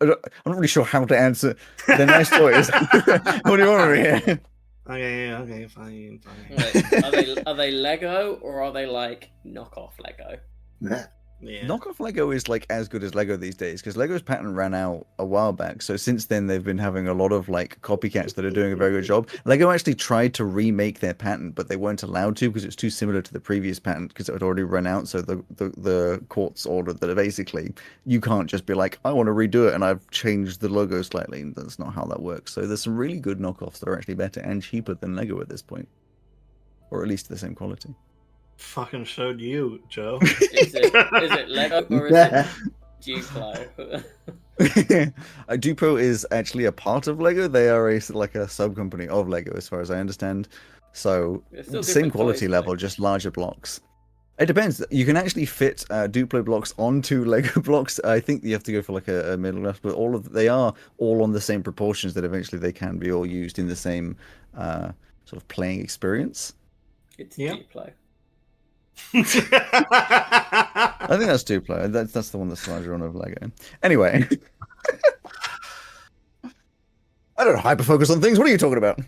not really sure how to answer. They're nice toys. What do you want from me here? Okay, fine. Wait, are they Lego or are they like knockoff Lego? Yeah. Knockoff Lego is like as good as Lego these days because Lego's patent ran out a while back. So since then they've been having a lot of like copycats that are doing a very good job. Lego actually tried to remake their patent, but they weren't allowed to because it's too similar to the previous patent because it had already run out. So the courts ordered that basically you can't just be like, I want to redo it and I've changed the logo slightly. That's not how that works. So there's some really good knockoffs that are actually better and cheaper than Lego at this point, or at least the same quality. Fucking showed you, Joe. Is it Lego or is it Duplo? Duplo is actually a part of Lego. They are like a sub company of Lego, as far as I understand. So same quality level, just larger blocks. It depends. You can actually fit Duplo blocks onto Lego blocks. I think you have to go for like a middle left, but they are all on the same proportions that eventually they can be all used in the same sort of playing experience. It's Duplo. I think that's Duplo. That's the one that's larger on of Lego. Anyway. I don't hyper-focus on things. What are you talking about?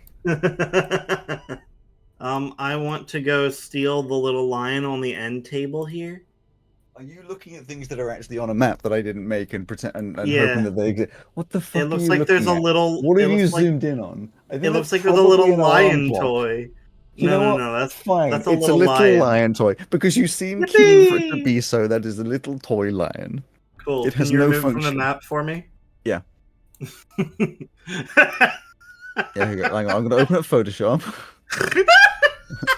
I want to go steal the little lion on the end table here. Are you looking at things that are actually on a map that I didn't make and pretend and Yeah. hoping that they exist? What the fuck? It looks are you like there's a looking at? little. What have it you looks like- zoomed in on? I think It looks that's like there's a little probably an alarm lion clock. toy. You know what? No, that's Fine. That's a it's little a little lion. lion toy because you seem keen for it to Yippee! be so. That is a little toy lion. Cool. It has Can you no remove it from the function. map for me? Yeah. Yeah, here you go. Hang on, I'm gonna open up Photoshop.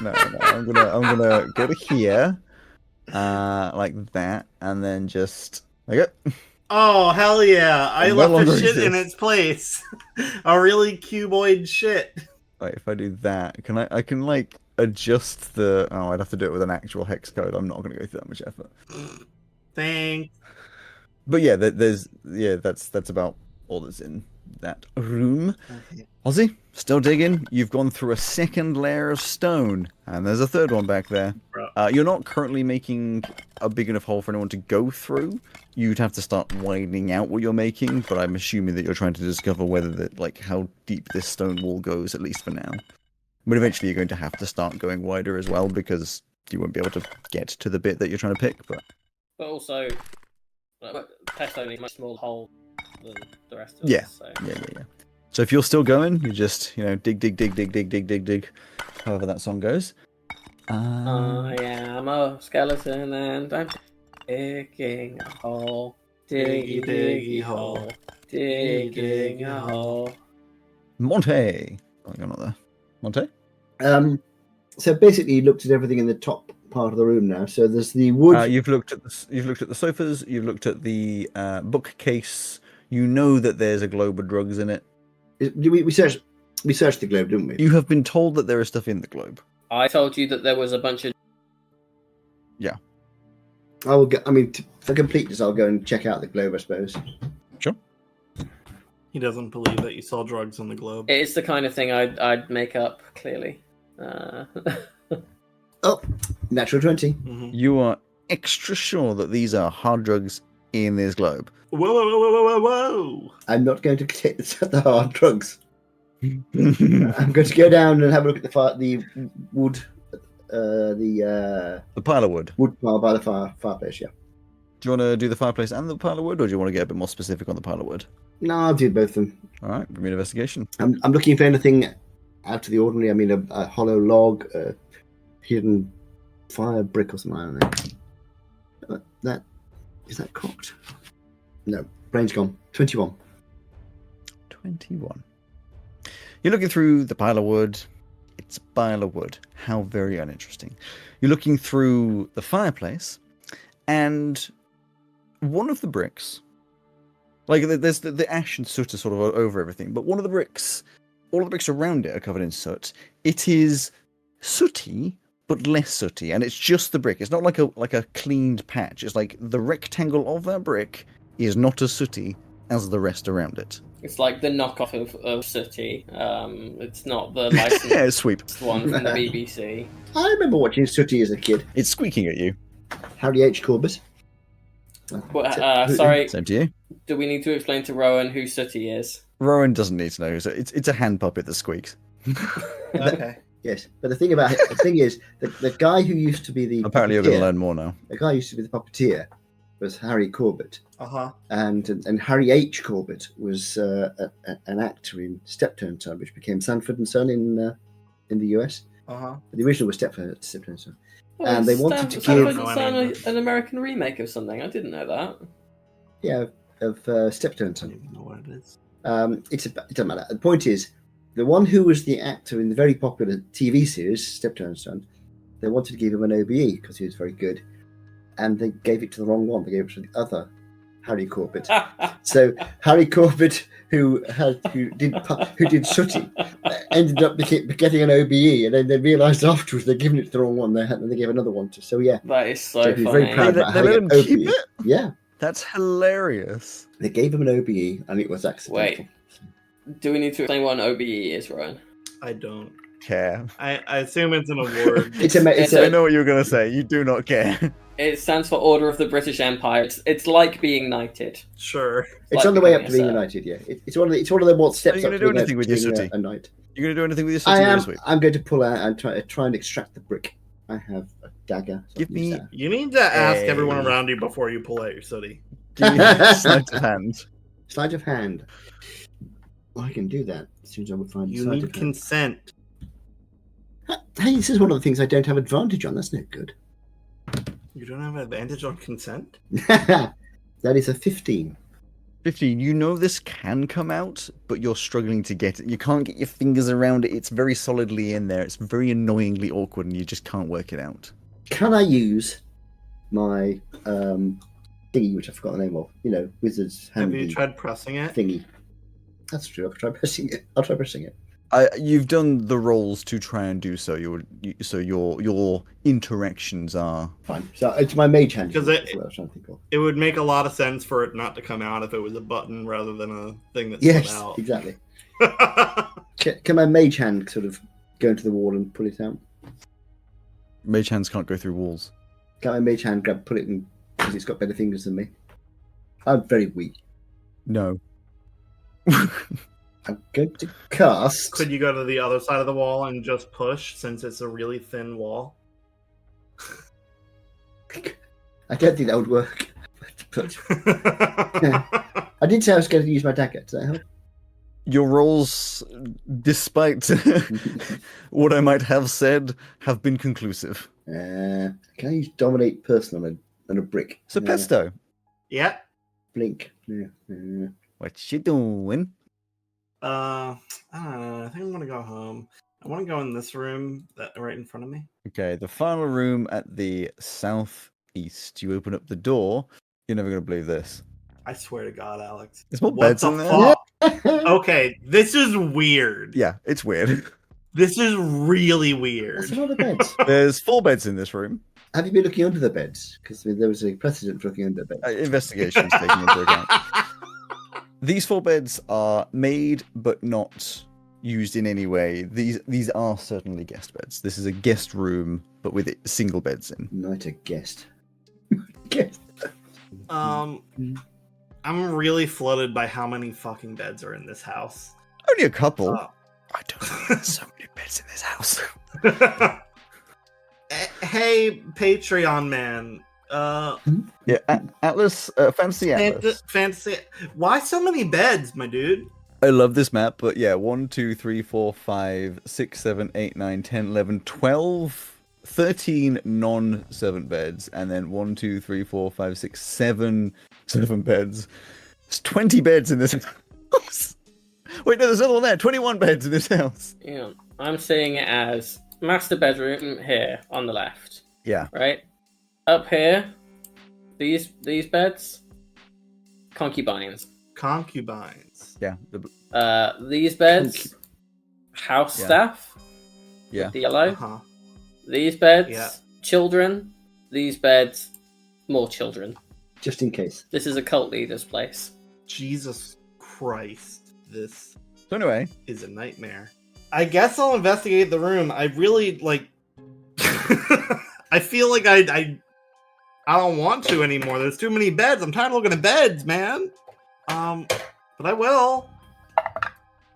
No, I'm gonna go to here, like that, and then just like it. Oh hell yeah! I It no left longer the shit in exists. its place. A really cuboid shit. Right, if I do that, I can like adjust the. Oh, I'd have to do it with an actual hex code. I'm not gonna go through that much effort. Thanks. But yeah, that's about all that's in that room. Okay. Ozzy, still digging. You've gone through a second layer of stone, and there's a third one back there. You're not currently making a big enough hole for anyone to go through. You'd have to start widening out what you're making, but I'm assuming that you're trying to discover how deep this stone wall goes, at least for now. But eventually you're going to have to start going wider as well, because you won't be able to get to the bit that you're trying to pick. But also, Pest only a much smaller hole than the rest of yeah, us. So. yeah. So if you're still going, you just, dig, however that song goes. I am a skeleton and I'm digging a hole. Diggy, diggy hole. Digging a hole. Monte. Oh, you're not there. Monte? So basically, you looked at everything in the top part of the room now. So there's the wood. You've looked at the sofas. You've looked at the bookcase. You know that there's a globe with drugs in it. We searched the globe, didn't we? You have been told that there is stuff in the globe. I told you that there was a bunch of. Yeah. I will go. I mean, for completeness, I'll go and check out the globe, I suppose. Sure. He doesn't believe that you saw drugs in the globe. It's the kind of thing I'd make up, clearly. Oh, natural 20. Mm-hmm. You are extra sure that these are hard drugs in this globe. Whoa! I'm not going to take the hard drugs. I'm going to go down and have a look at the wood, the pile of wood. Wood pile by the fireplace. Yeah. Do you want to do the fireplace and the pile of wood, or do you want to get a bit more specific on the pile of wood? No, I'll do both of them. All right, give me an investigation. I'm looking for anything out of the ordinary. I mean, a hollow log, a hidden fire brick or something. I don't know. That is that cocked? No, brain's gone. 21. 21. You're looking through the pile of wood. It's a pile of wood. How very uninteresting. You're looking through the fireplace, and one of the bricks Like there's the ash and soot are sort of over everything, but all of the bricks around it are covered in soot. It is sooty, but less sooty, and it's just the brick. It's not like a cleaned patch. It's like the rectangle of that brick is not as sooty as the rest around it. It's like the knockoff of Sooty. It's not the licensed Yeah, sweep. one from the BBC. I remember watching Sooty as a kid. It's squeaking at you. Harry H. Corbett. Sorry, Same to you. do we need to explain to Rowan who Sooty is? Rowan doesn't need to know. It's a hand puppet that squeaks. Okay. Yes, but the thing is, the guy who used to be the Apparently, you're going to learn more now. The guy who used to be the puppeteer was Harry Corbett, and Harry H. Corbett was an actor in Steptoe Son, which became Sanford and Son in the US. The original was Steptoe Son, and they wanted to give an American remake of something. I didn't know that. Of Steptoe I Son. don't even know what it is. It doesn't matter. The point is, the one who was the actor in the very popular TV series Steptoe Son, they wanted to give him an OBE because he was very good, and they gave it to the wrong one. They gave it to the other Harry Corbett. So Harry Corbett, who did Sooty, ended up getting an OBE, and then they realised afterwards they'd given it to the wrong one. They gave another one to. So yeah, that is so he was funny. very proud about They having let an him keep OBE. it? Yeah, That's hilarious. they gave him an OBE, and it was accidental. Wait. Do we need to explain what an OBE is, Rowan? I don't Care. I assume it's an award. I know what you were going to say. You do not care. It stands for Order of the British Empire. It's like being knighted. Sure. It's like on the way up becoming to being a united. Yeah, it's one of the more steps Are you up gonna to do being anything with your Sooty? a knight. You're going to do anything with your I Sooty am. this week? I'm going to pull out and try and extract the brick. I have a dagger. So Give I can use me- that. You need to ask Hey. everyone around you before you pull out your sooty. Give me a sleight of hand. Sleight of hand. I can do that as soon as I would find You sleight need of hand. consent. Hey, this is one of the things I don't have advantage on. That's no good. You don't have advantage on consent? That is a 15. 15. You know this can come out, but you're struggling to get it. You can't get your fingers around it. It's very solidly in there. It's very annoyingly awkward, and you just can't work it out. Can I use my thingy, which I forgot the name of? Wizard's Have handy you tried pressing it? thingy. That's true. I'll try pressing it. You've done the rolls to try and do so. Your interactions are Fine. So it's my mage hand. Because That's what I was trying to think of. It would make a lot of sense for it not to come out if it was a button rather than a thing that Yes, slid out. exactly. Can my mage hand sort of go into the wall and pull it out? mage hands can't go through walls. Can my mage hand pull it in because it's got better fingers than me? I'm very weak. No. I'm going to cast. Could you go to the other side of the wall and just push since it's a really thin wall? I don't think that would work. But I did say I was going to use my dagger. Does that help? Your rolls, despite what I might have said, have been conclusive. Can I use dominate person on a brick? So, Pesto, Yeah. Blink. what you doing? I don't know. I think I'm gonna go home. I want to go in this room that right in front of me. Okay, the final room at the southeast. You open up the door. You're never going to believe this. I swear to God, Alex. There's more What beds the in there. fuck? Okay, this is weird. Yeah, it's weird. This is really That's weird. a lot of beds. There's 4 beds in this room. Have you been looking under the beds? Because there was a precedent for looking under beds. Investigations taken into account. These 4 beds are made but not used in any way. These are certainly guest beds. This is a guest room, but with single beds in. Not a guest. Guest. I'm really flooded by how many fucking beds are in this house. Only a couple. Uh, I don't know. There's so many beds in this house. Hey, Patreon man. Yeah, Atlas, Fantasy Atlas. Fantasy. Why so many beds, my dude? I love this map, but yeah, 1, 2, 3, 4, 5, 6, 7, 8, 9, 10, 11, 12, 13 non-servant beds, and then 1, 2, 3, 4, 5, 6, 7 servant beds. There's 20 beds in this house. Wait, no, there's another one there. 21 beds in this house. Yeah, I'm seeing it as master bedroom here on the left. Yeah. Right? Up here, these beds, concubines. Concubines. Yeah. These beds, house Yeah. staff, Yeah. with the yellow. Uh-huh. These beds, Yeah. children. These beds, more children. Just in case. This is a cult leader's place. Jesus Christ. This So anyway, is a nightmare. I guess I'll investigate the room. I really, like... I feel like I don't want to anymore. There's too many beds. I'm tired of looking at beds, man. But I will.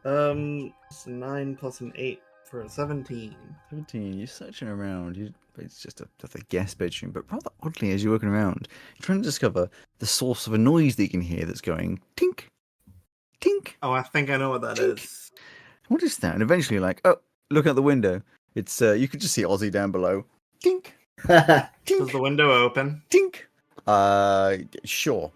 It's 9 plus an 8 for a 17. 17. You're searching around. It's just a guest bedroom, but rather oddly, as you're walking around, you're trying to discover the source of a noise that you can hear that's going tink, tink. Oh, I think I know what that is. What is that? And eventually, you're like, oh, look out the window. It's you could just see Ozzy down below. Tink, Does tink, the window open? tink. Sure.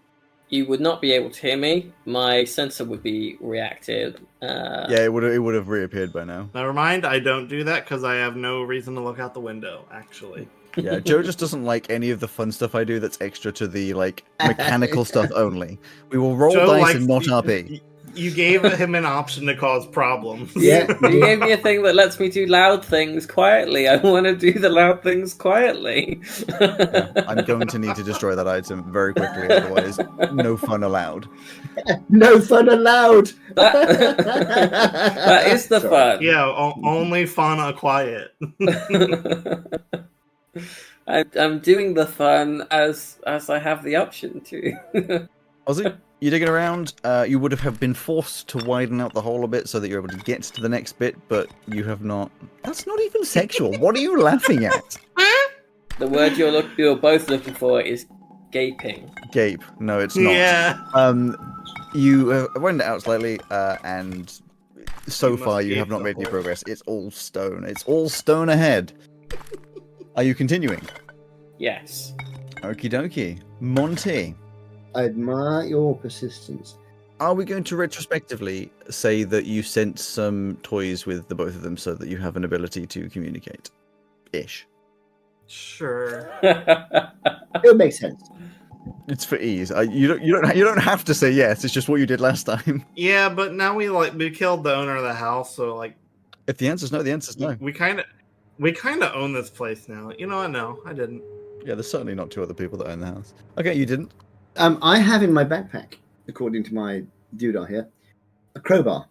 You would not be able to hear me. My sensor would be reacted. Yeah, it would have reappeared by now. Never mind, I don't do that because I have no reason to look out the window, actually. Yeah, Joe just doesn't like any of the fun stuff I do that's extra to the like mechanical stuff only. We will roll Joe dice likes- and not RP. You gave him an option to cause problems. Yeah. You gave me a thing that lets me do loud things quietly. I want to do the loud things quietly. I'm going to need to destroy that item very quickly, otherwise no fun allowed. No fun allowed. That is the Sorry. fun. Yeah, only fun are quiet. I'm doing the fun as I have the option to. Ozzy, you're digging around. You would have been forced to widen out the hole a bit so that you're able to get to the next bit, but you have not. That's not even sexual. What are you laughing at? The word you're both looking for is gaping. Gape. No, it's not. Yeah. You widened it out slightly, and so You far must you have gape not the made any hole. progress. It's all stone. It's all stone ahead. Are you continuing? Yes. Okie dokie. Monty, I admire your persistence. are we going to retrospectively say that you sent some toys with the both of them so that you have an ability to communicate? Ish. Sure. It would make sense. It's for ease. You don't have to say yes. It's just what you did last time. Yeah, but now we killed the owner of the house, so like If the answer's no, the answer's no. we kind of own this place now. You know what? No, I didn't. Yeah, there's certainly not two other people that own the house. Okay, you didn't. I have in my backpack, according to my doodah here, a crowbar.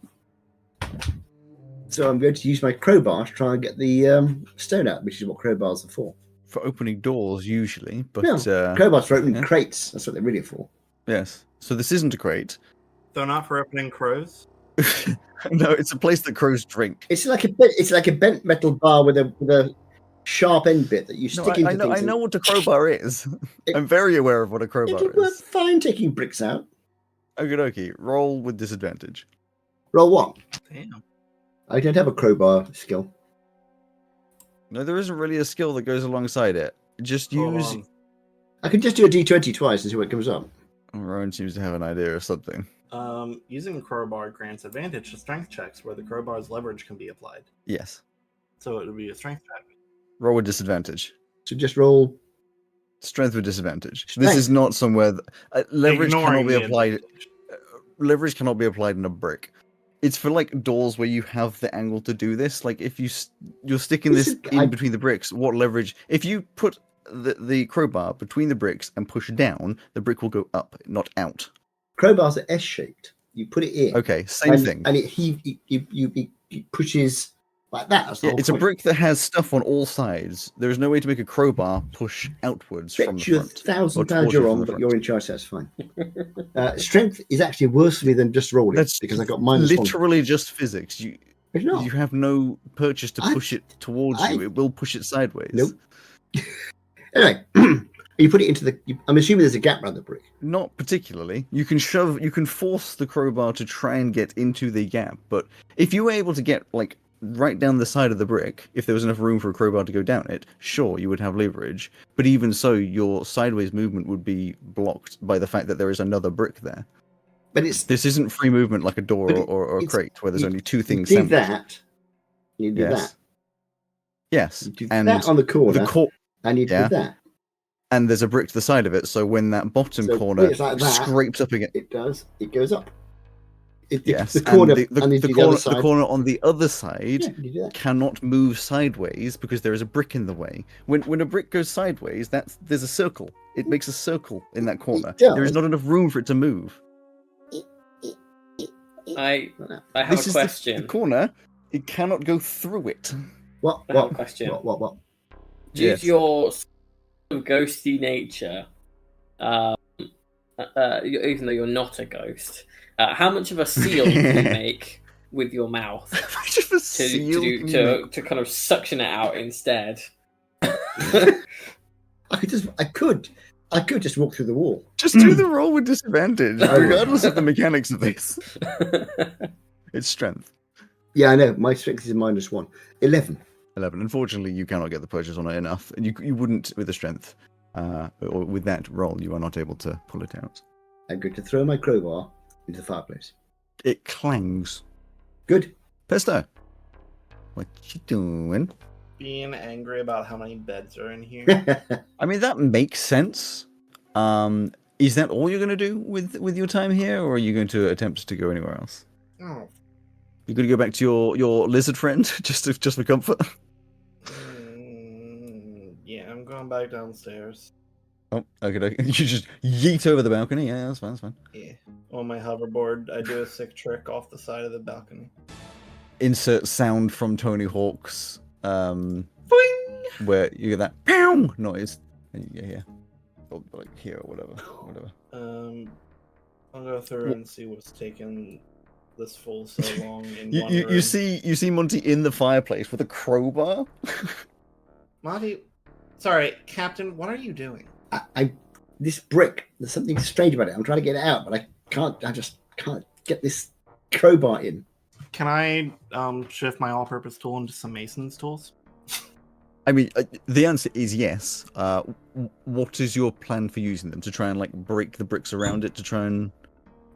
So I'm going to use my crowbar to try and get the stone out, which is what crowbars are for. For opening doors, usually, but Crowbars for opening yeah. crates. That's what they're really for. yes. So this isn't a crate. Though not for opening crows. No, it's a place that crows drink. It's like a bent metal bar with a sharp end bit that you No, stick into I know. things. I know what a crowbar is. I'm very aware of what a crowbar It'll work is. fine taking bricks out. Okie dokie. Roll with disadvantage. Roll one. Damn. I don't have a crowbar skill. No, there isn't really a skill that goes alongside it. Just Hold use. on. I can just do a d20 twice and see what comes up. Rowan seems to have an idea of something. Using a crowbar grants advantage to strength checks where the crowbar's leverage can be applied. Yes. So it would be a strength check. Roll with disadvantage. So just roll. Strength with disadvantage. Strength. This is not somewhere leverage Ignoring cannot be the applied. advantage. Leverage cannot be applied in a brick. It's for like doors where you have the angle to do this. Like if you're sticking this in between the bricks, what leverage? If you put the crowbar between the bricks and push down, the brick will go up, not out. Crowbars are S-shaped. You put it in. Okay, same thing. And it pushes like that. That's the Yeah, whole it's a point. brick that has stuff on all sides. There is no way to make a crowbar push outwards from Bet the you front. £1,000 towards you're you from wrong, the but front. you're in charge, so that's fine. Strength is actually worse for me than just rolling That's because I got minus literally just physics. one. It's not. You have no purchase to push it towards you. It will push it sideways. Nope. Anyway, you put it into the. I'm assuming there's a gap around the brick. Not particularly. You can force the crowbar to try and get into the gap, but if you were able to get like right down the side of the brick, if there was enough room for a crowbar to go down it, sure, you would have leverage. But even so, your sideways movement would be blocked by the fact that there is another brick there. But it's This isn't free movement like a door But or a it's- crate where there's only two you things do sandwiched. that. You do Yes. that. Yes. You do And that on the corner, the and you Yeah. do that. and there's a brick to the side of it. So when that bottom So corner when it's like that, scrapes up again, it does. It goes up. yes, The corner, and and the the other corner, side. the corner on the other side Yeah, you do that. cannot move sideways because there is a brick in the way. When a brick goes sideways, there's a circle. It makes a circle in that corner. does. There is not enough room for it to move. I have This a is question. the corner. It cannot go through it. What? I have a question. What? Due Yes. to your sort of ghosty nature, even though you're not a ghost, how much of a seal do you make with your mouth Just a seal can you make? to kind of suction it out instead? I could just walk through the wall. Just do the roll with disadvantage, Oh. regardless of the mechanics of this. It's strength. Yeah, I know. My strength is -1. 11. 11. Unfortunately, you cannot get the purchase on it enough, and you wouldn't with the strength. Or with that roll, you are not able to pull it out. I'm going to throw my crowbar into the fireplace. It clangs. Good. Pesto, what you doing? Being angry about how many beds are in here. I mean, that makes sense. Is that all you're going to do with your time here, or are you going to attempt to go anywhere else? Oh. You're going to go back to your lizard friend just for comfort? Yeah, I'm going back downstairs. Oh, okay. You just yeet over the balcony. Yeah, that's fine. Yeah. On my hoverboard, I do a sick trick off the side of the balcony. Insert sound from Tony Hawk's, Boing! where you get that pow noise. And you hear, or like here or whatever. I'll go through and see what's taken this fool so long. In one You room. see Monty in the fireplace with a crowbar. Monty, sorry, Captain. What are you doing? This brick, there's something strange about it. I'm trying to get it out, but I just can't get this crowbar in. Can I shift my all-purpose tool into some mason's tools? I mean, the answer is yes. What is your plan for using them? To try and like break the bricks around it to try and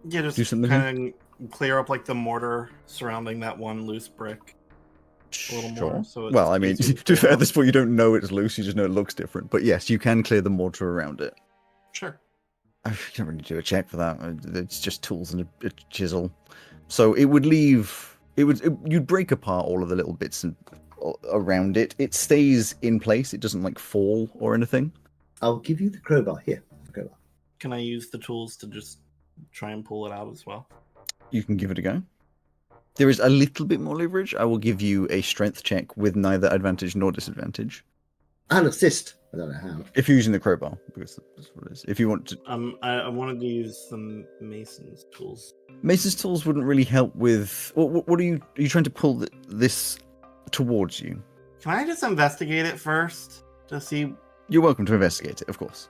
Yeah, just do something? kind of clear up like the mortar surrounding that one loose brick. A little more, so it's well, I mean, easier to to be fair, pull at this point you don't know it's loose. You just know it looks different. But yes, you can clear the mortar around it. Sure. I can't really do a check for that. It's just tools and a chisel. So it would leave. You'd break apart all of the little bits and around it. It stays in place. It doesn't like fall or anything. I'll give you the crowbar. Here, the crowbar. Can I use the tools to just try and pull it out as well? You can give it a go. There is a little bit more leverage. I will give you a strength check with neither advantage nor disadvantage. And assist. I don't know how. If you're using the crowbar, because that's what it is. If you want to, I wanted to use some mason's tools. Mason's tools wouldn't really help with. What are you? Are you trying to pull this towards you? Can I just investigate it first to see? You're welcome to investigate it, of course.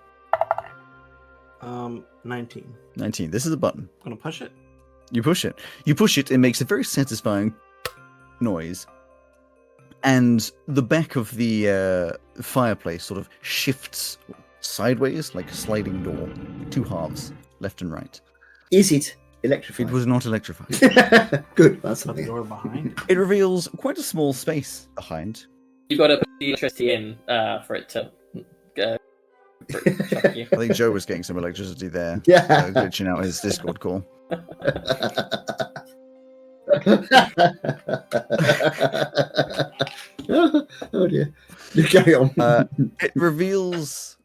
19. 19. This is a button. I'm gonna push it. You push it. You push it. It makes a very satisfying noise, and the back of the fireplace sort of shifts sideways like a sliding door, two halves, left and right. Is it electrified? It was not electrified. Good. That's Shut the something. door behind. It reveals quite a small space behind. You've got to put the electricity in for it to shock you. I think Joe was getting some electricity there, Yeah. glitching out his Discord call. Oh dear. You carry on. It reveals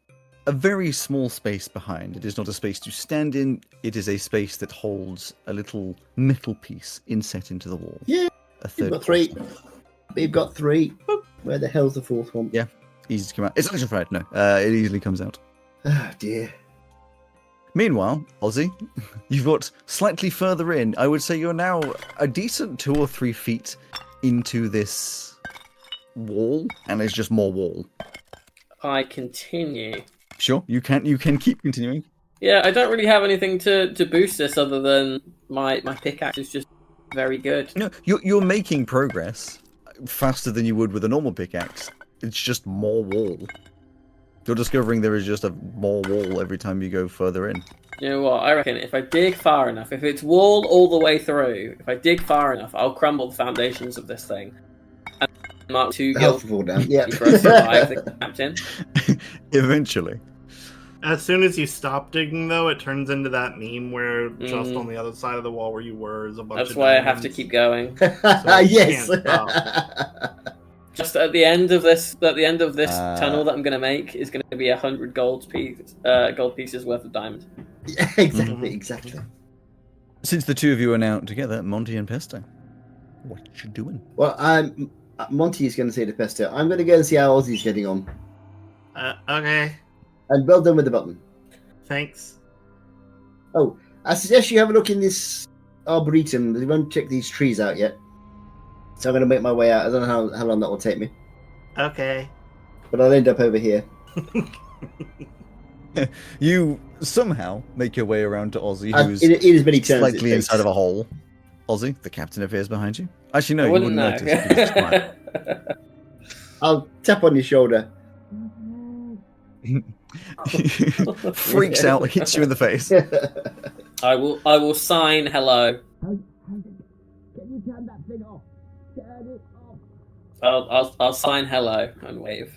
a very small space behind. It is not a space to stand in. It is a space that holds a little metal piece inset into the wall. Yeah, A We've third got three. quarter. We've got three. Where the hell's the fourth one? Yeah. Easy to come out. It's electrified. No, it easily comes out. Oh dear. Meanwhile, Ozzy, you've got slightly further in. I would say you're now a decent 2 or 3 feet into this wall, and there's just more wall. I continue. Sure, you can keep continuing. Yeah, I don't really have anything to boost this other than my pickaxe is just very good. No, you're making progress faster than you would with a normal pickaxe. It's just more wall. You're discovering there is just a more wall every time you go further in. You know what? I reckon if I dig far enough, if it's wall all the way through, if I dig far enough, I'll crumble the foundations of this thing. And mark 2 The guild health will fall down. Yeah. for us to survive the captain. Eventually. As soon as you stop digging, though, it turns into that meme where just on the other side of the wall where you were is a bunch That's of why I have to diamonds. keep going. you Yes. can't stop. Just at the end of this, Uh, tunnel that I'm going to make is going to be 100 gold pieces worth of diamond. Yeah, exactly. Mhm. Exactly. Since the two of you are now together, Monty and Pesto, what you doing? Well, Monty is going to say to Pesto, I'm going to go and see how Ozzy's getting on. Okay, And well done with the button. thanks. Oh, I suggest you have a look in this arboretum. We won't check these trees out yet. So I'm going to make my way out. I don't know how long that will take me. Okay. But I'll end up over here. You somehow make your way around to Ozzy, who's In as many turns as it slightly takes. inside of a hole. Ozzy, the captain appears behind you. Actually, no, I you wouldn't wouldn't know. notice. Because it's quiet. I'll tap on your shoulder. Freaks out, hits you in the face. I will sign hello. I'll sign hello and wave.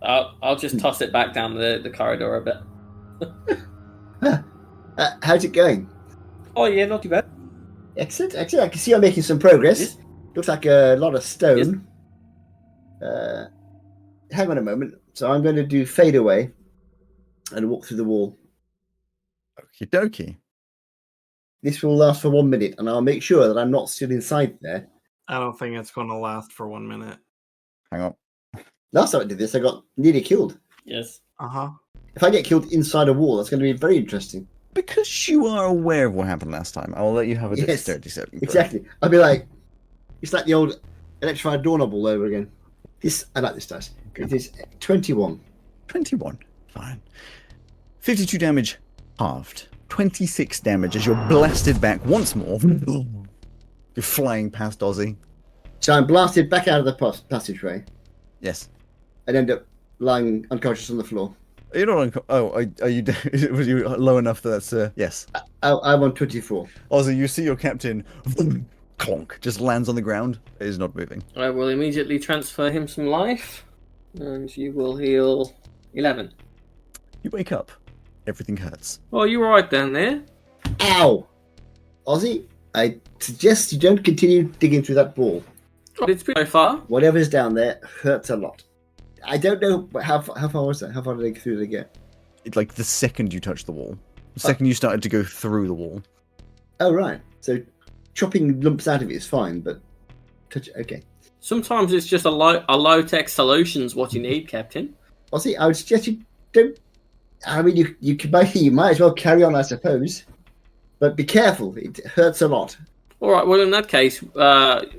I'll just toss it back down the corridor a bit. How's it going? Oh yeah, not too bad. Excellent. I can see you're making some progress. Yes. Looks like a lot of stone. Hang on a moment. So I'm going to do fade away and walk through the wall. Okie dokie. This will last for 1 minute, and I'll make sure that I'm not still inside there. I don't think it's going to last for 1 minute. Hang on. Last time I did this, I got nearly killed. Yes. Uh-huh. If I get killed inside a wall, that's going to be very interesting. Because you are aware of what happened last time, I will let you have a Yes, dexterity saving throw. Exactly. I'll be like, it's like the old electrified doorknob all over again. I like this dice. It is 21. 21. Fine. 52 damage halved. 26 damage as you're blasted back once more. You're flying past Ozzy. So I'm blasted back out of the passageway Yes. and end up lying unconscious on the floor. You're not are you was you low enough that that's yes. I'm on 24. Ozzy, you see your captain clonk just lands on the ground. It is not moving. I will immediately transfer him some life, and you will heal 11. You wake up. Everything hurts. Oh, you were right down there. Ow! Ozzy, I suggest you don't continue digging through that ball. It's pretty far. Whatever's down there hurts a lot. I don't know how far was that? How far did they get? It's like the second you touch the wall. The second you started to go through the wall. Oh, right. So chopping lumps out of it is fine, but touch it. Okay. Sometimes it's just a low-tech solution's what you need, Captain. Ozzy, I would suggest you don't. I mean, you might as well carry on, I suppose. But be careful. It hurts a lot. All right. Well, in that case,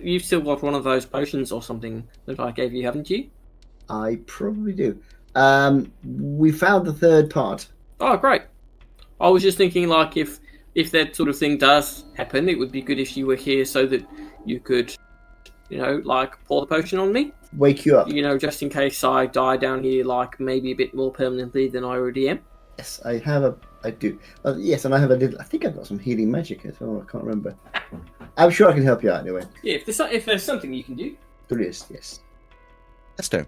you've still got one of those potions or something that I gave you, haven't you? I probably do. We found the third part. Oh, great. I was just thinking, like, if that sort of thing does happen, it would be good if you were here so that you could, like, pour the potion on me. Wake you up. Just in case I die down here, like, maybe a bit more permanently than I already am. Yes, I do. Yes, and I have a little. I think I've got some healing magic as well. I can't remember. I'm sure I can help you out anyway. Yeah, if there's something you can do. There is, yes. Pesto.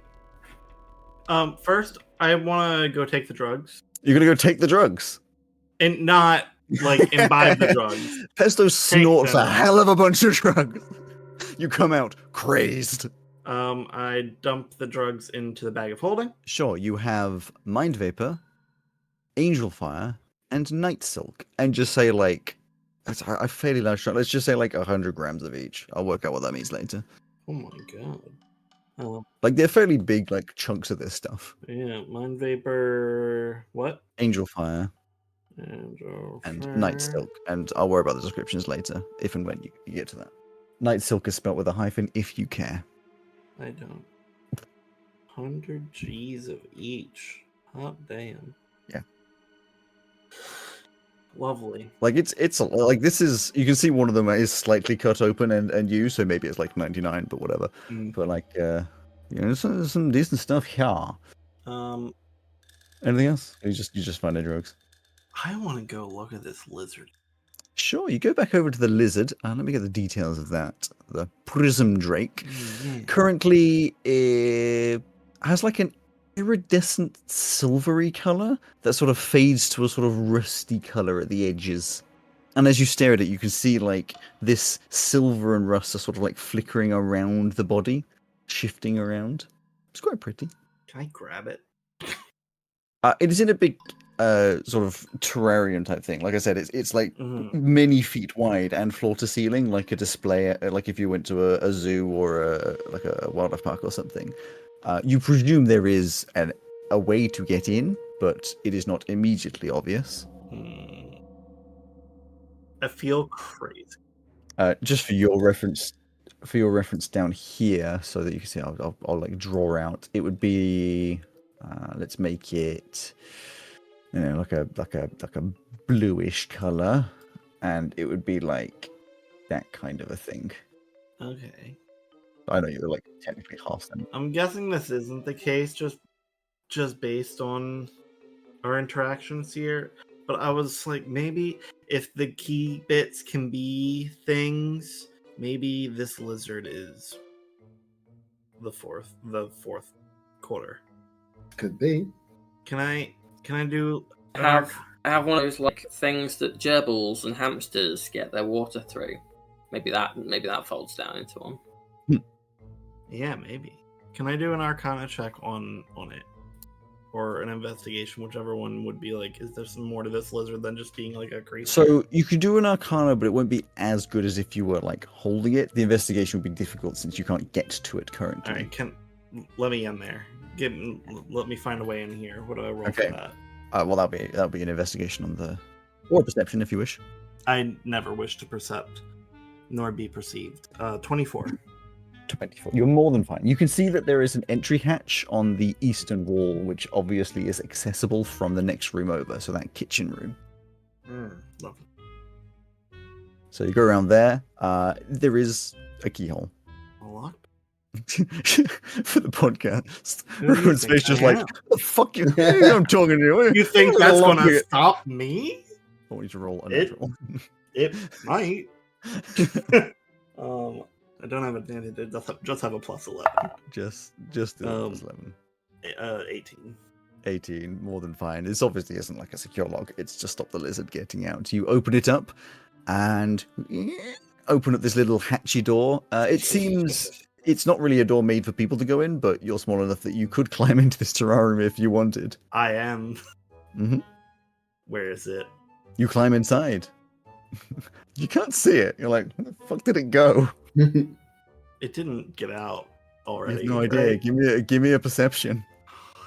First, I want to go take the drugs. You're gonna go take the drugs. And not, like, imbibe the drugs. Pesto snorts them. a hell of a bunch of drugs. You come out crazed. I dump the drugs into the bag of holding. Sure, you have Mind Vapor, Angel Fire, and Night Silk. And just say, like, I fairly large shot. Let's just say, like, 100 grams of each. I'll work out what that means later. Oh my god. Like, they're fairly big, like, chunks of this stuff. Yeah, Mind Vapor. What? Angel Fire and Night Silk. And I'll worry about the descriptions later, if and when you get to that. Night Silk is spelled with a hyphen, if you care. I don't. 100 G's of each. Hot damn. Yeah. Lovely. Like, it's like, this is, you can see one of them is slightly cut open and used, so maybe it's like 99, but whatever. But, like, some decent stuff here. Anything else? Or you just finding drugs? I want to go look at this lizard. Sure, you go back over to the lizard. Let me get the details of that. The prism drake. Yeah. Currently, it has like an iridescent silvery color that sort of fades to a sort of rusty color at the edges. And as you stare at it, you can see like this silver and rust are sort of like flickering around the body, shifting around. It's quite pretty. Can I grab it? It is in a big sort of terrarium type thing. Like I said, it's like Mhm. many feet wide and floor to ceiling, like a display, like if you went to a zoo or like a wildlife park or something. You presume there is a way to get in, but it is not immediately obvious. I feel crazy. Just for your reference down here, so that you can see, I'll like draw out. It would be, let's make it, like a bluish color, and it would be like that kind of a thing. Okay. I know you're like technically half them. I'm guessing this isn't the case just based on our interactions here. But I was like, maybe if the key bits can be things, maybe this lizard is the fourth quarter. Could be. Can I do Have one of those like things that gerbils and hamsters get their water through. Maybe that folds down into one. Yeah, maybe. Can I do an Arcana check on it? Or an investigation, whichever one would be like, is there some more to this lizard than just being like a creature? So you could do an Arcana, but it won't be as good as if you were like holding it. The investigation would be difficult since you can't get to it currently. Alright, let me in there. Let me find a way in here. What do I roll Okay. for that? Well, that'll be an investigation on the, or perception if you wish. I never wish to percept, nor be perceived. 24. 24. You're more than fine. You can see that there is an entry hatch on the eastern wall, which obviously is accessible from the next room over, so that kitchen room. Lovely. So you go around there. There is a keyhole. A lock? For the podcast. Who do you Everyone's think face just I like, am? the fuck you I'm talking to you. You think What are that's you gonna looking at? stop me? I want you to roll a It- natural. It might. I don't have advantage. It just have a plus 11. just Um, 11. 18. 18, more than fine. This obviously isn't like a secure lock. It's just stop the lizard getting out. You open it up and open up this little hatchy door. It seems it's not really a door made for people to go in, but you're small enough that you could climb into this terrarium if you wanted. I am. hmm Where is it? You climb inside. You can't see it. You're like, where the fuck did it go? It didn't get out You already. have no idea. right? Give me a perception.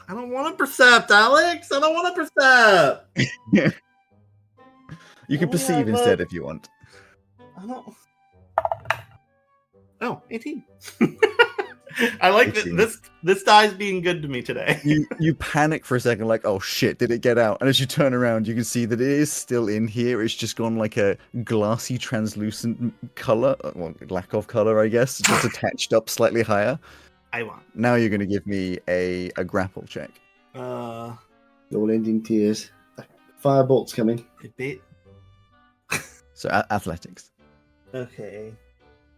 I don't want to percept, Alex. I don't want to percept. You can Oh, perceive yeah, instead but- if you want. I don't. Oh, 18. I like that 18. this die's being good to me today. You panic for a second, like, oh shit, did it get out? And as you turn around, you can see that it is still in here. It's just gone like a glassy, translucent color. Well, lack of color, I guess. It's just attached up slightly higher. I want. Now you're going to give me a grapple check. It All ending tears. Firebolt's coming. bit. So athletics. Okay.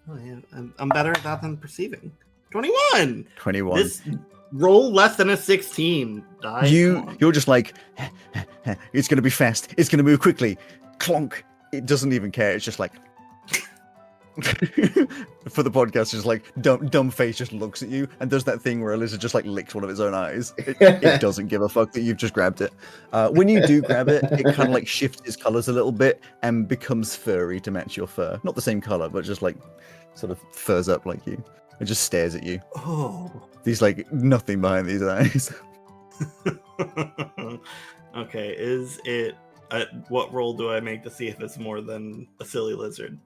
Oh yeah, I'm better at that than perceiving. 21. 21. This roll less than a 16. Die. Come on. You're just like, it's going to be fast. It's going to move quickly. Clonk. It doesn't even care. It's just like, for the podcast, just like dumb face just looks at you and does that thing where a lizard just like licks one of its own eyes. It doesn't give a fuck that you've just grabbed it. When you do grab it, it kind of like shifts its colors a little bit and becomes furry to match your fur. Not the same color, but just like sort of furs up like you. It just stares at you. Oh. There's like nothing behind these eyes. Okay, is it? What roll do I make to see if it's more than a silly lizard?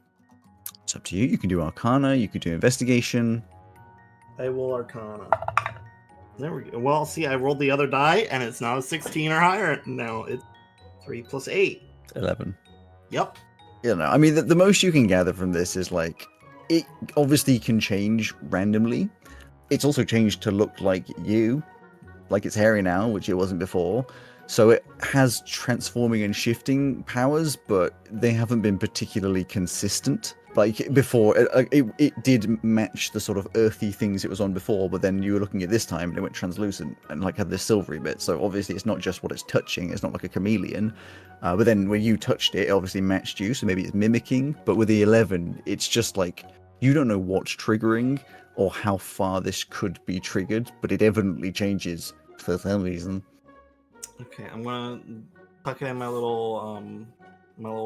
It's up to you. You can do Arcana. You could do Investigation. I will Arcana. There we go. Well, see, I rolled the other die, and it's not a 16 or higher. No, it's 3 plus 8. 11. Yep. You know, I mean, the most you can gather from this is like, it obviously can change randomly. It's also changed to look like you. Like it's hairy now, which it wasn't before. So it has transforming and shifting powers, but they haven't been particularly consistent. Like before, it did match the sort of earthy things it was on before, but then you were looking at this time and it went translucent and like had this silvery bit. So obviously it's not just what it's touching, it's not like a chameleon. But then when you touched it, it obviously matched you, so maybe it's mimicking. But with the 11, it's just like, you don't know what's triggering or how far this could be triggered, but it evidently changes for some reason. Okay, I'm gonna tuck it in my little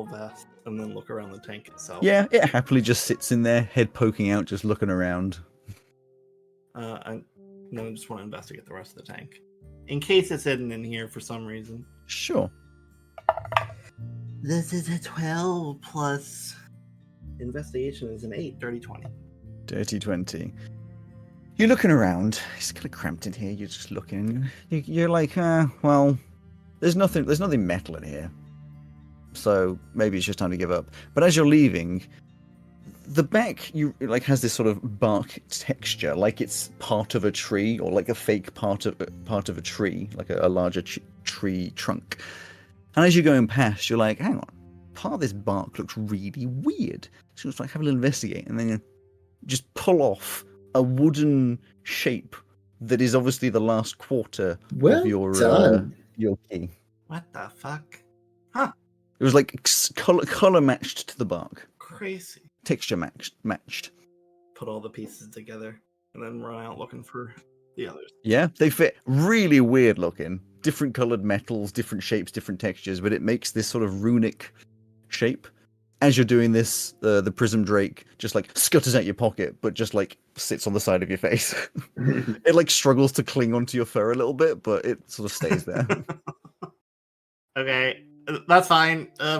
vest and then look around the tank itself. Yeah, it happily just sits in there, head poking out, just looking around. I just want to investigate the rest of the tank. In case it's hidden in here for some reason. Sure. This is a 12 plus investigation is an 8, dirty 20. Dirty 20. You're looking around. It's kind of cramped in here. You're just looking. You're like, well, there's nothing metal in here. So maybe it's just time to give up. But as you're leaving, the back has this sort of bark texture, like it's part of a tree or like a fake part of a tree, like a larger tree trunk. And as you're going past, you're like, hang on, part of this bark looks really weird. So it's like, have a little investigate, and then you just pull off a wooden shape that is obviously the last quarter of your key. What the fuck? Huh? It was like color matched to the bark. Crazy. Texture matched. Put all the pieces together and then run out looking for the others. Yeah, they fit. Really weird looking. Different colored metals, different shapes, different textures, but it makes this sort of runic shape. As you're doing this, the prism drake just like scutters out your pocket, but just like sits on the side of your face. It like struggles to cling onto your fur a little bit, but it sort of stays there. Okay, that's fine. I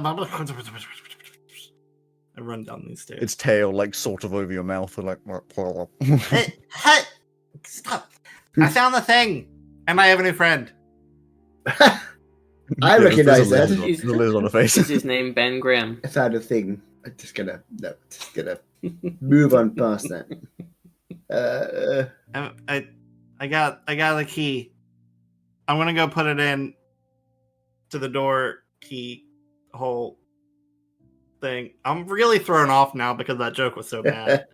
run down these stairs. Its tail like sort of over your mouth, and like. Hey, stop! I found the thing, and I have a new friend. I recognize that. There's a lizard on the face. Is his name Ben Graham? I found a thing. I'm just gonna move on past that. I got the key. I'm gonna go put it in to the door key hole thing. I'm really thrown off now because that joke was so bad.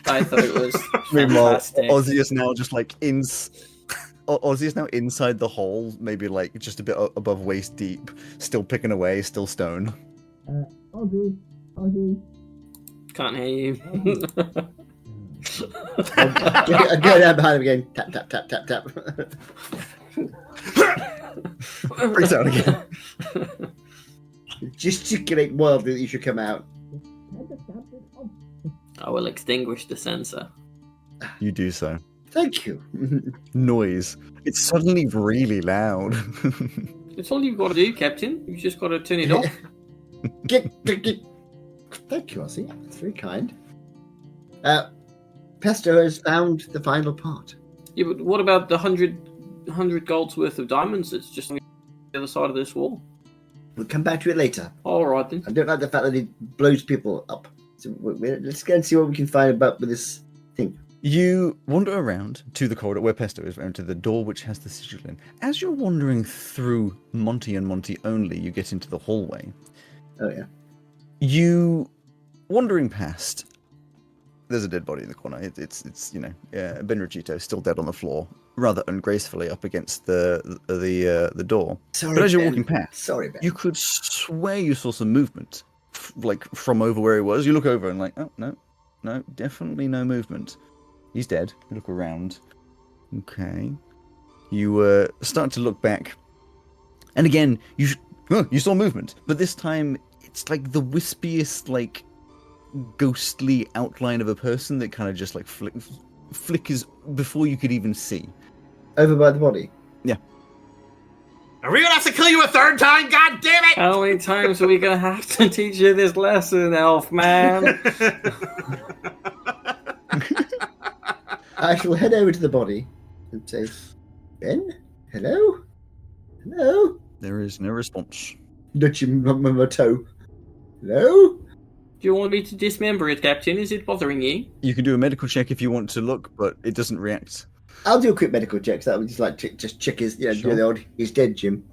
I thought it was Meanwhile, fantastic. Ozzy is now just like Ozzy is now inside the hole, maybe like just a bit above waist deep, still picking away, still stone. Ozzy. Can't hear you. I go down behind him again. Tap, tap, tap, tap, tap. Breaks out again. Gesticulate wildly that you should come out. I will extinguish the sensor. You do so. Thank you. Noise. It's suddenly really loud. It's all you've got to do, Captain. You've just got to turn it off. Thank you, Ozzy. That's very kind. Pesto has found the final part. Yeah, but what about the 100 golds worth of diamonds that's just on the other side of this wall? We'll come back to it later. All right, then. I don't like the fact that it blows people up. So let's go and see what we can find about with this thing. You wander around to the corridor where Pesto is, and to the door which has the sigil in. As you're wandering through Monty and Monty only, you get into the hallway. Oh, yeah. You, wandering past, there's a dead body in the corner. It's Benricito still dead on the floor, rather ungracefully up against the door. Sorry, But as you're Ben. walking past, Sorry, Ben. you could swear you saw some movement, like from over where he was. You look over and like, oh, no, definitely no movement. He's dead. You look around. Okay. You start to look back. And again, you saw movement. But this time, it's like the wispiest, like, ghostly outline of a person that kind of just, like, flickers before you could even see. Over by the body? Yeah. Are we gonna have to kill you a third time? God damn it! How many times are we going to have to teach you this lesson, elf man? I shall head over to the body and say, Ben? Hello? Hello? There is no response. Nudging my toe. Hello? Do you want me to dismember it, Captain? Is it bothering you? You can do a medical check if you want to look, but it doesn't react. I'll do a quick medical check. So that would just like just check his, do Sure. the old, he's dead, Jim.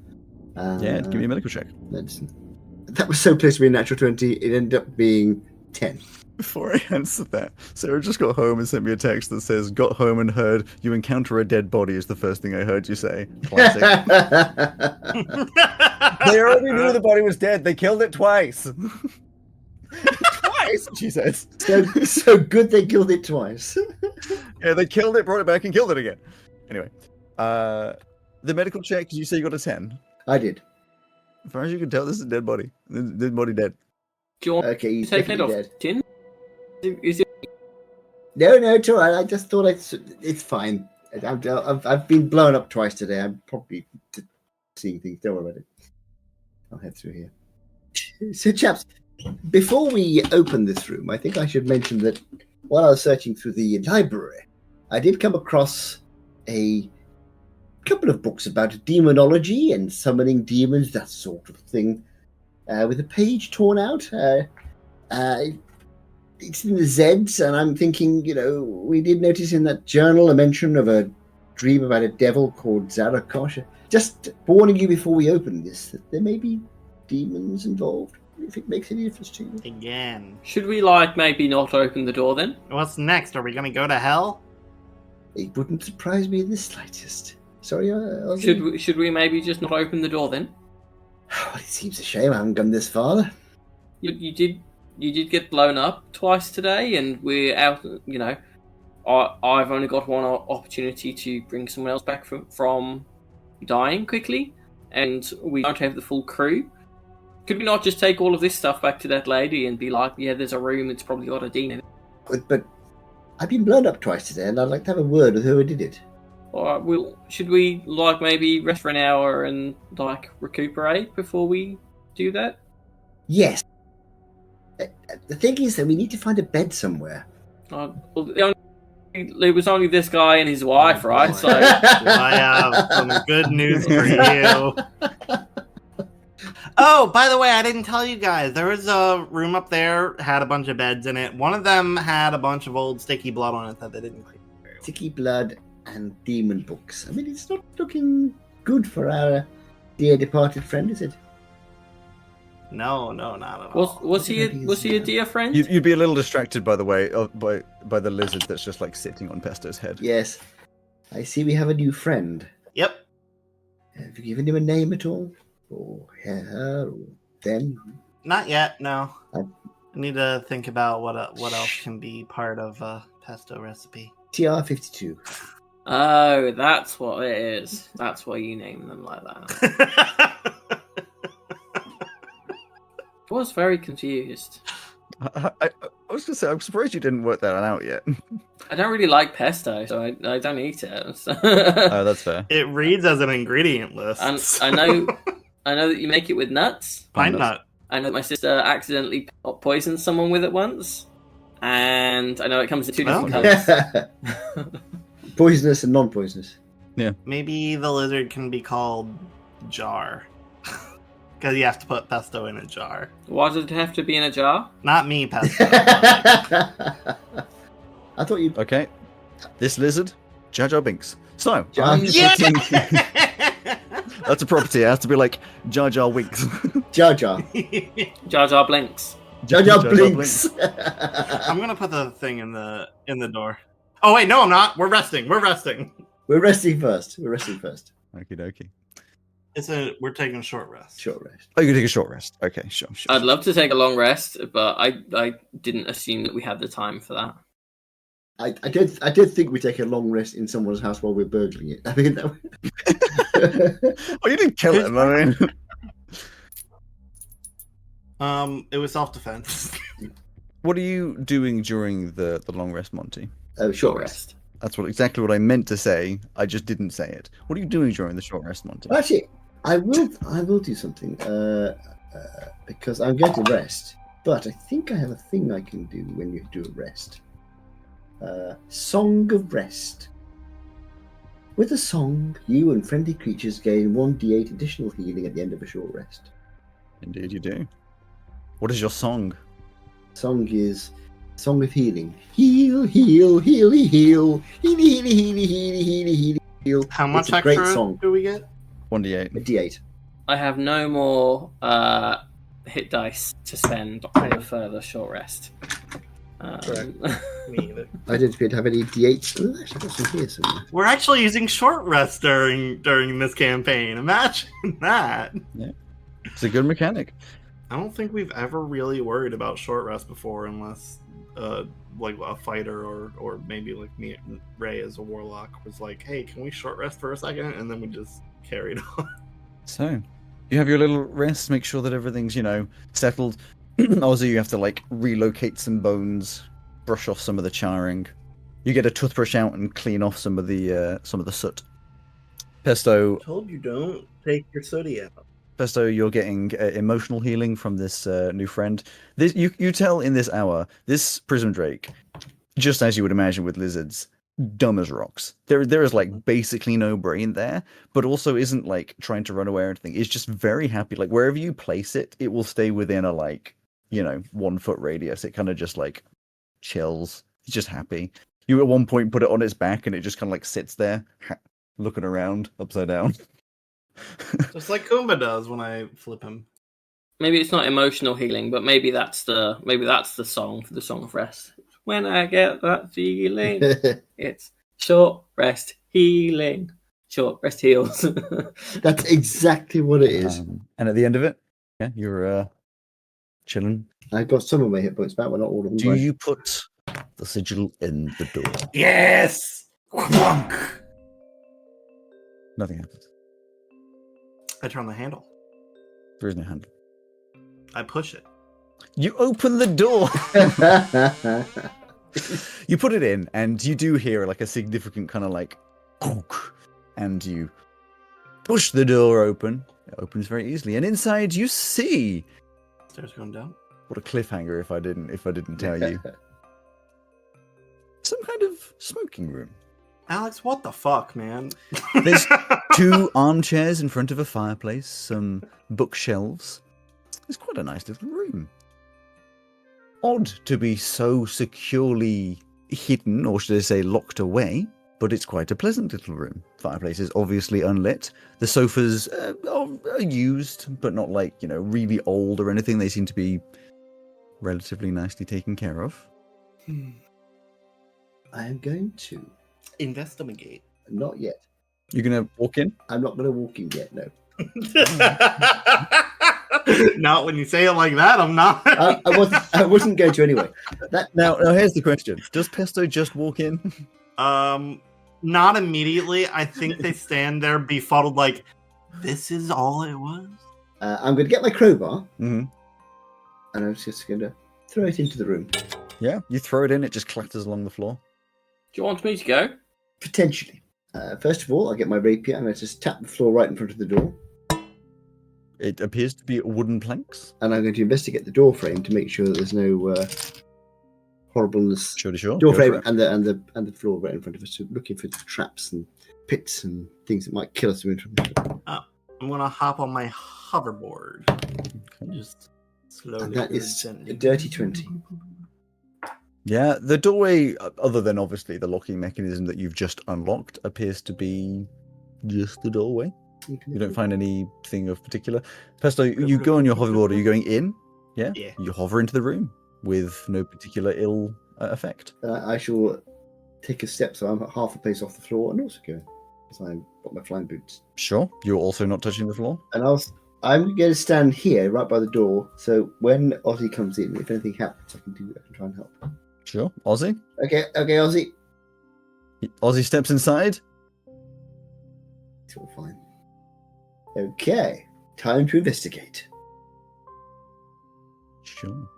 Yeah, give me a medical check. That was so close to being a natural 20, it ended up being 10. Before I answer that, Sarah just got home and sent me a text that says, "Got home and heard you encounter a dead body is the first thing I heard you say." Classic. They already knew the body was dead. They killed it twice. Twice, she says. So good they killed it twice. Yeah, they killed it, brought it back, and killed it again. Anyway, the medical check, did you say you got a 10? I did. As far as you can tell, this is a dead body. Dead body dead. Do you want Okay, to he's take it definitely off? dead. Tin? Is it? No, it's all right. I just thought it's fine. I've been blown up twice today. I'm probably seeing things. Don't worry about it. I'll head through here. So, chaps, before we open this room, I think I should mention that while I was searching through the library, I did come across a couple of books about demonology and summoning demons, that sort of thing, with a page torn out. It's in the Zeds, and I'm thinking, we did notice in that journal a mention of a dream about a devil called Zarakosh. Just warning you before we open this that there may be demons involved, if it makes any difference to you. Again. Should we maybe not open the door then? What's next? Are we gonna go to hell? It wouldn't surprise me in the slightest. Sorry, Ozzy. Should we maybe just not open the door then? Well, it seems a shame I haven't gone this far. You did get blown up twice today, and we're out. I've only got one opportunity to bring someone else back from dying quickly, and we don't have the full crew. Could we not just take all of this stuff back to that lady and be like, yeah, there's a room, it's probably got a demon. But I've been blown up twice today, and I'd like to have a word with whoever did it. Alright, should we maybe rest for an hour and recuperate before we do that? Yes. The thing is that we need to find a bed somewhere. It was only this guy and his wife, right? boy. So I have some good news for you. Oh, by the way, I didn't tell you guys. There was a room up there, had a bunch of beds in it. One of them had a bunch of old sticky blood on it that they didn't clean. Sticky blood and demon books. I mean, it's not looking good for our dear departed friend, is it? No, not at all. was he a dear friend? You'd be a little distracted, by the way, by the lizard that's just sitting on Pesto's head. Yes. I see we have a new friend. Yep. Have you given him a name at all? Or her, or them? Not yet, no. I- I need to think about what else can be part of a pesto recipe. TR52. Oh, that's what it is. That's why you name them like that. I was very confused. I was going to say, I'm surprised you didn't work that out yet. I don't really like pesto, so I don't eat it. So. Oh, that's fair. It reads as an ingredient list. And so- I know that you make it with nuts. Pine nut. I know that my sister accidentally poisoned someone with it once. And I know it comes in two different Okay. colours. Poisonous and non-poisonous. Maybe the lizard can be called Jar. Because you have to put pesto in a jar. Why does it have to be in a jar? Not me, pesto. I thought you. Okay. This lizard, Jar Jar Binks. So, Jar- I'm Yeah! putting... That's a property. It has to be like Jar Jar Winks. Jar Jar. Jar Jar Blinks. Jar Jar Jar Jar Blinks. I'm gonna put the thing in the door. Oh wait, no, I'm not. We're resting. We're resting first. Okie dokie. We're taking a short rest. Short rest. Oh, you can take a short rest. Okay, sure. I'd love to take a long rest, but I didn't assume that we had the time for that. I did think we'd take a long rest in someone's house while we're burgling it. I mean, Oh, you didn't kill him, I mean. It was self-defense. What are you doing during the long rest, Monty? oh, short rest. That's exactly what I meant to say. I just didn't say it. What are you doing during the short rest, Monty? Actually, I will do something because I'm going to rest. But I think I have a thing I can do when you do a rest. Song of Rest. With a song, you and friendly creatures gain 1d8 additional healing at the end of a short rest. Indeed, you do. What is your song? Song is Song of healing. Heal, heal, heal, heal, heal, heal, heal, heal, heal, heal, heal. How much It's a extra great song. do we get? 1d8. A D8. I have no more hit dice to spend on a further short rest. Me either. I didn't appear to have any D8s. Oh, actually, I've got some here somewhere. We're actually using short rest during this campaign. Imagine that. It's a good mechanic. I don't think we've ever really worried about short rest before, unless like a fighter or maybe like me, Ray as a warlock was like, "Hey, can we short rest for a second?" And then we just carried on. So, you have your little rest, make sure that everything's, settled. Also, you have to, relocate some bones, brush off some of the charring. You get a toothbrush out and clean off some of the soot. Pesto, Told you don't take your sooty out. Pesto, you're getting emotional healing from this new friend. This you tell in this hour, this Prism Drake, just as you would imagine with lizards, dumb as rocks. There is basically no brain there, but also isn't trying to run away or anything. It's just very happy. Wherever you place it, it will stay within a 1 foot radius. It kind of just chills. It's just happy. You at one point put it on its back and it just kind of sits there, looking around upside down. Just like Kumba does when I flip him. Maybe it's not emotional healing, but maybe that's the song for the Song of Rest. When I get that feeling, it's short rest healing. Short rest heals. That's exactly what it is. And at the end of it, you're chilling. I got some of my hit points back, but not all of them. Do you put the sigil in the door? Yes! Whunk! Nothing happens. I turn the handle. There is no handle. I push it. You open the door. You put it in, and you do hear a significant kind of "Konk," and you push the door open. It opens very easily, and inside you see. Stairs going down. What a cliffhanger! If I didn't tell you. Some kind of smoking room. Alex, what the fuck, man? There's 2 armchairs in front of a fireplace, some bookshelves. It's quite a nice little room. Odd to be so securely hidden, or should I say locked away, but it's quite a pleasant little room. Fireplace is obviously unlit. The sofas are used, but not really old or anything. They seem to be relatively nicely taken care of. I am going to. Investigate. Not yet. You're going to walk in? I'm not going to walk in yet, no. Not when you say it like that, I'm not. I wasn't going to anyway. Now, here's the question. Does Pesto just walk in? Not immediately. I think they stand there befuddled this is all it was? I'm going to get my crowbar, Mm-hmm. and I'm just going to throw it into the room. Yeah, you throw it in, it just clatters along the floor. Do you want me to go? Potentially. First of all, I'll get my rapier, and I just tap the floor right in front of the door. It appears to be wooden planks. And I'm going to investigate the door frame to make sure that there's no horribleness. Sure. Door Go frame for it. and the floor right in front of us, so looking for traps and pits and things that might kill us. I'm gonna hop on my hoverboard. Okay. Just slowly. And that is gently. a dirty 20. Yeah, the doorway, other than obviously the locking mechanism that you've just unlocked, appears to be just the doorway. You don't find anything of particular. Pesto, you go on your hoverboard. Are you going in? Yeah? Yeah. You hover into the room with no particular ill effect. I shall take a step so I'm half a pace off the floor and also go, because I've got my flying boots. Sure. You're also not touching the floor? And I'm going to stand here right by the door, so when Ozzy comes in, if anything happens, I can try and help. Sure. Ozzy? Okay, Ozzy. Ozzy steps inside. It's all fine. Okay, time to investigate. Sure.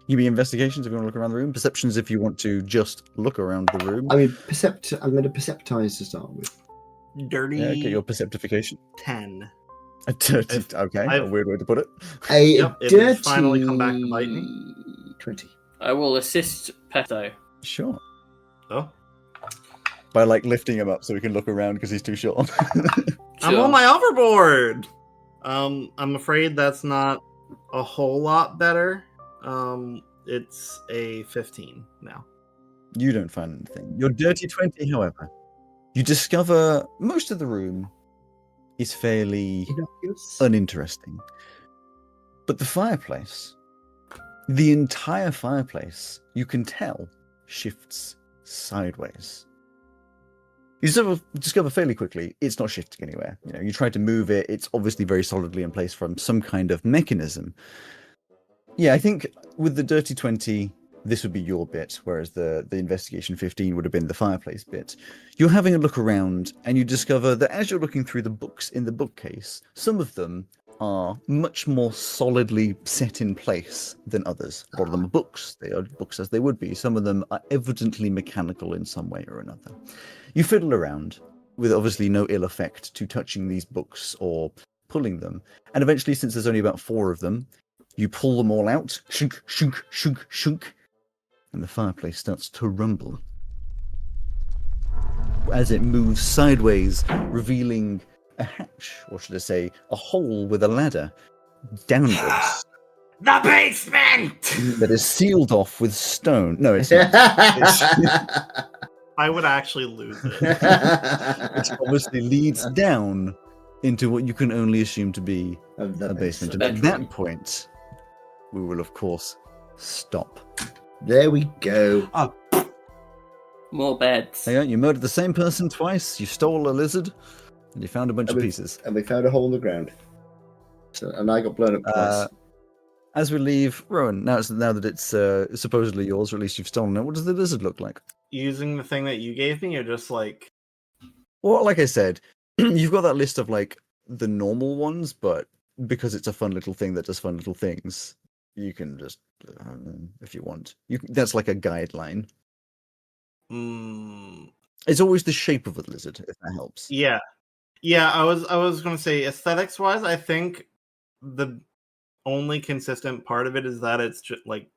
You mean investigations if you want to look around the room? Perceptions if you want to just look around the room? I mean, I'm going to perceptize to start with. Dirty. Yeah, get your perceptification. 10. Okay, a weird way to put it. Yep, it dirty will finally come back to bite me. 20. I will assist Pesto. Sure. Oh. By lifting him up so we can look around because he's too short. I'm on my hoverboard. I'm afraid that's not a whole lot better. It's a 15 now. You don't find anything. Your dirty 20, however, you discover most of the room is fairly Innocuous. uninteresting. But the fireplace, the entire fireplace, you can tell, shifts sideways. You discover fairly quickly it's not shifting anywhere. You try to move it, it's obviously very solidly in place from some kind of mechanism. Yeah, I think with the dirty 20, this would be your bit, whereas the investigation 15 would have been the fireplace bit. You're having a look around, and you discover that as you're looking through the books in the bookcase, some of them are much more solidly set in place than others. A lot of them are books. They are books as they would be. Some of them are evidently mechanical in some way or another. You fiddle around with obviously no ill effect to touching these books or pulling them. And eventually, since there's only about 4 of them, you pull them all out, shunk, shunk, shunk, shunk, and the fireplace starts to rumble as it moves sideways, revealing a hatch, or should I say, a hole with a ladder downwards. The basement! That is sealed off with stone. No, it's not. I would actually lose it. It obviously leads down into what you can only assume to be a basement. And at that point, we will, of course, stop. There we go. More beds. Hang on, you murdered the same person twice, you stole a lizard, and you found a bunch of pieces. And we found a hole in the ground. And I got blown up twice. As we leave, Rowan, now that it's supposedly yours, or at least you've stolen it, what does the lizard look like? Using the thing that you gave me, or just like... Well, like I said, you've got that list of like the normal ones, but because it's a fun little thing that does fun little things, you can just, if you want, that's like a guideline. It's always the shape of a lizard, if that helps. Yeah. I was gonna say, aesthetics wise, I think the only consistent part of it is that it's just like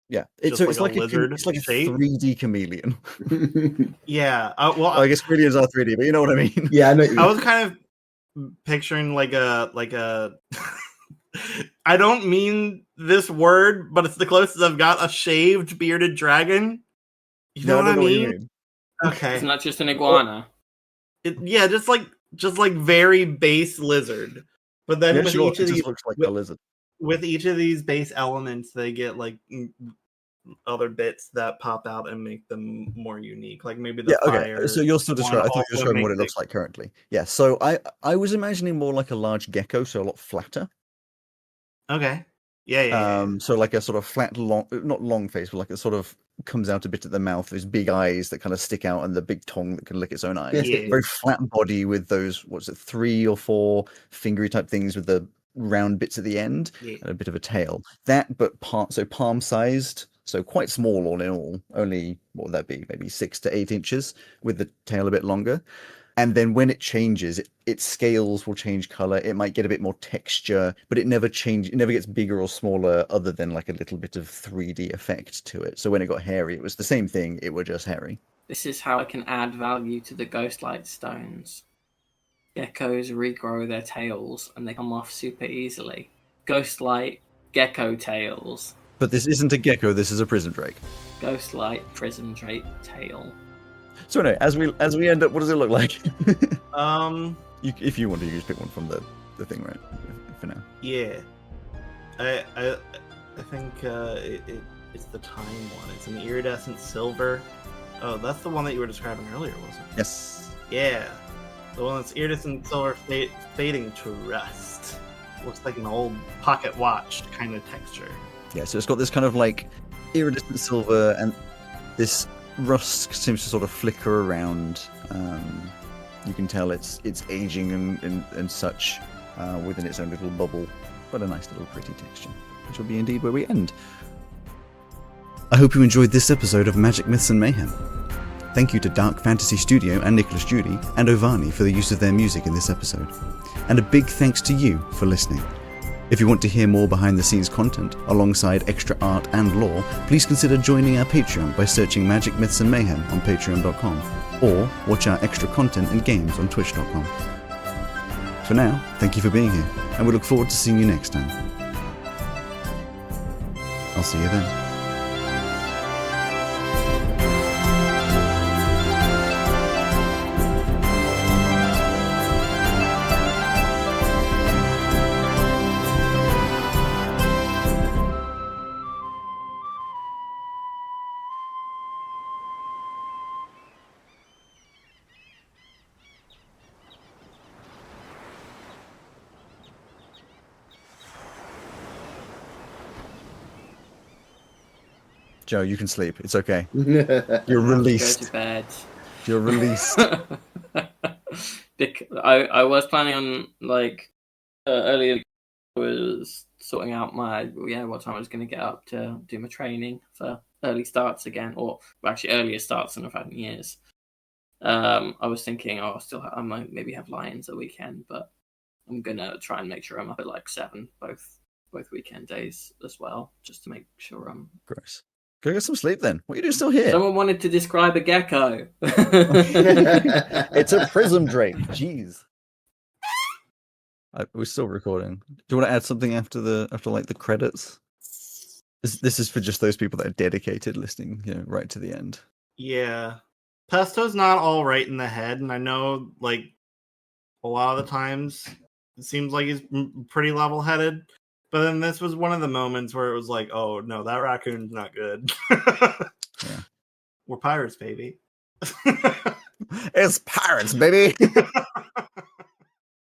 it's like a lizard. It's like shape. A 3D chameleon. Yeah. I guess chameleons are 3D, but you know what I mean. Yeah, I know. I was kind of picturing like a. I don't mean this word, but it's the closest I've got. A shaved, bearded dragon. You know what I mean? Okay. It's not just an iguana. Just like very base lizard. But then with each of these, looks like a lizard. With each of these base elements, they get like other bits that pop out and make them more unique. Like maybe the fire. Okay. So you're still describing. I thought you were describing what it looks like currently. Yeah. So I was imagining more like a large gecko, so a lot flatter. Okay. Yeah. So like a sort of flat, not long face, but like it sort of comes out a bit at the mouth. Those big eyes that kind of stick out, and the big tongue that can lick its own eyes. Yeah. Very flat body with those 3 or 4 fingery type things with the round bits at the end and a bit of a tail. That, but palm sized, so quite small all in all. Only what would that be? Maybe 6 to 8 inches with the tail a bit longer. And then when it changes, its scales will change color. It might get a bit more texture, but it never changes. It never gets bigger or smaller, other than like a little bit of 3D effect to it. So when it got hairy, it was the same thing. It were just hairy. This is how I can add value to the Ghostlight stones. Geckos regrow their tails, and they come off super easily. Ghostlight gecko tails. But this isn't a gecko. This is a prison drake. Ghostlight prison drake tail. So anyway, as we end up, what does it look like? If you want to, you just pick one from the thing, right? For now. Yeah, I think it's the time one. It's an iridescent silver. Oh, that's the one that you were describing earlier, wasn't it? Yes. Yeah, the one that's iridescent silver fading to rust. Looks like an old pocket watch kind of texture. Yeah, so it's got this kind of like iridescent silver, and this rust seems to sort of flicker around. You can tell it's aging and such within its own little bubble, but a nice little pretty texture, which will be indeed where we end. I hope you enjoyed this episode of Magic Myths and Mayhem. Thank you to Dark Fantasy Studio and Nicolas Judy and Ovani for the use of their music in this episode. And a big thanks to you for listening. If you want to hear more behind-the-scenes content, alongside extra art and lore, please consider joining our Patreon by searching Magic Myths and Mayhem on patreon.com, or watch our extra content and games on twitch.com. For now, thank you for being here, and we look forward to seeing you next time. I'll see you then. Joe, you can sleep. It's okay. You're You're Go to released. bed. You're released. I was planning on like earlier. I was sorting out what time I was going to get up to do my training for early starts again, or actually earlier starts than I've had in years. I was thinking, I might maybe have Lions a weekend, but I'm gonna try and make sure I'm up at like 7 both weekend days as well, just to make sure I'm. Gross. Go get some sleep then. What are you doing still here? Someone wanted to describe a gecko. It's a prism drake. Jeez. We're still recording. Do you want to add something after like the credits? This is for just those people that are dedicated, listening, right to the end. Yeah. Pesto's not all right in the head, and I know, like, a lot of the times it seems like he's pretty level-headed, but then this was one of the moments where it was like, oh, no, that raccoon's not good. Yeah. We're pirates, baby. It's pirates, baby.